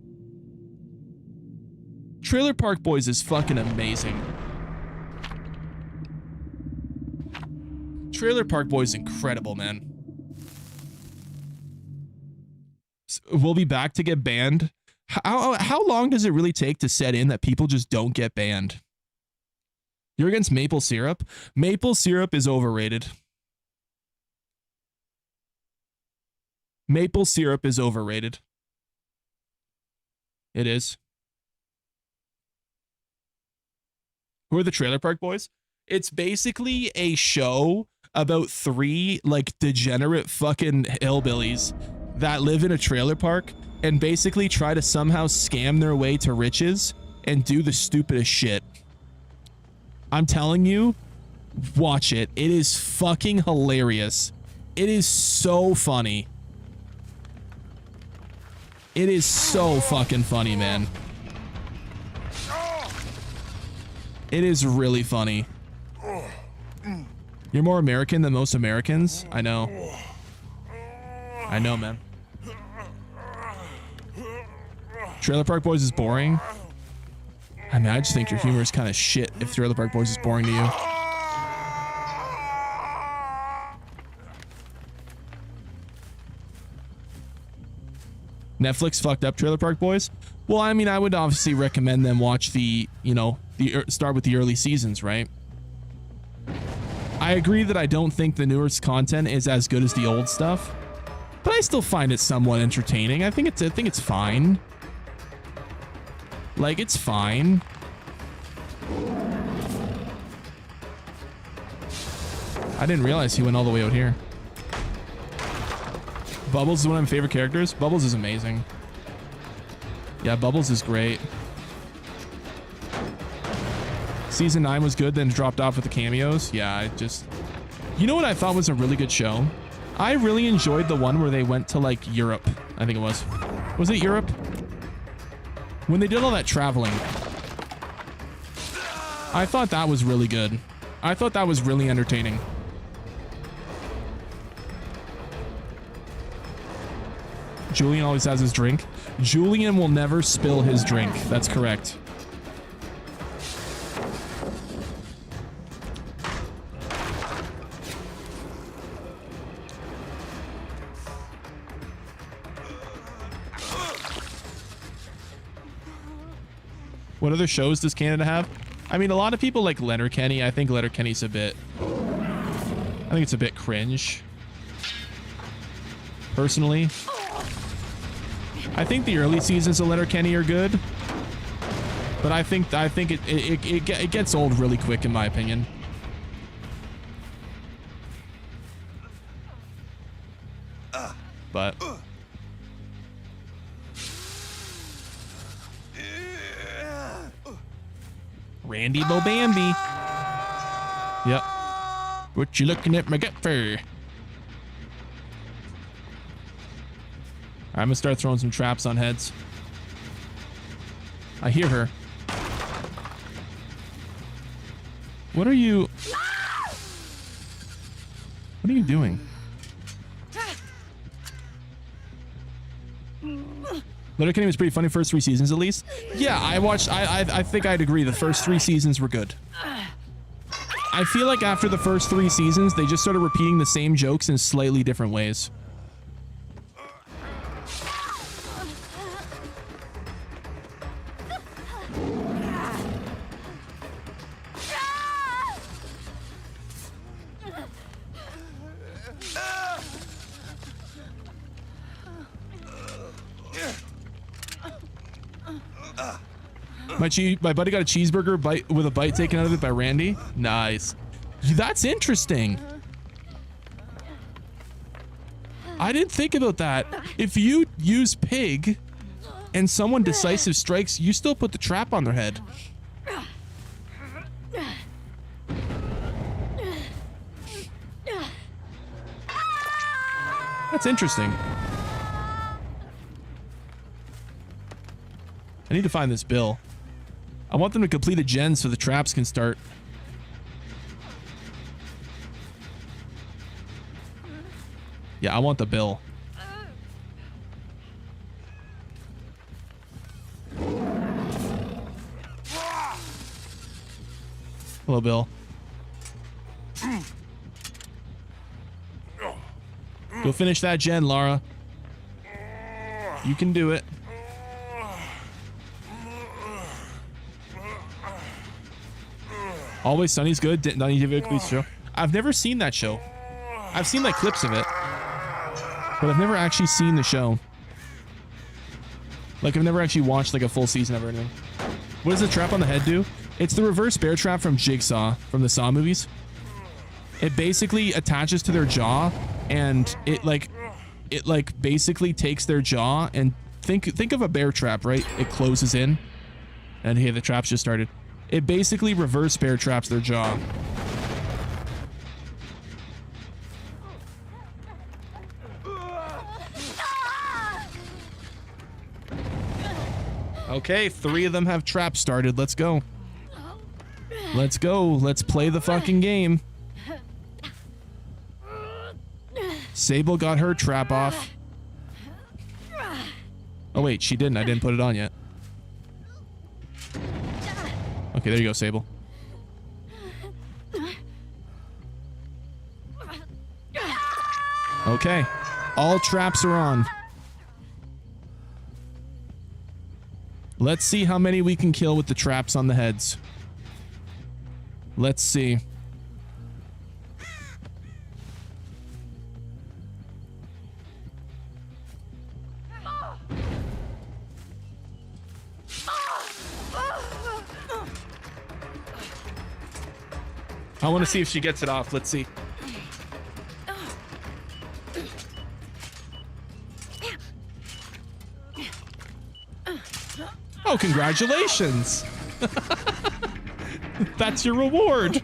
Trailer Park Boys is fucking amazing. Trailer Park Boys is incredible, man. We'll be back to get banned. How long does it really take to set in that people just don't get banned? You're against maple syrup? Maple syrup is overrated. Maple syrup is overrated. It is. Who are the Trailer Park Boys? It's basically a show about 3 like degenerate fucking hillbillies that live in a trailer park and basically try to somehow scam their way to riches and do the stupidest shit. I'm telling you, watch it. It is fucking hilarious. It is so funny. It is so fucking funny, man. It is really funny. You're more American than most Americans? I know. I know, man. Trailer Park Boys is boring. I mean, I just think your humor is kind of shit if Trailer Park Boys is boring to you. Netflix fucked up Trailer Park Boys? Well, I mean, I would obviously recommend them watch the, start with the early seasons, right? I agree that I don't think the newest content is as good as the old stuff, but I still find it somewhat entertaining. I think it's fine. Like, it's fine. I didn't realize he went all the way out here. Bubbles is one of my favorite characters. Bubbles is amazing. Yeah, Bubbles is great. Season 9 was good, then dropped off with the cameos. Yeah, you know what I thought was a really good show? I really enjoyed the one where they went to, like, Europe. I think it was. Was it Europe? When they did all that traveling. I thought that was really good. I thought that was really entertaining. Julian always has his drink. Julian will never spill his drink. That's correct. What other shows does Canada have? I mean, a lot of people like Letterkenny. I think Letterkenny's I think it's a bit cringe. Personally. I think the early seasons of Letterkenny are good. But I think it gets old really quick, in my opinion. But Randy Bobambi. Yep. What you looking at my gut for? I'm gonna start throwing some traps on heads. I hear her. What are you doing? Letterkenny was pretty funny first 3 seasons at least. Yeah, I think I'd agree. The first 3 seasons were good. I feel like after the first 3 seasons, they just started repeating the same jokes in slightly different ways. My buddy got a cheeseburger bite with a bite taken out of it by Randy. Nice. That's interesting. I didn't think about that. If you use pig and someone decisive strikes, you still put the trap on their head. That's interesting. I need to find this bill. I want them to complete a gen so the traps can start. Yeah, I want the bill. Hello, Bill. Go finish that gen, Lara. You can do it. Always Sunny's good. Donnie DeVito's show. I've never seen that show. I've seen like clips of it, but I've never actually seen the show. Like I've never actually watched like a full season of anything. What does the trap on the head do? It's the reverse bear trap from Jigsaw from the Saw movies. It basically attaches to their jaw, and it basically takes their jaw and think of a bear trap, right? It closes in, and hey, the trap's just started. It basically reverse bear traps their jaw. Okay, 3 of them have traps started. Let's go. Let's go. Let's play the fucking game. Sable got her trap off. Oh wait, she didn't. I didn't put it on yet. Okay, there you go, Sable. Okay, all traps are on. Let's see how many we can kill with the traps on the heads. Let's see. I want to see if she gets it off. Let's see. Oh, congratulations. That's your reward.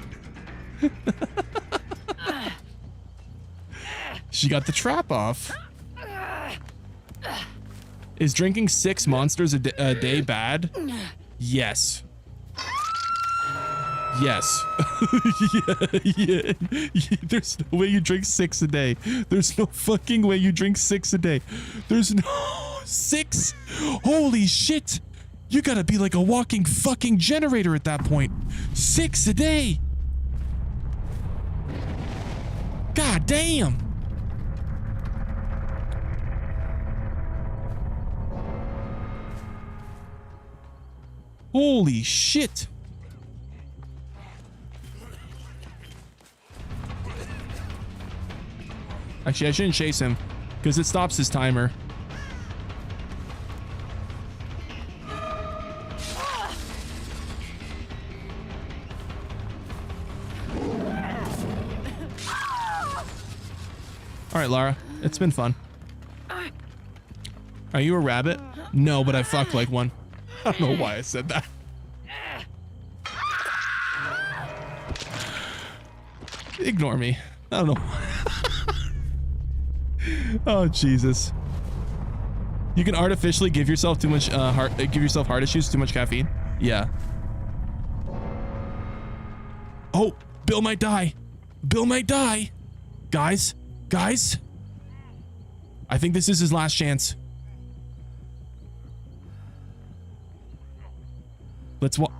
She got the trap off. Is drinking 6 monsters a day bad? Yes. Yes. yeah. There's no way you drink 6 a day. There's no fucking way you drink 6 a day. There's no 6. Holy shit. You gotta be like a walking fucking generator at that point. 6 a day. God damn. Holy shit. Actually, I shouldn't chase him because it stops his timer. All right, Lara, it's been fun. Are you a rabbit? No, but I fucked like one. I don't know why I said that. Ignore me. I don't know. Oh Jesus! You can artificially give yourself too much heart issues, too much caffeine. Yeah. Oh, Bill might die. Bill might die. Guys, guys. I think this is his last chance. Let's walk.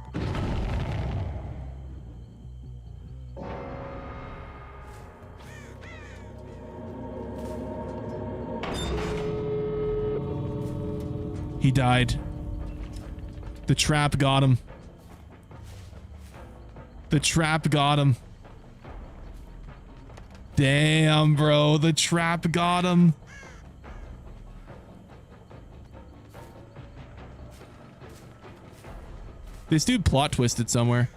He died. The trap got him. The trap got him. Damn, bro. The trap got him. This dude plot twisted somewhere.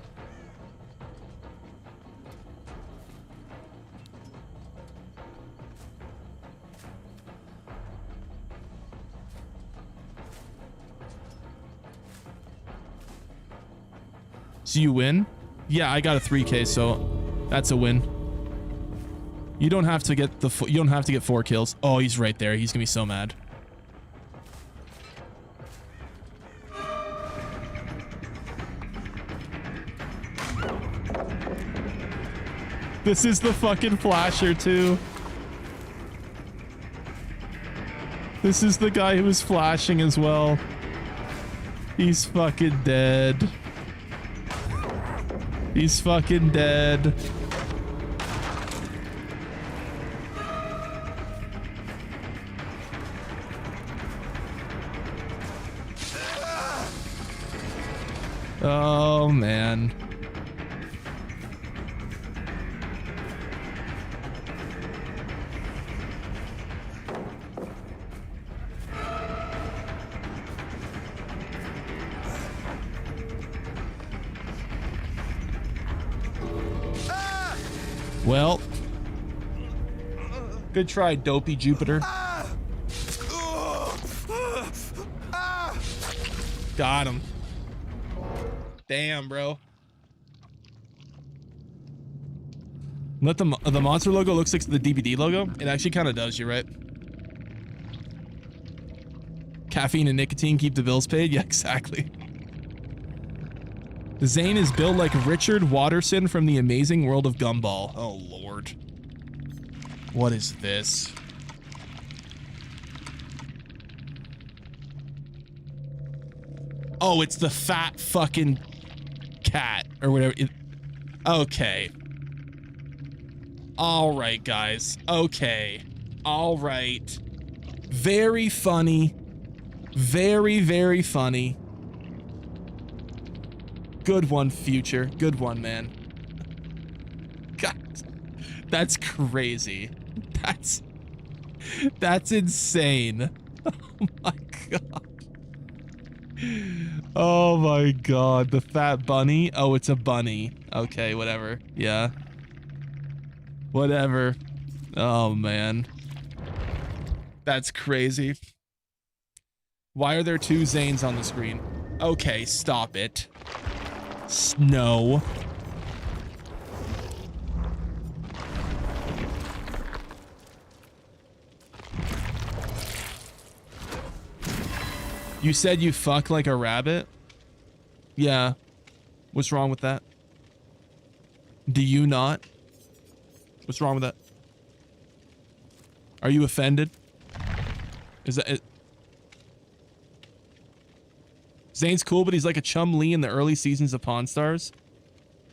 So you win? Yeah, I got a 3K, so that's a win. You don't have to get you don't have to get 4 kills. Oh, he's right there. He's gonna be so mad. This is the fucking flasher too. This is the guy who was flashing as well. He's fucking dead. He's fucking dead. Oh, man. Well, good try, dopey Jupiter. Got him. Damn, bro. Let the monster logo looks like the DBD logo. It actually kind of does. You're right. Caffeine and nicotine keep the bills paid. Yeah, exactly. Zane is built like Richard Watterson from The Amazing World of Gumball. Oh, Lord. What is this? Oh, it's the fat fucking cat or whatever. Okay. All right, guys. Okay. All right. Very funny. Very, very funny. Good one, Future. Good one, man. God, that's crazy. That's insane. Oh my god. Oh my god. The fat bunny. Oh, it's a bunny. Okay, whatever. Yeah. Whatever. Oh man. That's crazy. Why are there 2 Zanes on the screen? Okay, stop it. No. You said you fuck like a rabbit? Yeah. What's wrong with that? Do you not? What's wrong with that? Are you offended? Is that it? Zane's cool, but he's like a Chum-Li in the early seasons of Pawn Stars.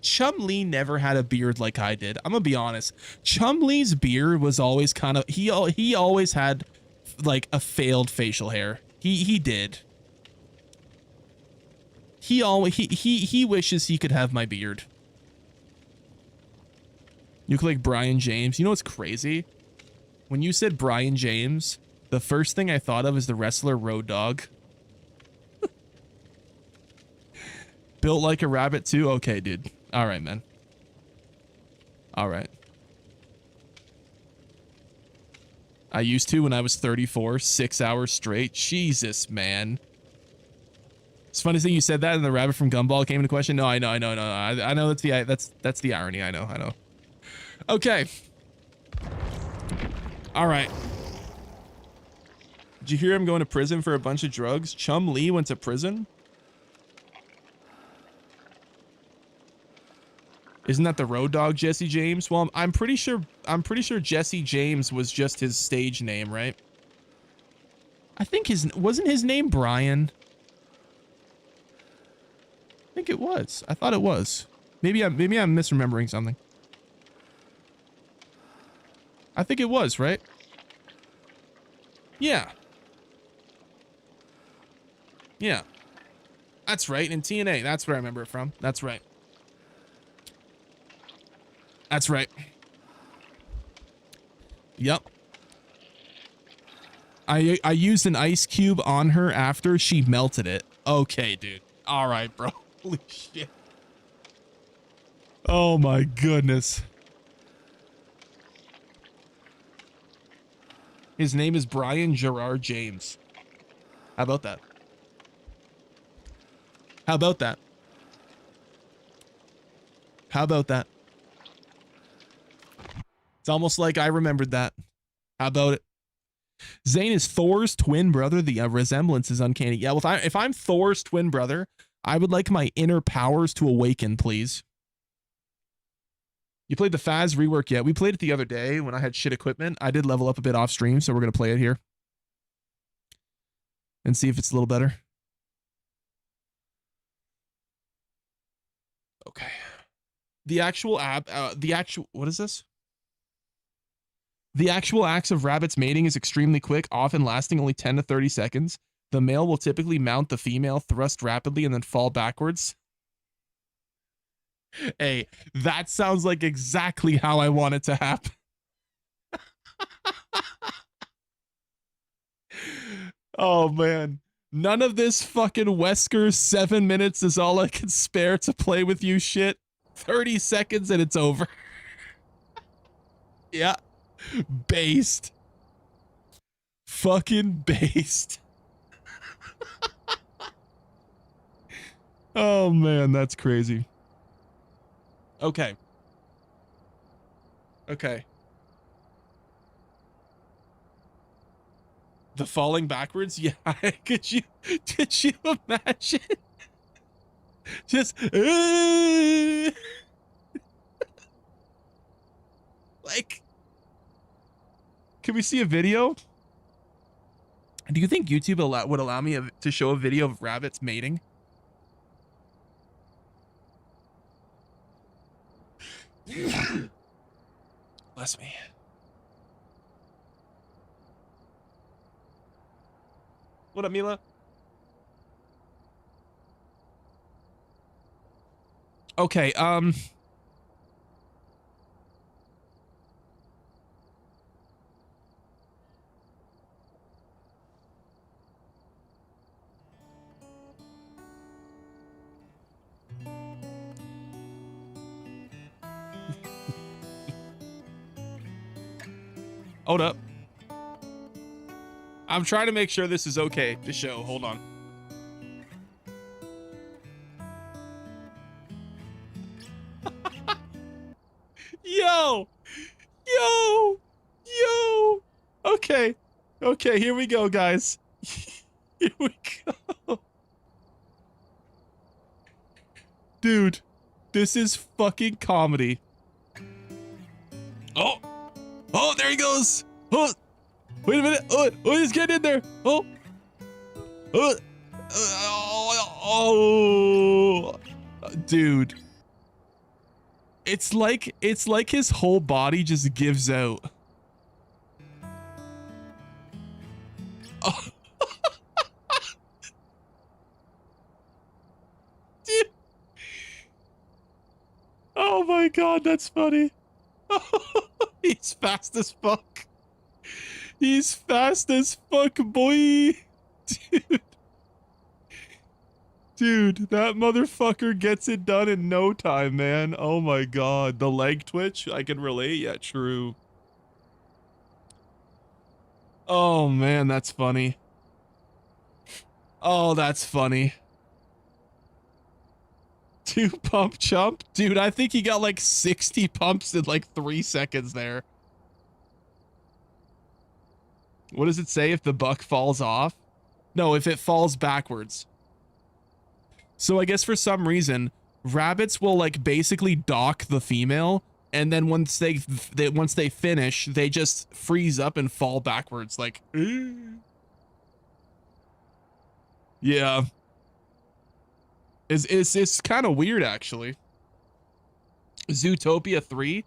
Chum-Li never had a beard like I did. I'm gonna be honest. Chum-Li's beard was always kind of he always had like a failed facial hair. He did. He wishes he could have my beard. You look like Brian James. You know what's crazy? When you said Brian James, the first thing I thought of is the wrestler Road Dogg. Built like a rabbit too? Okay, dude. All right, man. All right. I used to when I was 34, 6 hours straight. Jesus, man. It's funny thing you said that and the rabbit from Gumball came into question. No, I know. I know that's the irony. I know. Okay. All right. Did you hear him going to prison for a bunch of drugs? Chum-Li went to prison? Isn't that the road dog Jesse James? Well, I'm pretty sure Jesse James was just his stage name, right? I think wasn't his name Brian? I think it was. I thought it was. Maybe I'm misremembering something. I think it was, right? Yeah. Yeah. That's right. In TNA. That's where I remember it from. That's right. That's right. Yep. I used an ice cube on her after she melted it. Okay, dude. All right, bro. Holy shit. Oh my goodness. His name is Brian Gerard James. How about that? How about that? How about that? It's almost like I remembered that. How about it? Zane is Thor's twin brother. The resemblance is uncanny. Yeah, well, if I'm Thor's twin brother, I would like my inner powers to awaken, please. You played the Faz rework yet? We played it the other day when I had shit equipment. I did level up a bit off stream, so we're going to play it here. And see if it's a little better. Okay. The actual what is this? The actual acts of rabbits mating is extremely quick, often lasting only 10 to 30 seconds. The male will typically mount the female, thrust rapidly, and then fall backwards. Hey, that sounds like exactly how I want it to happen. Oh, man. None of this fucking Wesker 7 minutes is all I can spare to play with you shit. 30 seconds and it's over. Yeah. Based. Fucking based. Oh, man, that's crazy. Okay. Okay. The falling backwards? Yeah. Did you imagine? Just like, can we see a video? Do you think YouTube would allow me to show a video of rabbits mating? Bless me. What up, Mila? Okay, hold up. I'm trying to make sure this is okay to show. Hold on. Yo! Yo! Yo! Okay. Okay, here we go, guys. Here we go. Dude, this is fucking comedy. Oh! Oh, there he goes! Oh! Wait a minute! Oh, he's getting in there! Oh! Oh! Dude. It's like his whole body just gives out. Oh. Dude. Oh my god, that's funny. He's fast as fuck. He's fast as fuck, boy. Dude. Dude, that motherfucker gets it done in no time, man. Oh my god. The leg twitch, I can relate. Yeah, true. Oh man, that's funny. Oh, that's funny. 2 pump chump? Dude, I think he got like 60 pumps in like 3 seconds there. What does it say if the buck falls off? No, if it falls backwards. So I guess for some reason, rabbits will like basically dock the female, and then once they finish, they just freeze up and fall backwards like yeah. It's kind of weird actually. Zootopia 3?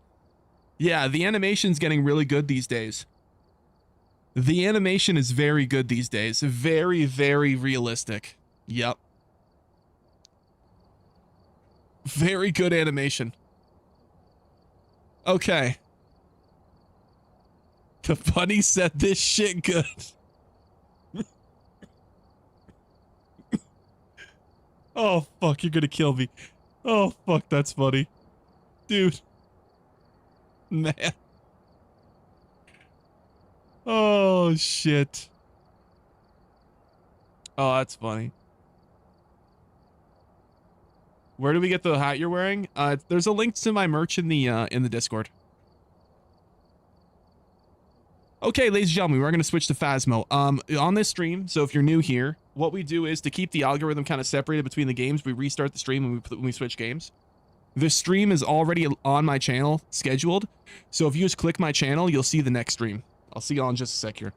Yeah, the animation's getting really good these days. The animation is very good these days. Very, very realistic. Yep. Very good animation. Okay. The bunny said this shit good. Oh, fuck, you're gonna kill me. Oh, fuck, that's funny. Dude. Man. Oh, shit. Oh, that's funny. Where do we get the hat you're wearing? There's a link to my merch in the Discord. Okay, ladies and gentlemen, we're going to switch to Phasmo. On this stream, so if you're new here, what we do is to keep the algorithm kind of separated between the games, we restart the stream when we switch games. The stream is already on my channel, scheduled. So if you just click my channel, you'll see the next stream. I'll see y'all in just a sec here.